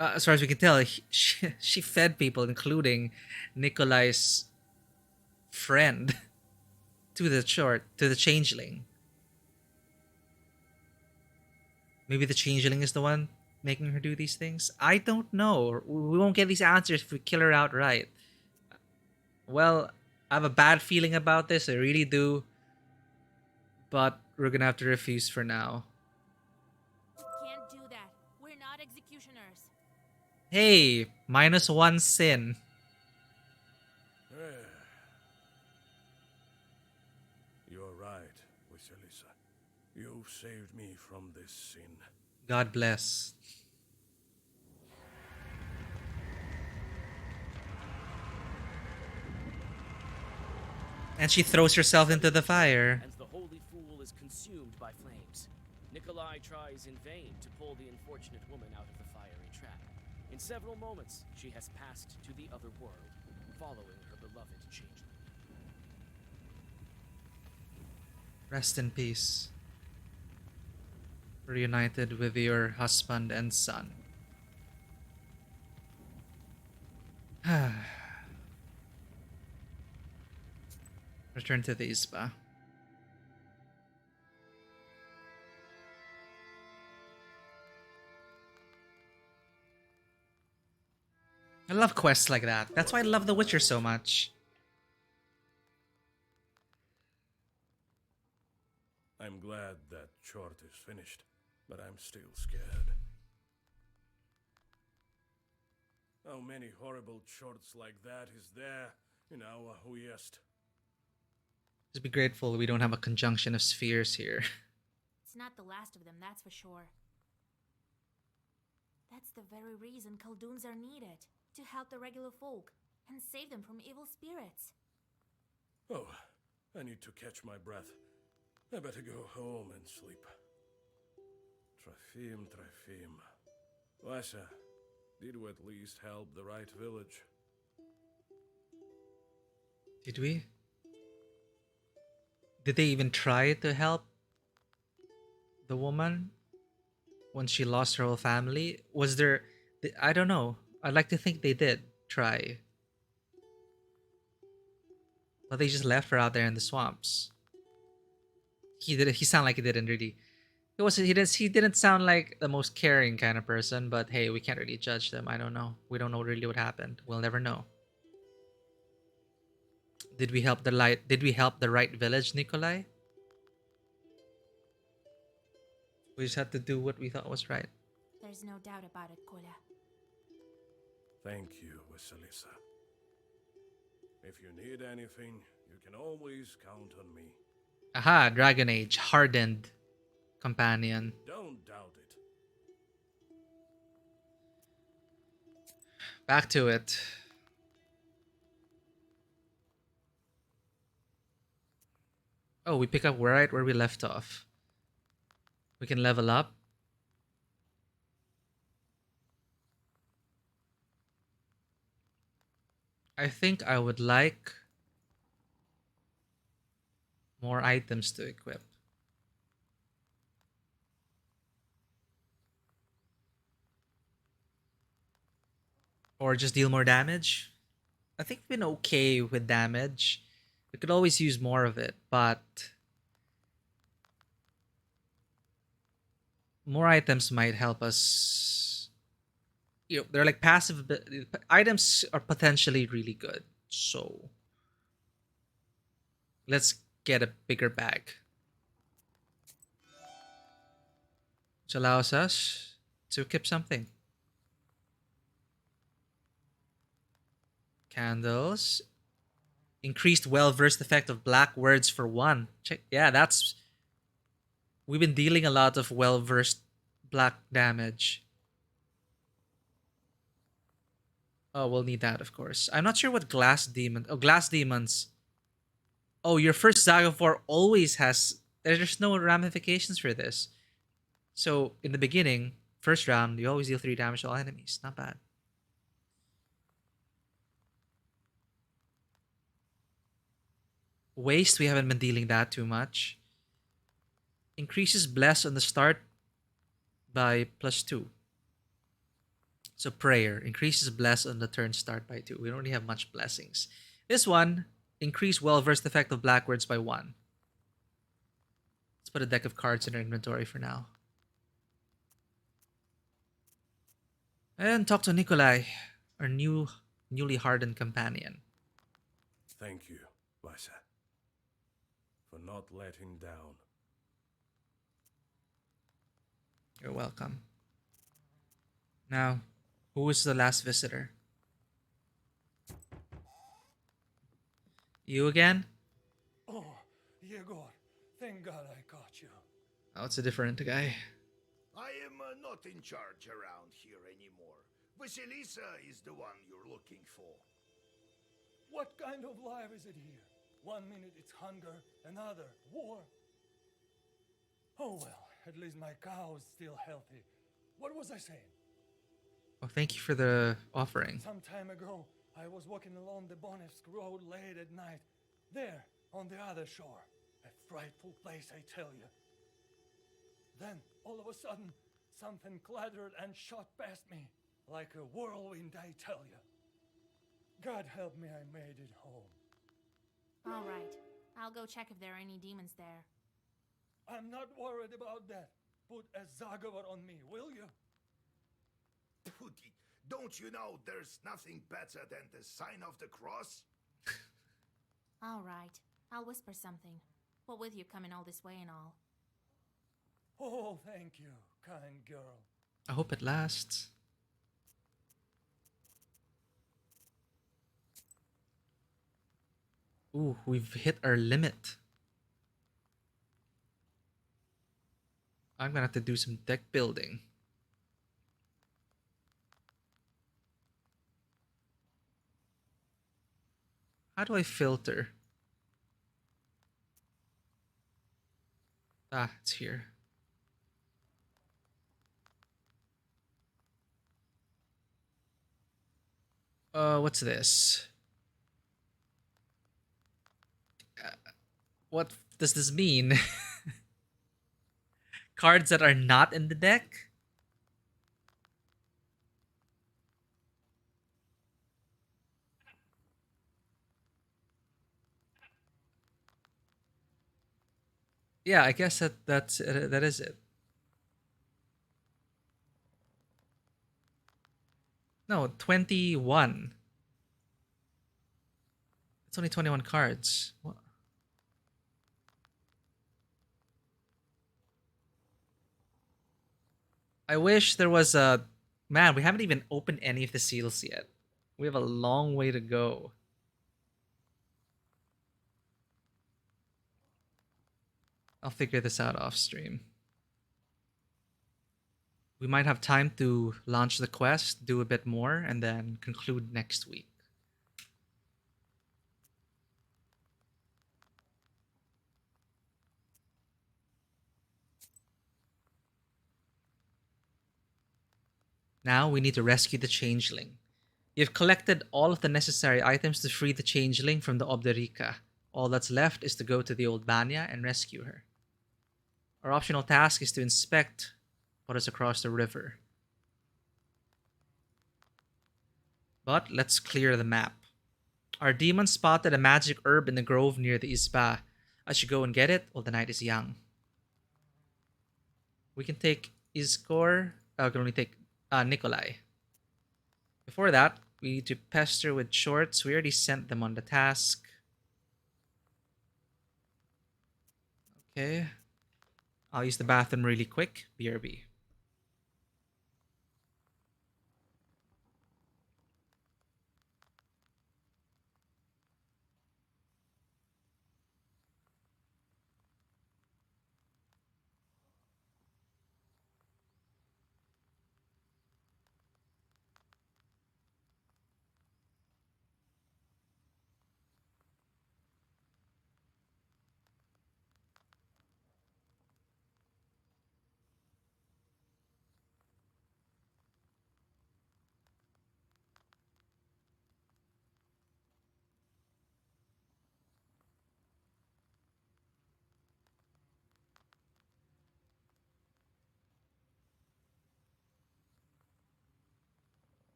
as far as we can tell, she fed people, including Nikolai's friend, to the changeling. Maybe the changeling is the one making her do these things? I don't know. We won't get these answers if we kill her outright. Well, I have a bad feeling about this, I really do. But we're gonna have to refuse for now. Can't do that. We're not executioners. Hey, -1 sin. You're right, Vasilisa. You've saved me from this sin. God bless. And she throws herself into the fire. And the holy fool is consumed by Nikolai tries in vain to pull the unfortunate woman out of the fiery trap. In several moments, she has passed to the other world, following her beloved changeling. Rest in peace. Reunited with your husband and son. Return to the Isba. I love quests like that. That's why I love The Witcher so much. I'm glad that chart is finished, but I'm still scared. How many horrible charts like that is there in our Huyest? Just be grateful we don't have a conjunction of spheres here. It's not the last of them, that's for sure. That's the very reason Khaldoons are needed. To help the regular folk and save them from evil spirits. Oh, I need to catch my breath. I better go home and sleep. Trofim. Vasha, did we at least help the right village? Did we? Did they even try to help the woman when she lost her whole family? Was there... I don't know. I'd like to think they did try. But they just left her out there in the swamps. He sounded like he didn't really... He didn't sound like the most caring kind of person, but hey, we can't really judge them. I don't know. We don't know really what happened. We'll never know. Did we help the right village, Nikolai? We just had to do what we thought was right. There's no doubt about it, Kola. Thank you, Vasilisa. If you need anything, you can always count on me. Aha, Dragon Age, hardened companion. Don't doubt it. Back to it. Oh, we pick up right where we left off. We can level up. I think I would like more items to equip. Or just deal more damage. I think we've been okay with damage. We could always use more of it, but more items might help us. You know, they're like passive items are potentially really good. So let's get a bigger bag, which allows us to equip something. Candles. Increased well-versed effect of black words for 1. Check. Yeah, that's... We've been dealing a lot of well-versed black damage. Oh, we'll need that, of course. I'm not sure what glass demon... Oh, glass demons. Oh, your first Zagafor always has... There's no ramifications for this. So, in the beginning, first round, you always deal 3 damage to all enemies. Not bad. Waste, we haven't been dealing that too much. Increases bless on the start by +2. So prayer increases bless on the turn start by 2. We don't really have much blessings. This one, increase well-versed effect of black words by 1. Let's put a deck of cards in our inventory for now. And talk to Nikolai, our newly hardened companion. Thank you, Vasha, for not letting down. You're welcome. Now, who was the last visitor? You again? Oh, Yegor, thank God I caught you. Oh, it's a different guy. I am not in charge around here anymore. Vasilisa is the one you're looking for. What kind of life is it here? 1 minute it's hunger, another war. Oh well, At least my cow is still healthy. What was I saying? Oh, thank you for the offering. Some time ago, I was walking along the Bonevsk road late at night. There, on the other shore. A frightful place, I tell you. Then, all of a sudden, something clattered and shot past me. Like a whirlwind, I tell you. God help me, I made it home. All right. I'll go check if there are any demons there. I'm not worried about that. Put a Zagovar on me, will you? Pooty, don't you know there's nothing better than the sign of the cross? All right. I'll whisper something. What with you coming all this way and all? Oh, thank you, kind girl. I hope it lasts. Ooh, we've hit our limit. I'm gonna have to do some deck building. How do I filter? Ah, it's here. What's this? What does this mean? Cards that are not in the deck? Yeah, I guess that is it. No, 21. It's only 21 cards. What? I wish there was a... Man, we haven't even opened any of the seals yet. We have a long way to go. I'll figure this out off stream. We might have time to launch the quest, do a bit more, and then conclude next week. Now we need to rescue the changeling. You've collected all of the necessary items to free the changeling from the Obderica. All that's left is to go to the old Banya and rescue her. Our optional task is to inspect what is across the river. But let's clear the map. Our demon spotted a magic herb in the grove near the Isba. I should go and get it while the night is young. We can take Iskor. We can only take Nikolai. Before that, we need to pester with shorts. We already sent them on the task. Okay. I'll use the bathroom really quick. BRB.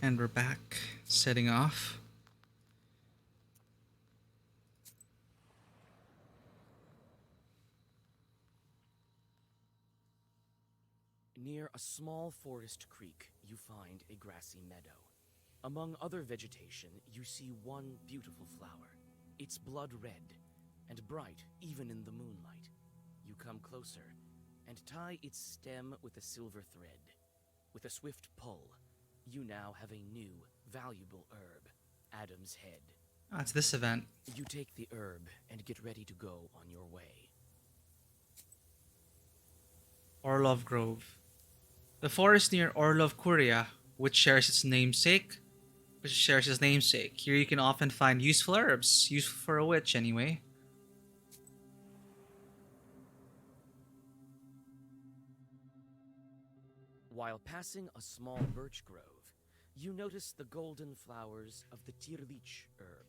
And we're back, setting off. Near a small forest creek, you find a grassy meadow. Among other vegetation, you see one beautiful flower. It's blood red, and bright even in the moonlight. You come closer, and tie its stem with a silver thread. With a swift pull, you now have a new, valuable herb, Adam's Head. Oh, it's this event. You take the herb and get ready to go on your way. Orlov Grove. The forest near Orlov Kuria, which shares its namesake. Here you can often find useful herbs, useful for a witch anyway. While passing a small birch grove, you notice the golden flowers of the Tirlich herb.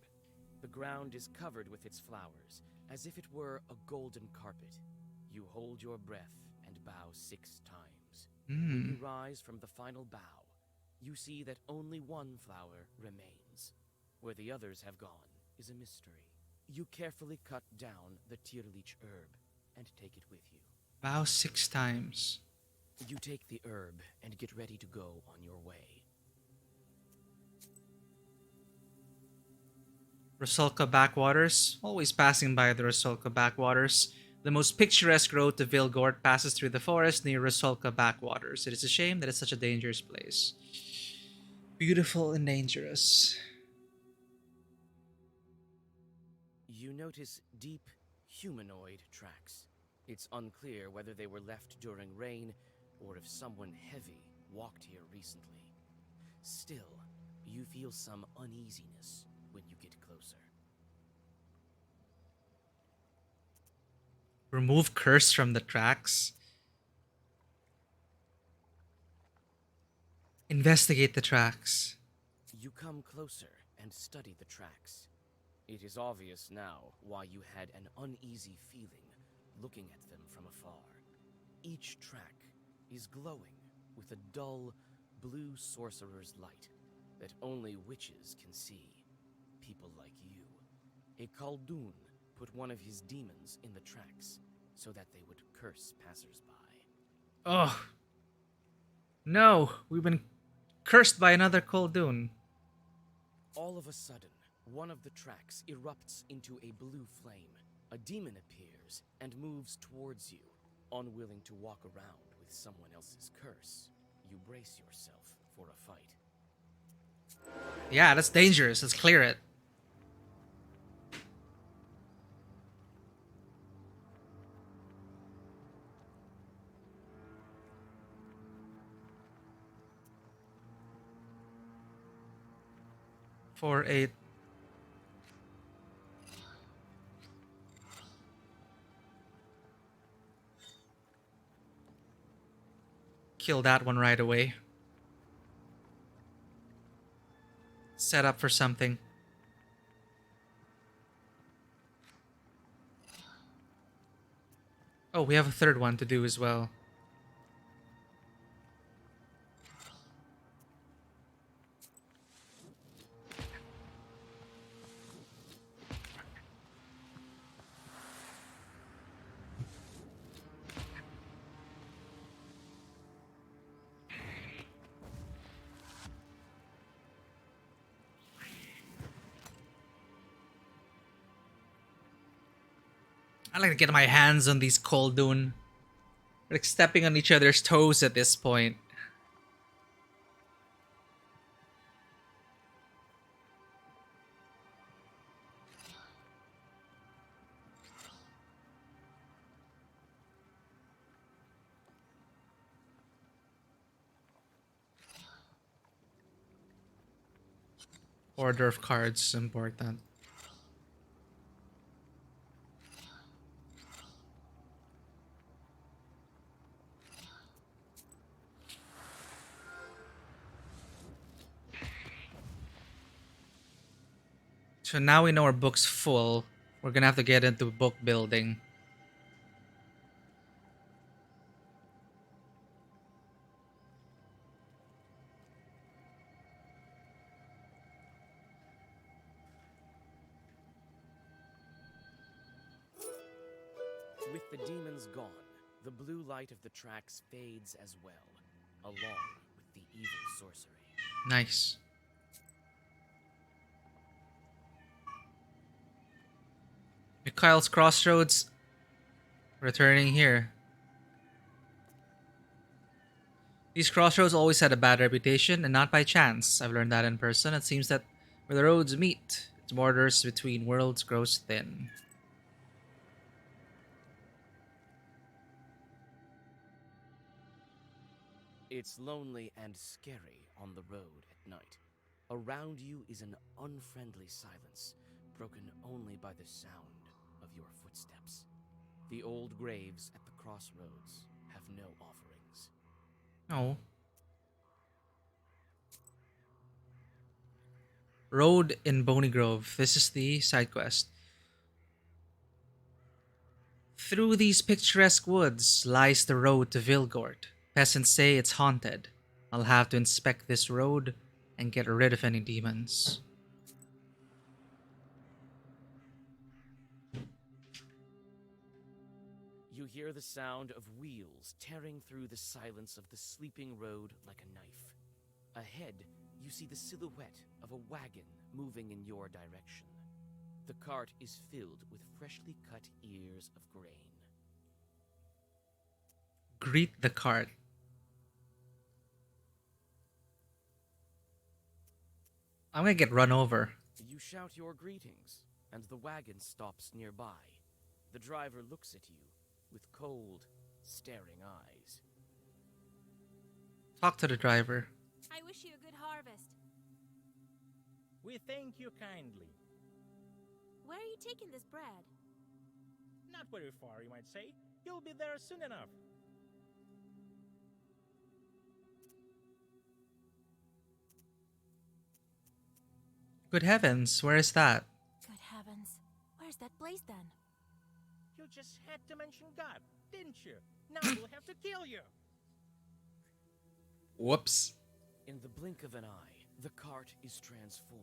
The ground is covered with its flowers, as if it were a golden carpet. You hold your breath and bow 6 times. When you rise from the final bow, you see that only one flower remains. Where the others have gone is a mystery. You carefully cut down the Tirlich herb and take it with you. Bow 6 times. You take the herb and get ready to go on your way. Rusalka Backwaters. Always passing by the Rusalka Backwaters. The most picturesque road to Vilgort passes through the forest near Rusalka Backwaters. It is a shame that it's such a dangerous place. Beautiful and dangerous. You notice deep, humanoid tracks. It's unclear whether they were left during rain or if someone heavy walked here recently. Still, you feel some uneasiness when you get closer. Remove curse from the tracks. Investigate the tracks. You come closer and study the tracks. It is obvious now why you had an uneasy feeling looking at them from afar. Each track is glowing with a dull, blue sorcerer's light that only witches can see. People like you. A Khaldun put one of his demons in the tracks so that they would curse passersby. Oh. No, we've been cursed by another Khaldun. All of a sudden, one of the tracks erupts into a blue flame. A demon appears and moves towards you, unwilling to walk around with someone else's curse. You brace yourself for a fight. Yeah, that's dangerous. Let's clear it. For 8. Kill that one right away. Set up for something. Oh, we have a third one to do as well. I like to get my hands on these Khaldun. We're like stepping on each other's toes at this point. Order of cards important. So now we know our book's full. We're gonna have to get into book building. With the demons gone, the blue light of the tracks fades as well, along with the evil sorcery. Nice. Mikhail's Crossroads. Returning here. These crossroads always had a bad reputation, and not by chance. I've learned that in person. It seems that where the roads meet, its borders between worlds grows thin. It's lonely and scary on the road at night. Around you is an unfriendly silence, broken only by the sound of your footsteps. The old graves at the crossroads have no offerings. Oh. Road in Boney Grove. This is the side quest. Through these picturesque woods lies the road to Vilgort. Peasants say it's haunted. I'll have to inspect this road and get rid of any demons. You hear the sound of wheels tearing through the silence of the sleeping road like a knife. Ahead, you see the silhouette of a wagon moving in your direction. The cart is filled with freshly cut ears of grain. Greet the cart. I'm gonna get run over. You shout your greetings, and the wagon stops nearby. The driver looks at you with cold, staring eyes. Talk to the driver. I wish you a good harvest. We thank you kindly. Where are you taking this bread? Not very far, you might say. You'll be there soon enough. Good heavens, where is that? Good heavens. Where's that place then? You just had to mention God, didn't you? Now we'll have to kill you. Whoops. In the blink of an eye, the cart is transformed.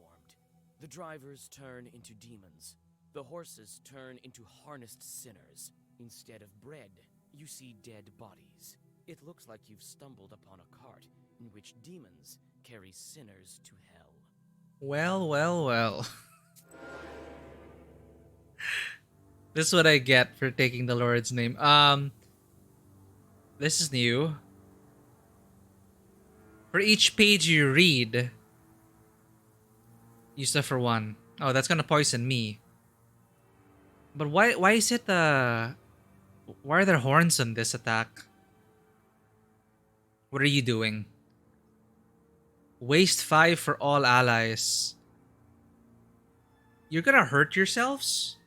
The drivers turn into demons. The horses turn into harnessed sinners. Instead of bread, you see dead bodies. It looks like you've stumbled upon a cart in which demons carry sinners to hell. Well, well, well. This is what I get for taking the Lord's name. This is new. For each page you read, you suffer one. Oh, that's gonna poison me. But why is it why are there horns on this attack? What are you doing? Waste 5 for all allies. You're gonna hurt yourselves?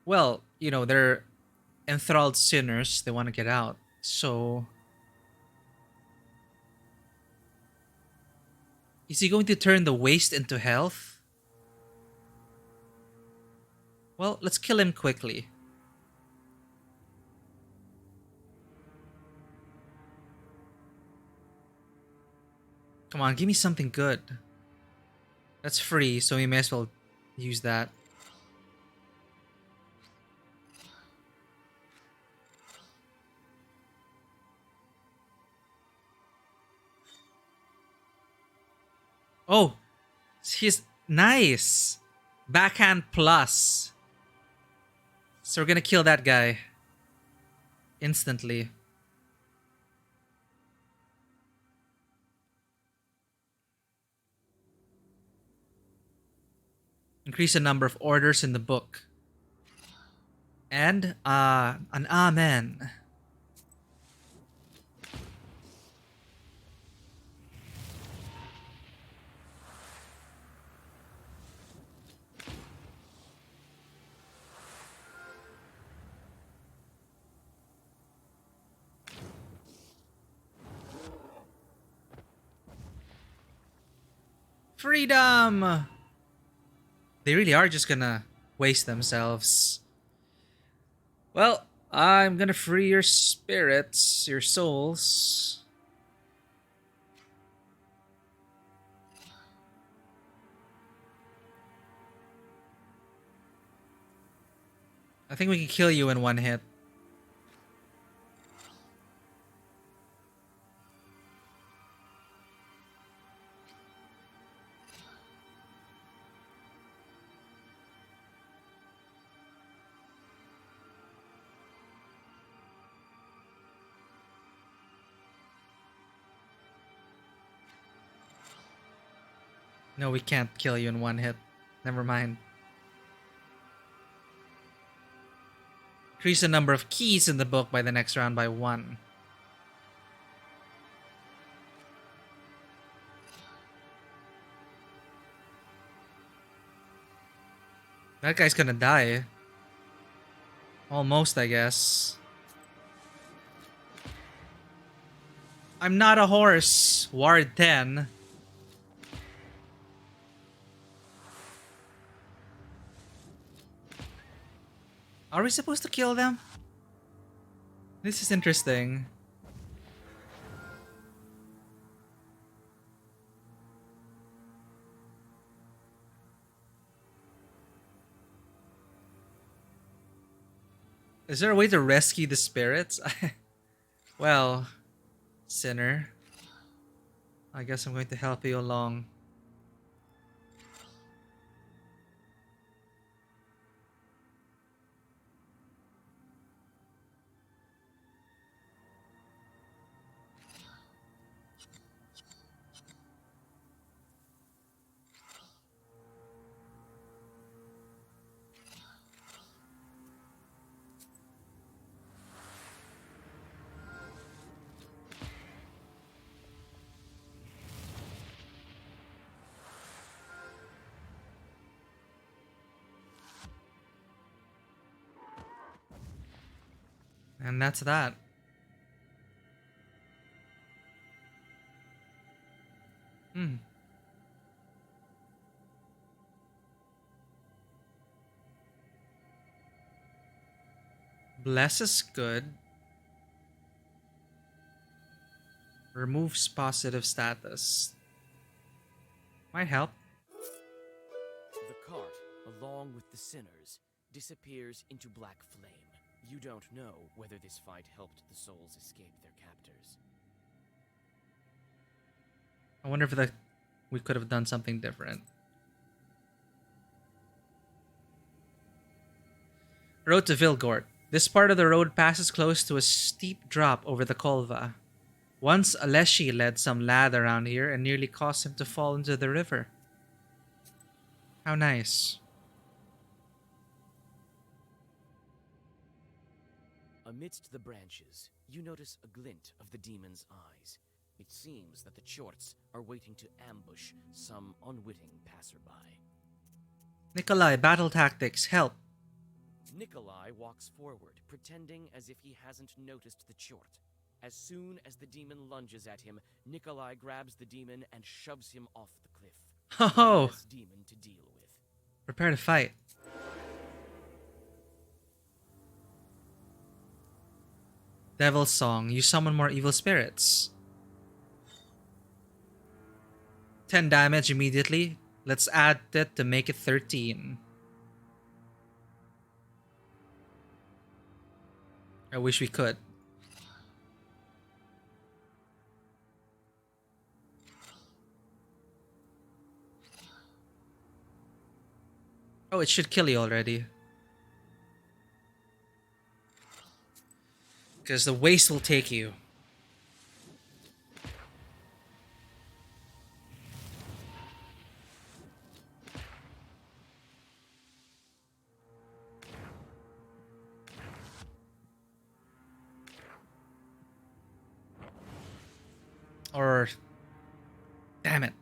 Well, you know, they're enthralled sinners. They want to get out. So... is he going to turn the waste into health? Well, let's kill him quickly. Come on, give me something good. That's free, so we may as well use that. Oh, he's nice. Backhand plus. So we're gonna kill that guy instantly. Increase the number of orders in the book. And an amen. Freedom! They really are just gonna waste themselves. Well, I'm gonna free your spirits, your souls. I think we can kill you in one hit. No, we can't kill you in one hit. Never mind. Increase the number of keys in the book by the next round by 1. That guy's gonna die. Almost, I guess. I'm not a horse. Ward 10. Are we supposed to kill them? This is interesting. Is there a way to rescue the spirits? Well, sinner, I guess I'm going to help you along. And that's that. Bless is good. Removes positive status. Might help. The cart, along with the sinners, disappears into black flame. You don't know whether this fight helped the souls escape their captors. I wonder if we could have done something different. Road to Vilgort. This part of the road passes close to a steep drop over the Kolva. Once Aleshi led some lad around here and nearly caused him to fall into the river. How nice. Amidst the branches, you notice a glint of the demon's eyes. It seems that the Chorts are waiting to ambush some unwitting passerby. Nikolai, battle tactics, help. Nikolai walks forward, pretending as if he hasn't noticed the Chort. As soon as the demon lunges at him, Nikolai grabs the demon and shoves him off the cliff. Oh! This demon to deal with. Prepare to fight. Devil's Song. You summon more evil spirits. 10 damage immediately. Let's add it to make it 13. I wish we could. Oh, it should kill you already. Because the waste will take you. Or... Damn it.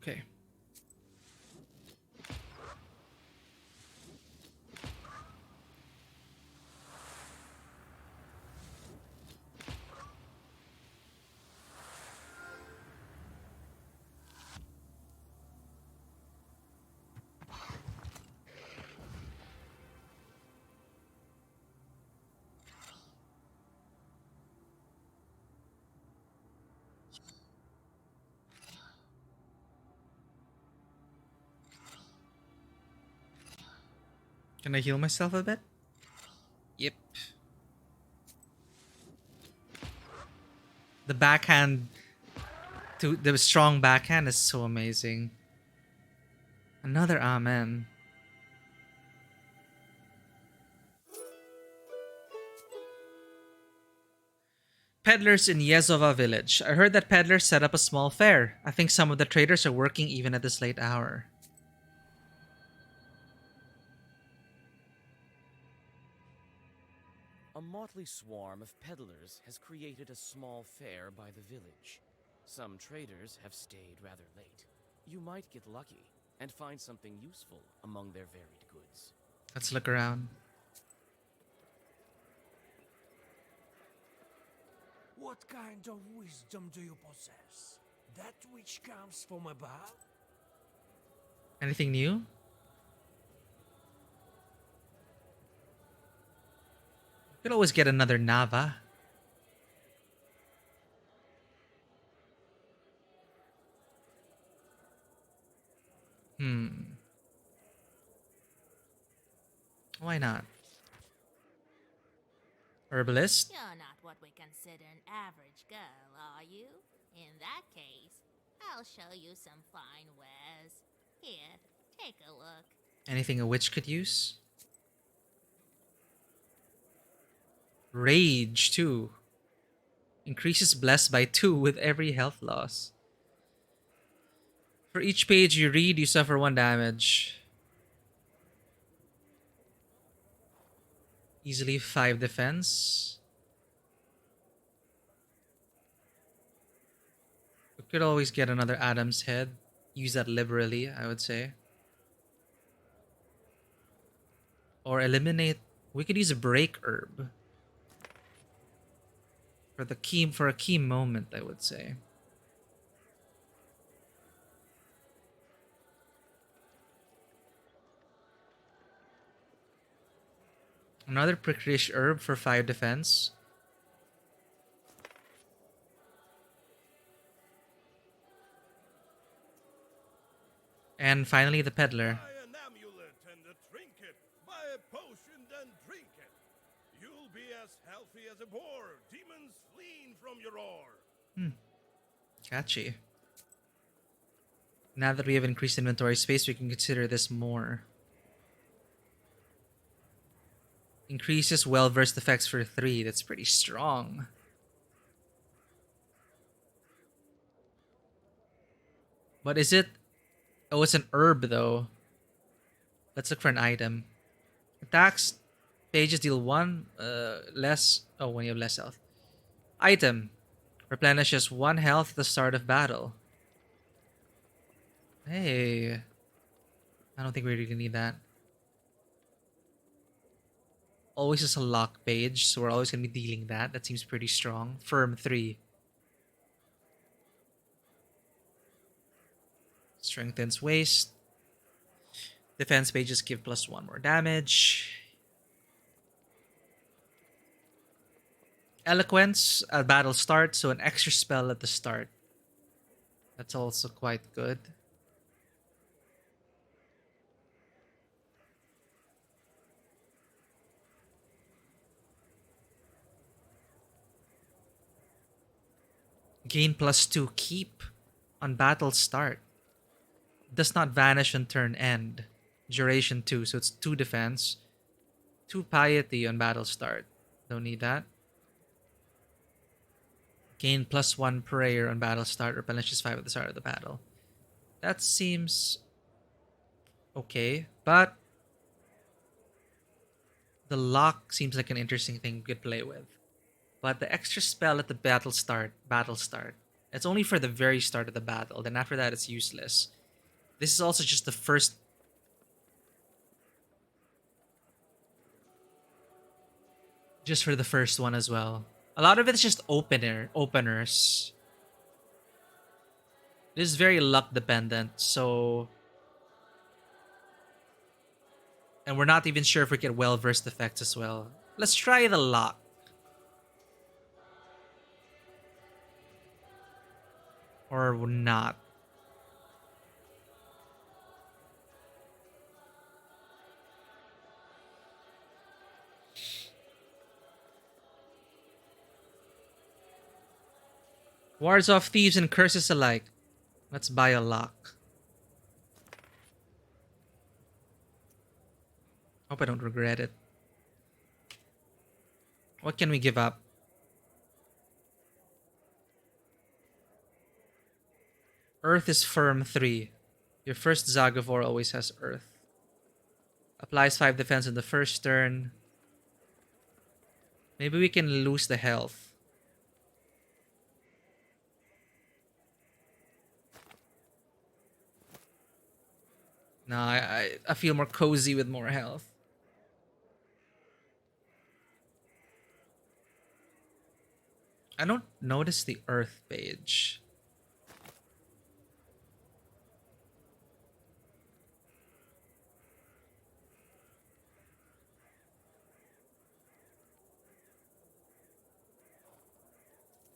Okay. Can I heal myself a bit? Yep. The backhand, the strong backhand is so amazing. Another amen. Peddlers in Yezova village. I heard that peddlers set up a small fair. I think some of the traders are working even at this late hour. A motley swarm of peddlers has created a small fair by the village. Some traders have stayed rather late. You might get lucky and find something useful among their varied goods. Let's look around. What kind of wisdom do you possess? That which comes from above? Anything new? Could always get another Nava. Why not? Herbalist? You're not what we consider an average girl, are you? In that case, I'll show you some fine wares. Here, take a look. Anything a witch could use? Rage, too. Increases blessed by 2 with every health loss. For each page you read, you suffer 1 damage. Easily 5 defense. We could always get another Adam's head. Use that liberally, I would say. Or eliminate. We could use a break herb. For a key moment, I would say. Another pricklish herb for 5 defense. And finally, the peddler. Buy an amulet and a trinket. Buy a potion and drink it. You'll be as healthy as a boar. Demons fleeing from your roar. Catchy. Now that we have increased inventory space, we can consider this more. Increases well-versed effects for 3. That's pretty strong. But is it... Oh, it's an herb, though. Let's look for an item. Attacks. Pages deal 1 less... Oh, when you have less health. Item. Replenishes 1 health at the start of battle. Hey. I don't think we really need that. Always is a lock page, so we're always going to be dealing that. That seems pretty strong. Firm 3. Strengthens waist. Defense pages give +1 more damage. Eloquence at battle start, so an extra spell at the start. That's also quite good. Gain +2 keep on battle start. Does not vanish on turn end. Duration 2, so it's 2 defense. 2 piety on battle start. Don't need that. Gain +1 prayer on battle start. Replenishes 5 at the start of the battle. That seems okay, but the lock seems like an interesting thing we could play with. But the extra spell at the battle start, it's only for the very start of the battle. Then after that, it's useless. This is also just the first. Just for the first one as well. A lot of it's just openers. This is very luck dependent, so, and we're not even sure if we get well versed effects as well. Let's try the lock. Or not. Wards off thieves and curses alike. Let's buy a lock. Hope I don't regret it. What can we give up? Earth is firm 3. Your first Zagavor always has Earth. Applies 5 defense in the first turn. Maybe we can lose the health. No, I feel more cozy with more health. I don't notice the Earth page.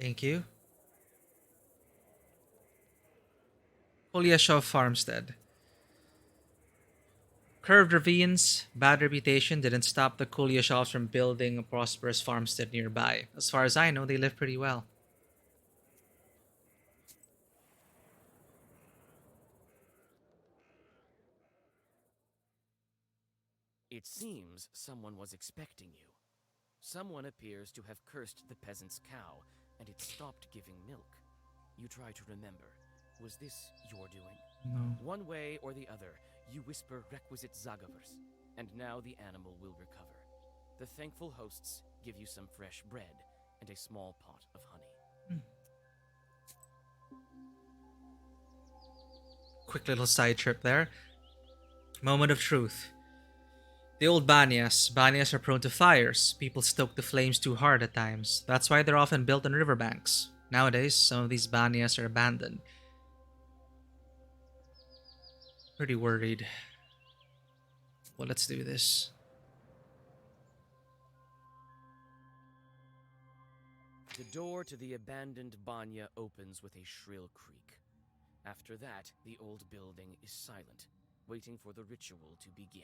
Thank you. Kolyashov Farmstead. Curved ravines, bad reputation didn't stop the Kolyashovs from building a prosperous farmstead nearby. As far as I know, they live pretty well. It seems someone was expecting you. Someone appears to have cursed the peasant's cow, and it stopped giving milk. You try to remember. Was this your doing? No. One way or the other, you whisper requisite Zagavers, and now the animal will recover. The thankful hosts give you some fresh bread and a small pot of honey. Quick little side trip there. Moment of truth. The old Banyas are prone to fires. People stoke the flames too hard at times. That's why they're often built on riverbanks. Nowadays, some of these Banyas are abandoned. Pretty worried. Well, let's do this. The door to the abandoned banya opens with a shrill creak. After that, the old building is silent, waiting for the ritual to begin.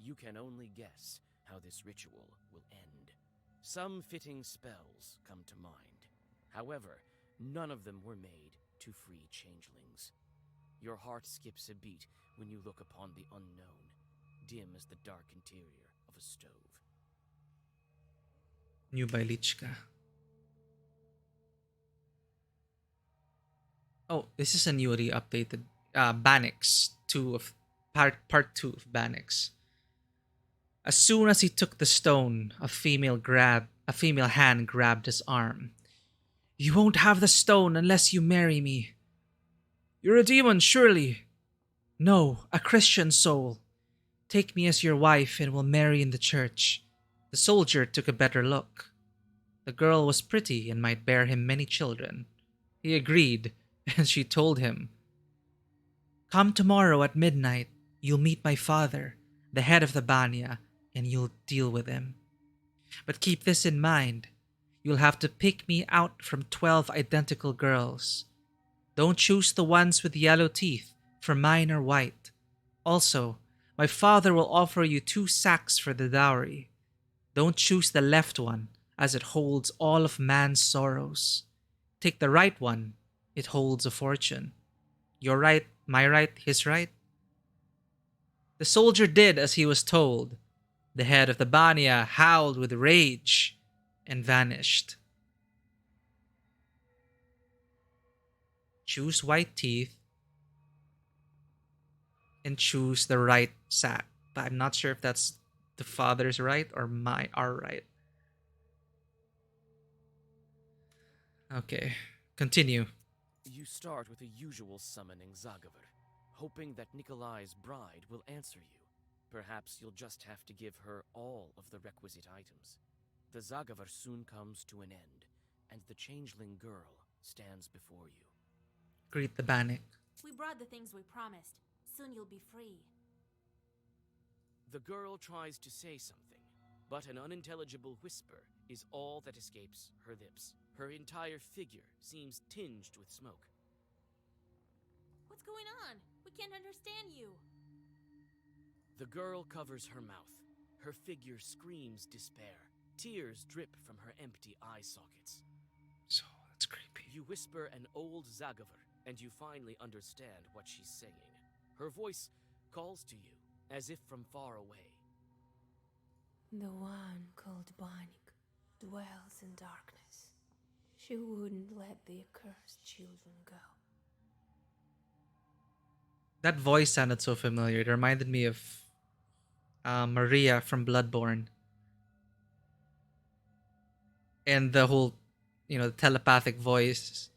You can only guess how this ritual will end. Some fitting spells come to mind. However, none of them were made to free changelings. Your heart skips a beat when you look upon the unknown, dim as the dark interior of a stove. New by Lichka. Oh, this is a newly updated Banix 2 of part 2 of Banix. As soon as he took the stone, a female hand grabbed his arm. You won't have the stone unless you marry me. You're a demon, surely. No, a Christian soul. Take me as your wife and we'll marry in the church. The soldier took a better look. The girl was pretty and might bear him many children. He agreed, and she told him, Come tomorrow at midnight. You'll meet my father, the head of the Banya, and you'll deal with him. But keep this in mind. You'll have to pick me out from 12 identical girls. Don't choose the ones with yellow teeth, for mine are white. Also, my father will offer you 2 sacks for the dowry. Don't choose the left one, as it holds all of man's sorrows. Take the right one, it holds a fortune. Your right, my right, his right. The soldier did as he was told. The head of the Banya howled with rage and vanished. Choose white teeth and choose the right sack. But I'm not sure if that's the father's right or our right. Okay, continue. You start with the usual summoning Zagavar. hoping that Nikolai's bride will answer you. Perhaps you'll just have to give her all of the requisite items. The Zagavar soon comes to an end, and the changeling girl stands before you. Greet the Bannock. We brought the things we promised. Soon you'll be free. The girl tries to say something, but an unintelligible whisper is all that escapes her lips. Her entire figure seems tinged with smoke. What's going on? We can't understand you. The girl covers her mouth. Her figure screams despair. Tears drip from her empty eye sockets. So, that's creepy. You whisper an old Zagavar, and you finally understand what she's saying. Her voice calls to you, as if from far away. The one called Bannock dwells in darkness. She wouldn't let the accursed children go. That voice sounded so familiar. It reminded me of Maria from Bloodborne. And the whole, the telepathic voice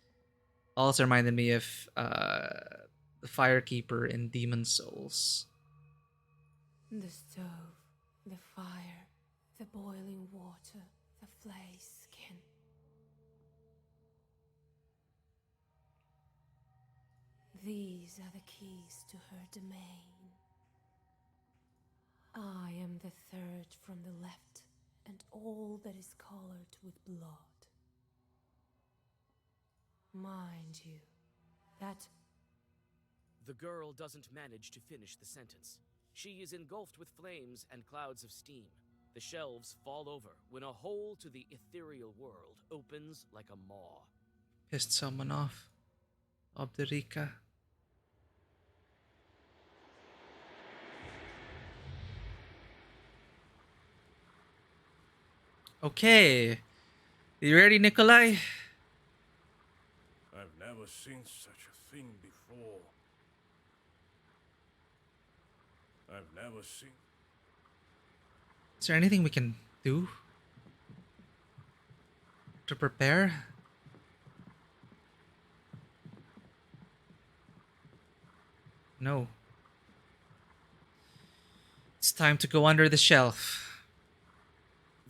also reminded me of the Firekeeper in Demon Souls. The stove, the fire, the boiling water, the flayed skin. These are the keys to her domain. I am the third from the left, and all that is colored with blood. Mind you, that... The girl doesn't manage to finish the sentence. She is engulfed with flames and clouds of steam. The shelves fall over when a hole to the ethereal world opens like a maw. Pissed someone off. Obderica. Okay. You ready, Nikolai? I've never seen such a thing before. I've never seen... Is there anything we can do to prepare? No. It's time to go under the shelf.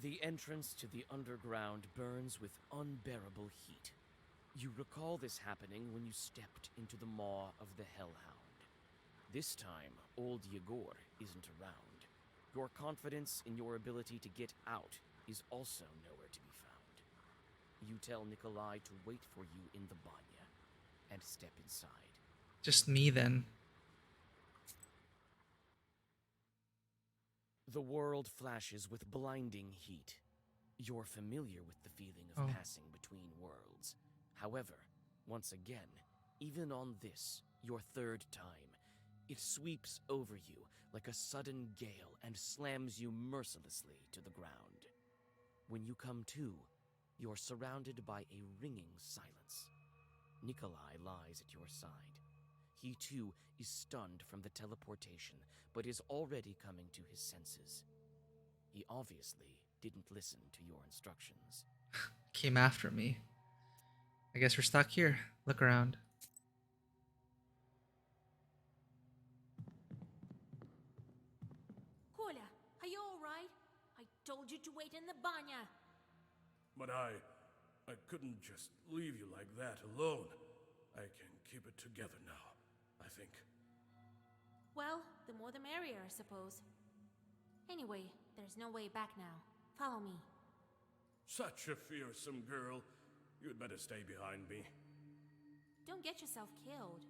The entrance to the underground burns with unbearable heat. You recall this happening when you stepped into the maw of the Hellhound. This time, old Yegor isn't around. Your confidence in your ability to get out is also nowhere to be found. You tell Nikolai to wait for you in the banya and step inside. Just me then. The world flashes with blinding heat. You're familiar with the feeling of passing between worlds. However, once again, even on this, your third time, it sweeps over you like a sudden gale and slams you mercilessly to the ground. When you come to, you're surrounded by a ringing silence. Nikolai lies at your side. He too is stunned from the teleportation, but is already coming to his senses. He obviously didn't listen to your instructions. Came after me. I guess we're stuck here. Look around. Kolya, are you alright? I told you to wait in the banya. But I couldn't just leave you like that alone. I can keep it together now, I think. Well, the more the merrier, I suppose. Anyway, there's no way back now. Follow me. Such a fearsome girl. You'd better stay behind me. Don't get yourself killed.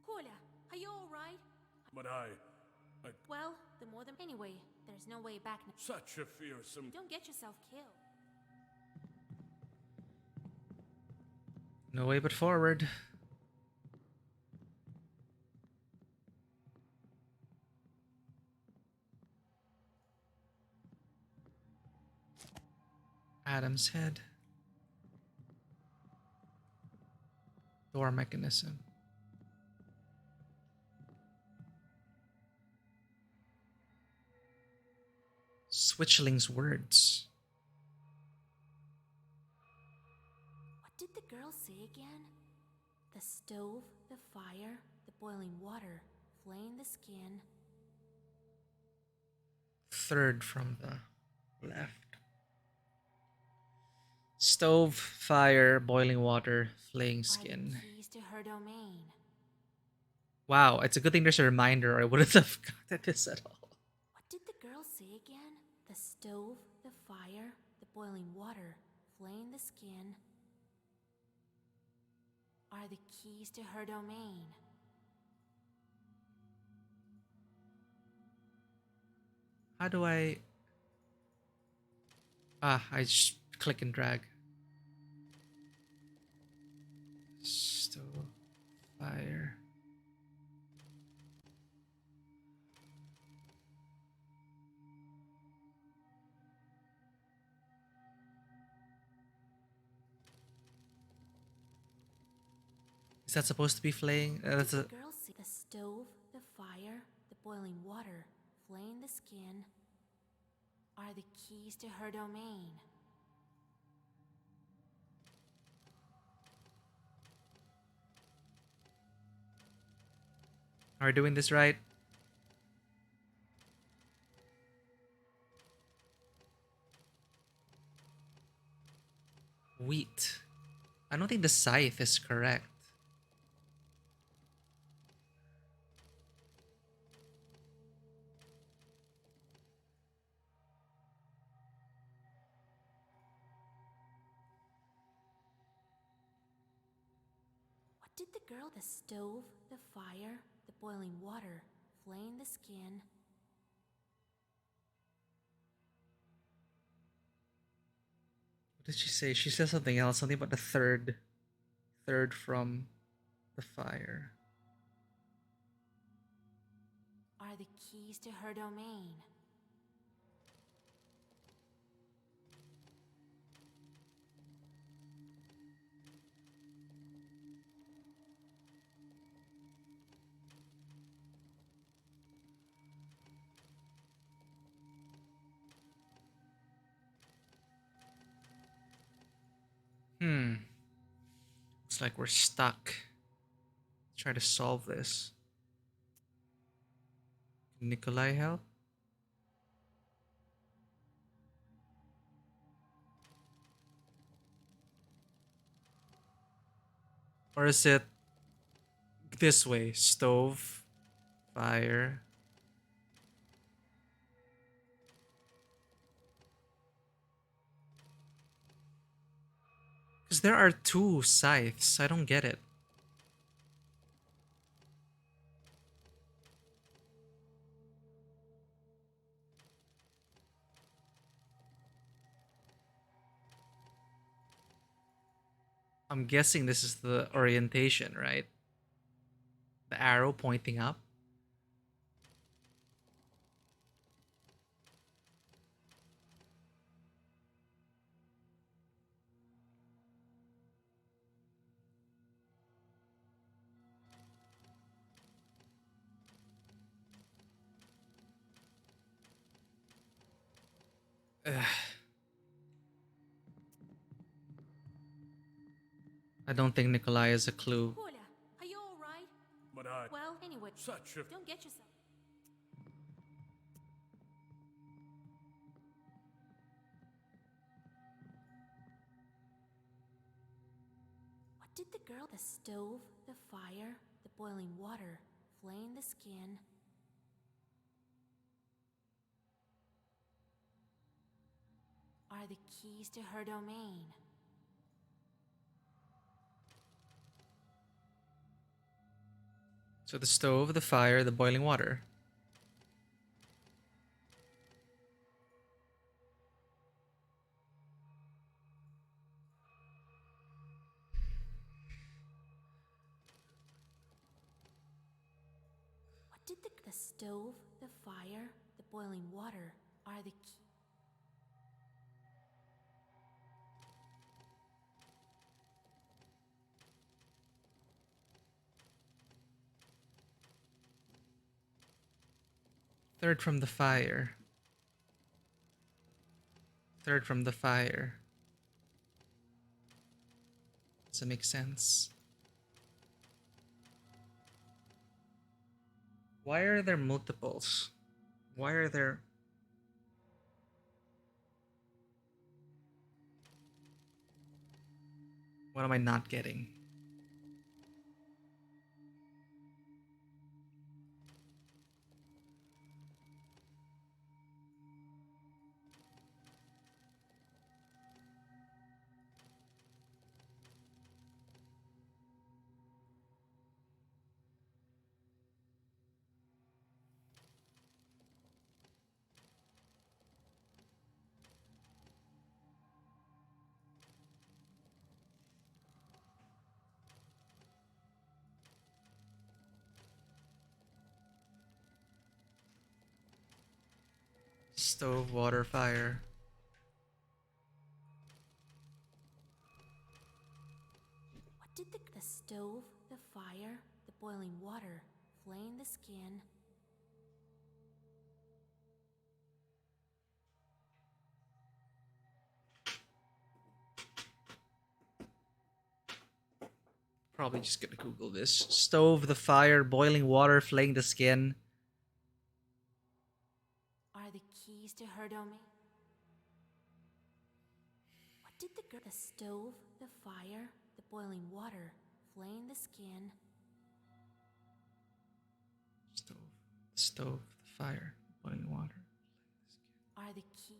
Kolya, are you alright? But I... Well, the more the... Anyway, there's no way back now. Such a fearsome... Don't get yourself killed. No way but forward. Adam's head. Door mechanism. Switchling's words. What did the girl say again? The stove, fire, the boiling water, flame the skin. Third from the left. Stove, fire, boiling water, flaying Are the skin. keys to her domain. Wow, it's a good thing there's a reminder, or I wouldn't have gotten this at all. What did the girl say again? The stove, the fire, the boiling water, flame the skin are the keys to her domain. How do I... I just click and drag. Stove, fire. Is that supposed to be flaying? That's The a... girl see the stove, the fire, the boiling water, flame the skin are the keys to her domain. Are we doing this right? Wheat. I don't think the scythe is correct. What did the girl the stove, the fire, the boiling water, flame the skin What did she say? She said something else. Something about the third. Third from the fire. are the keys to her domain. Looks like we're stuck. Let's try to solve this. Can Nikolai help? Or is it this way? Stove, fire. Because there are two scythes. I don't get it. I'm guessing this is the orientation, right? The arrow pointing up. Ugh. I don't think Nikolai is a clue. Hola, are you alright? But I... Well, anyway, Such a... don't get yourself. What did the girl the stove, the fire, the boiling water, flame the skin are the keys to her domain. So the stove, the fire, the boiling water. What did the stove, the fire, the boiling water are the key. Third from the fire. Third from the fire. Does it make sense? Why are there multiples? Why are there... What am I not getting? Stove, water, fire. What did the stove, the fire, the boiling water, flame the skin? Probably just gonna Google this. Stove, the fire, boiling water, flaying the skin. Are the keys to her domain? What did the stove, the fire, the boiling water, flame the skin? Stove, the fire, boiling water. Are the keys?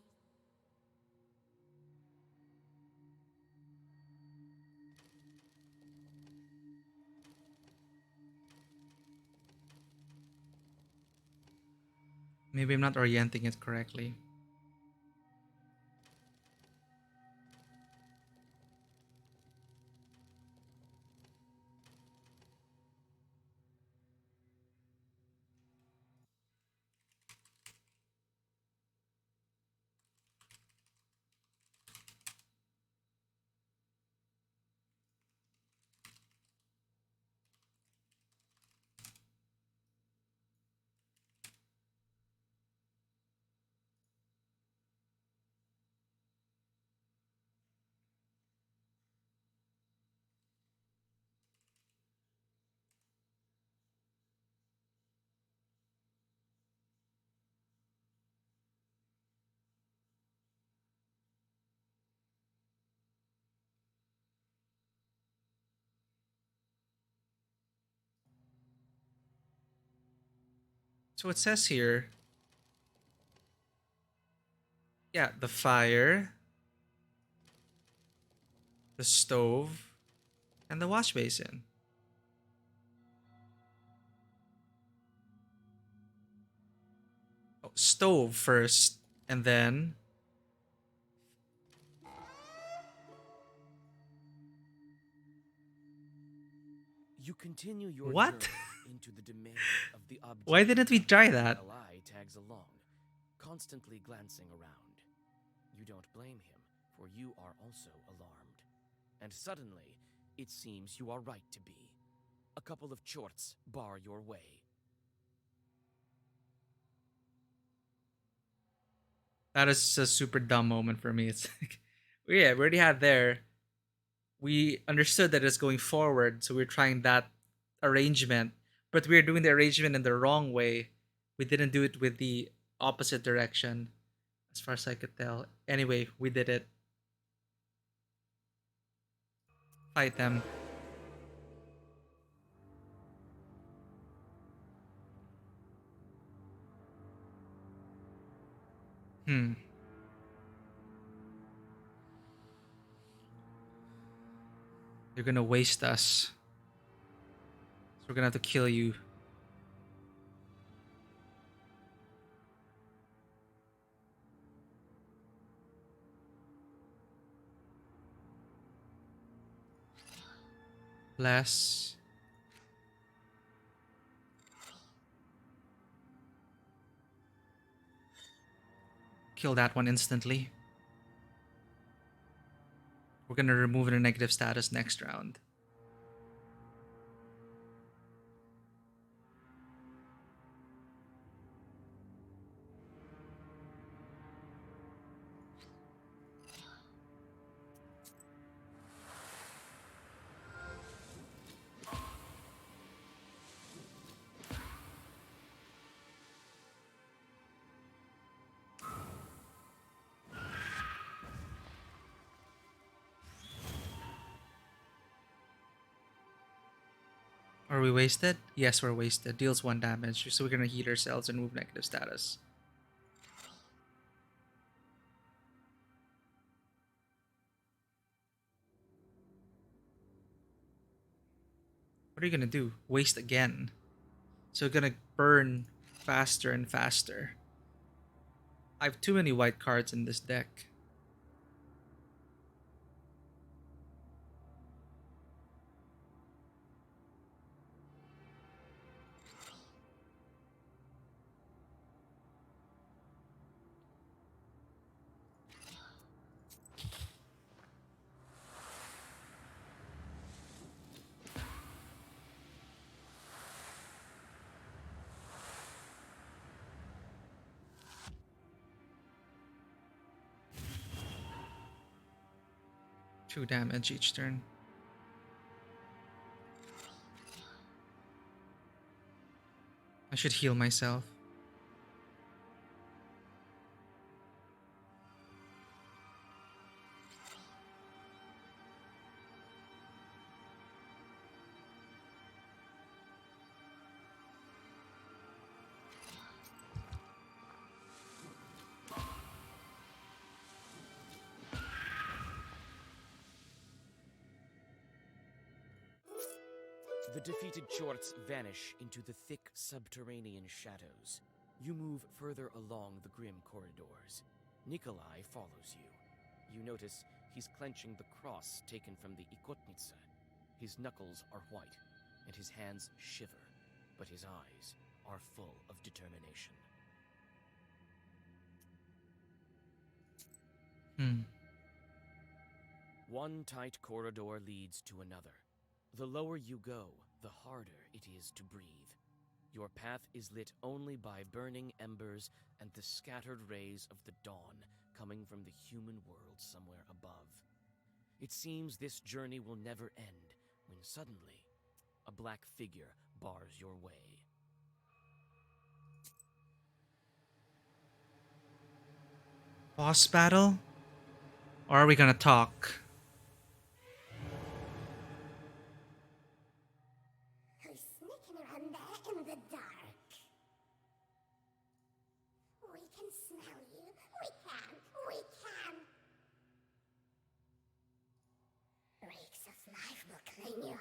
Maybe I'm not orienting it correctly. So it says here, yeah, the fire, the stove, and the wash basin. Oh, stove first, and then... You continue your What? journey into the domain of the object. Why didn't we try that? Ally tags along, constantly glancing around. You don't blame him, for you are also alarmed. And suddenly, it seems you are right to be. A couple of chorts bar your way. That is a super dumb moment for me. It's like, yeah, we already had there. We understood that it's going forward, so we're trying that arrangement, but we're doing the arrangement in the wrong way. We didn't do it with the opposite direction, as far as I could tell. Anyway, we did it. Fight them. Hmm. You're gonna waste us. So we're gonna have to kill you. Bless. Kill that one instantly. We're gonna remove the negative status next round. Are we wasted? Yes, we're wasted. Deals 1 damage, so we're gonna heal ourselves and move negative status. What are you gonna do? Waste again. So we're gonna burn faster and faster. I have too many white cards in this deck. Two damage each turn. I should heal myself. The defeated Chorts vanish into the thick subterranean shadows. You move further along the grim corridors. Nikolai follows you. You notice he's clenching the cross taken from the Ikotnitsa. His knuckles are white, and his hands shiver, but his eyes are full of determination. One tight corridor leads to another. The lower you go, the harder it is to breathe. Your path is lit only by burning embers and the scattered rays of the dawn coming from the human world somewhere above. It seems this journey will never end when suddenly a black figure bars your way. Boss battle? Or are we gonna talk? Who's sneaking around there in the dark? We can smell you. We can. Reeks of life will clean you up.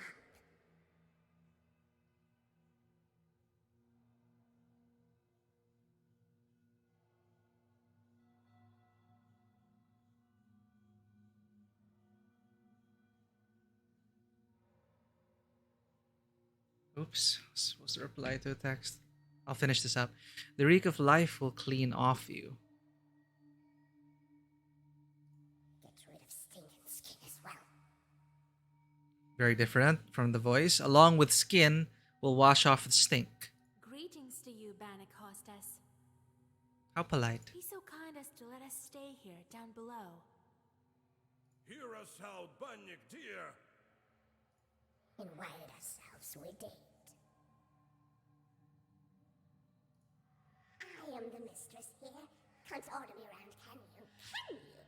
Oops, supposed to reply to a text. I'll finish this up. The reek of life will clean off you. Get rid of stinking skin as well. Very different from the voice. Along with skin, will wash off the stink. Greetings to you, Bannock Hostess. How polite. Be so kind as to let us stay here, down below. Hear us out, Banyak dear. Invited ourselves, we did. I am the mistress here. Can't order me around, can you? Can you?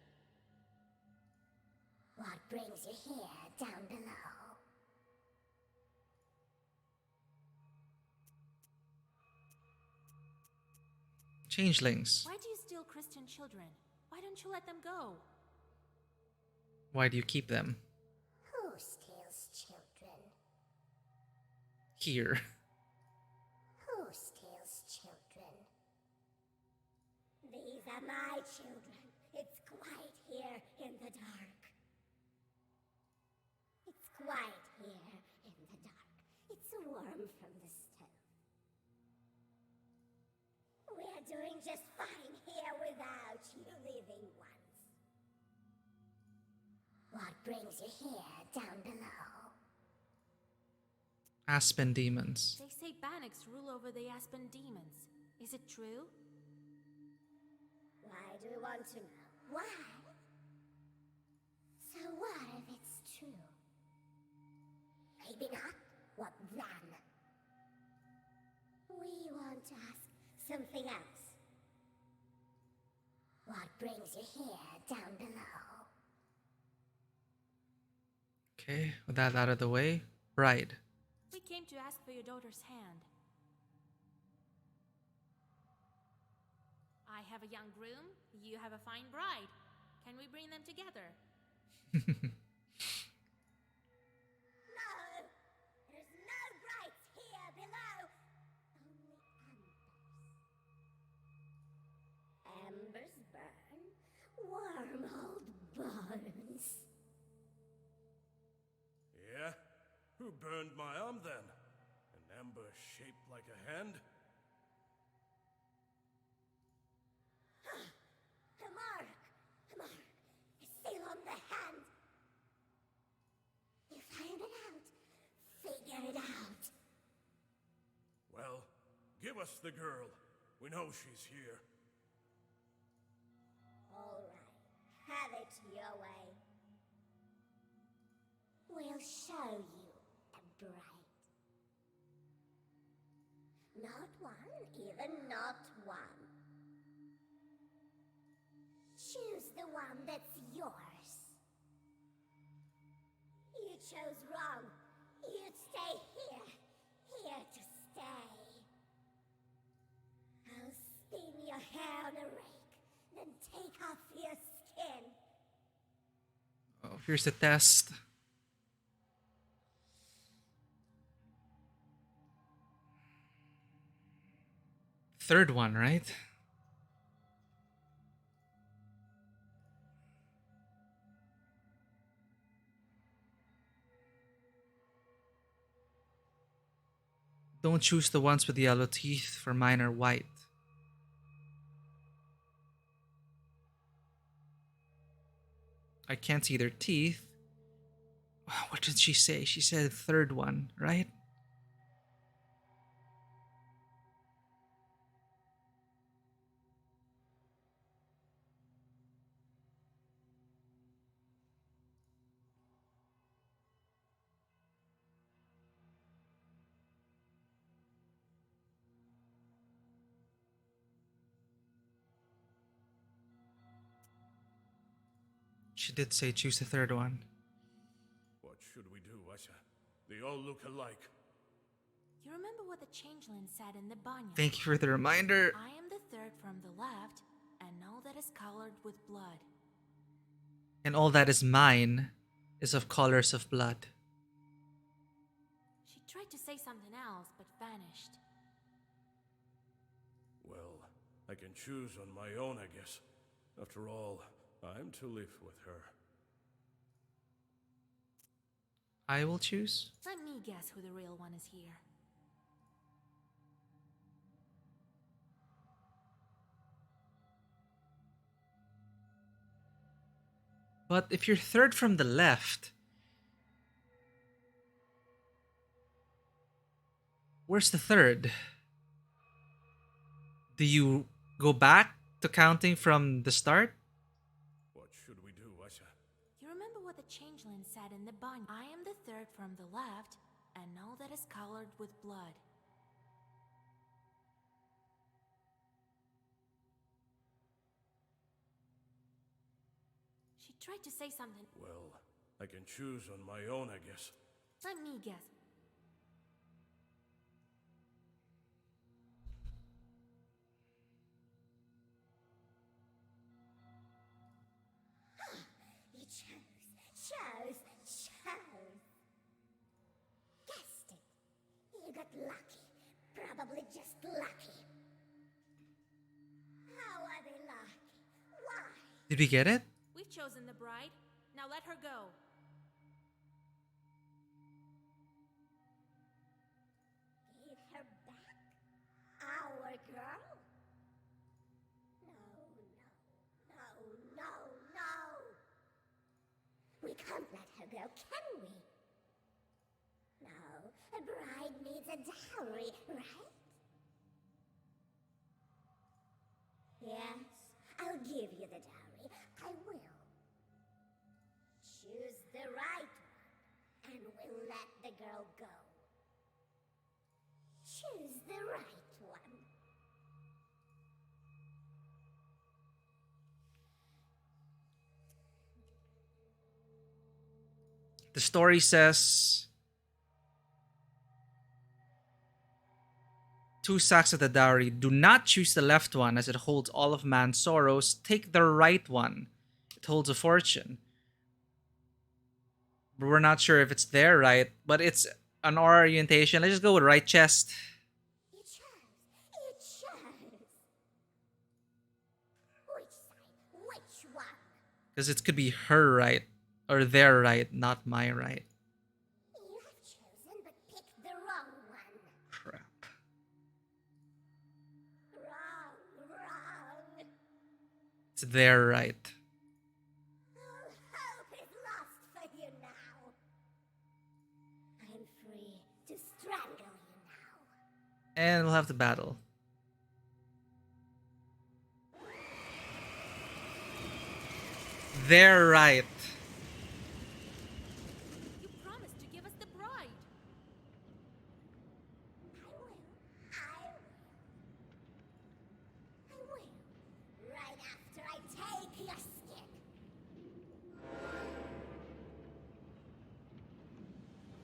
What brings you here, down below? Changelings. Why do you steal Christian children? Why don't you let them go? Why do you keep them Who steals children? here? Who steals children? These are my children. It's quiet here in the dark. It's quiet here in the dark. It's warm from the stove. We're doing just fine here without you living ones. What brings you here, down below? Aspen demons. They say Bannocks rule over the Aspen demons. Is it true? Why do you want to know? Why? So what if it's true? Maybe not. What then? We want to ask something else. What brings you here, down below? Okay, with that out of the way, Bride. We came to ask for your daughter's hand. I have a young groom, you have a fine bride. Can we bring them together? No! There's no brights here below! Only embers. Embers burn, warm old bones. Yeah? Who burned my arm then? An ember shaped like a hand? Mark, a seal on the hand. You find it out. Figure it out. Well, give us the girl. We know she's here. All right, have it your way. We'll show you a bride. Not one, even not one. Choose the one that's yours. You chose wrong. You'd stay here to stay. I'll spin your hair on a rake, then take off your skin. Oh, here's the test. Third one, right? Don't choose the ones with yellow teeth, for mine are white. I can't see their teeth. What did she say? She said third one, right? She did say choose the third one. What should we do, Asha? They all look alike. You remember what the changeling said in the banyan? Thank you for the reminder. I am the third from the left, and all that is colored with blood. And all that is mine is of colors of blood. She tried to say something else, but vanished. Well, I can choose on my own, I guess. After all, I'm to live with her. I will choose. Let me guess who the real one is here. But if you're third from the left, where's the third? Do you go back to counting from the start? What should we do, Asha? You remember what the changeling said in the banyan? I am the third from the left, and all that is colored with blood. She tried to say something. Well, I can choose on my own, I guess. Let me guess. You chose. Guessed it. You got lucky. Probably just lucky. How are they lucky? Why? Did we get it? We've chosen the bride. Now let her go. Give her back? Our girl? No. We can't let her go, can we? No, a bride needs a dowry, right? Yes, I'll give you the dowry. I will. Choose the right one, and we'll let the girl go. Choose the right one. The story says 2 sacks of the dowry. Do not choose the left one as it holds all of man's sorrows. Take the right one. It holds a fortune. But we're not sure if it's their right, but it's an orientation. Let's just go with right chest. You chose. You chose. Which side? Which one? Because it could be her right or their right, not my right. You have chosen but picked the wrong one. Crap. Wrong. It's their right. All hope is lost for you now. I am free to strangle you now. And we'll have to battle. They're right. You promised to give us the bride. I will. Right after I take your skin.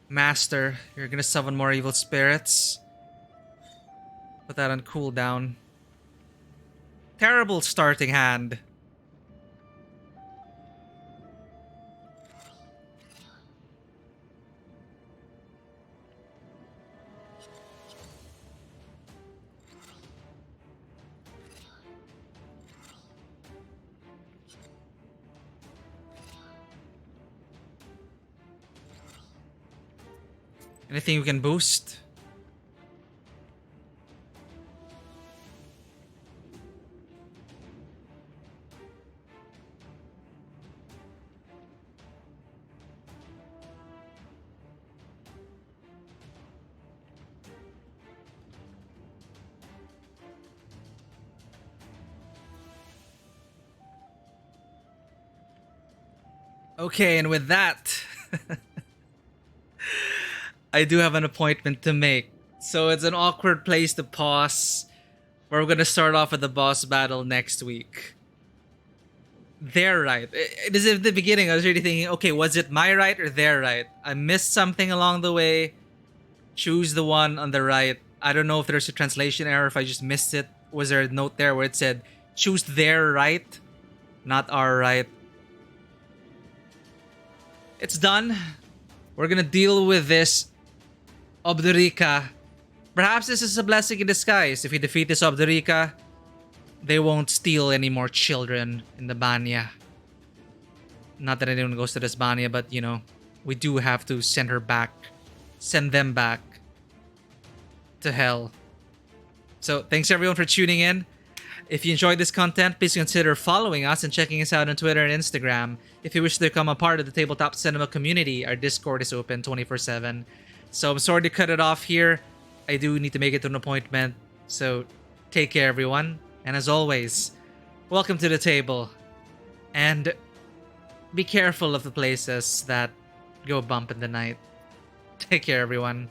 Master, you're gonna summon more evil spirits. Put that on cooldown. Terrible starting hand. Anything we can boost? Okay, and with that, I do have an appointment to make. So it's an awkward place to pause. We're gonna start off with the boss battle next week. They're right. It is at the beginning, I was really thinking, okay, was it my right or their right? I missed something along the way. Choose the one on the right. I don't know if there's a translation error, if I just missed it. Was there a note there where it said, choose their right, not our right? It's done. We're gonna deal with this Obdurika. Perhaps this is a blessing in disguise. If we defeat this Obdurika, they won't steal any more children in the Banya. Not that anyone goes to this Banya, but you know, we do have to send her back. Send them back to hell. So thanks everyone for tuning in. If you enjoyed this content, please consider following us and checking us out on Twitter and Instagram. If you wish to become a part of the Tabletop Cinema community, our Discord is open 24/7. So I'm sorry to cut it off here. I do need to make it to an appointment. So take care, everyone. And as always, welcome to the table. And be careful of the places that go bump in the night. Take care, everyone.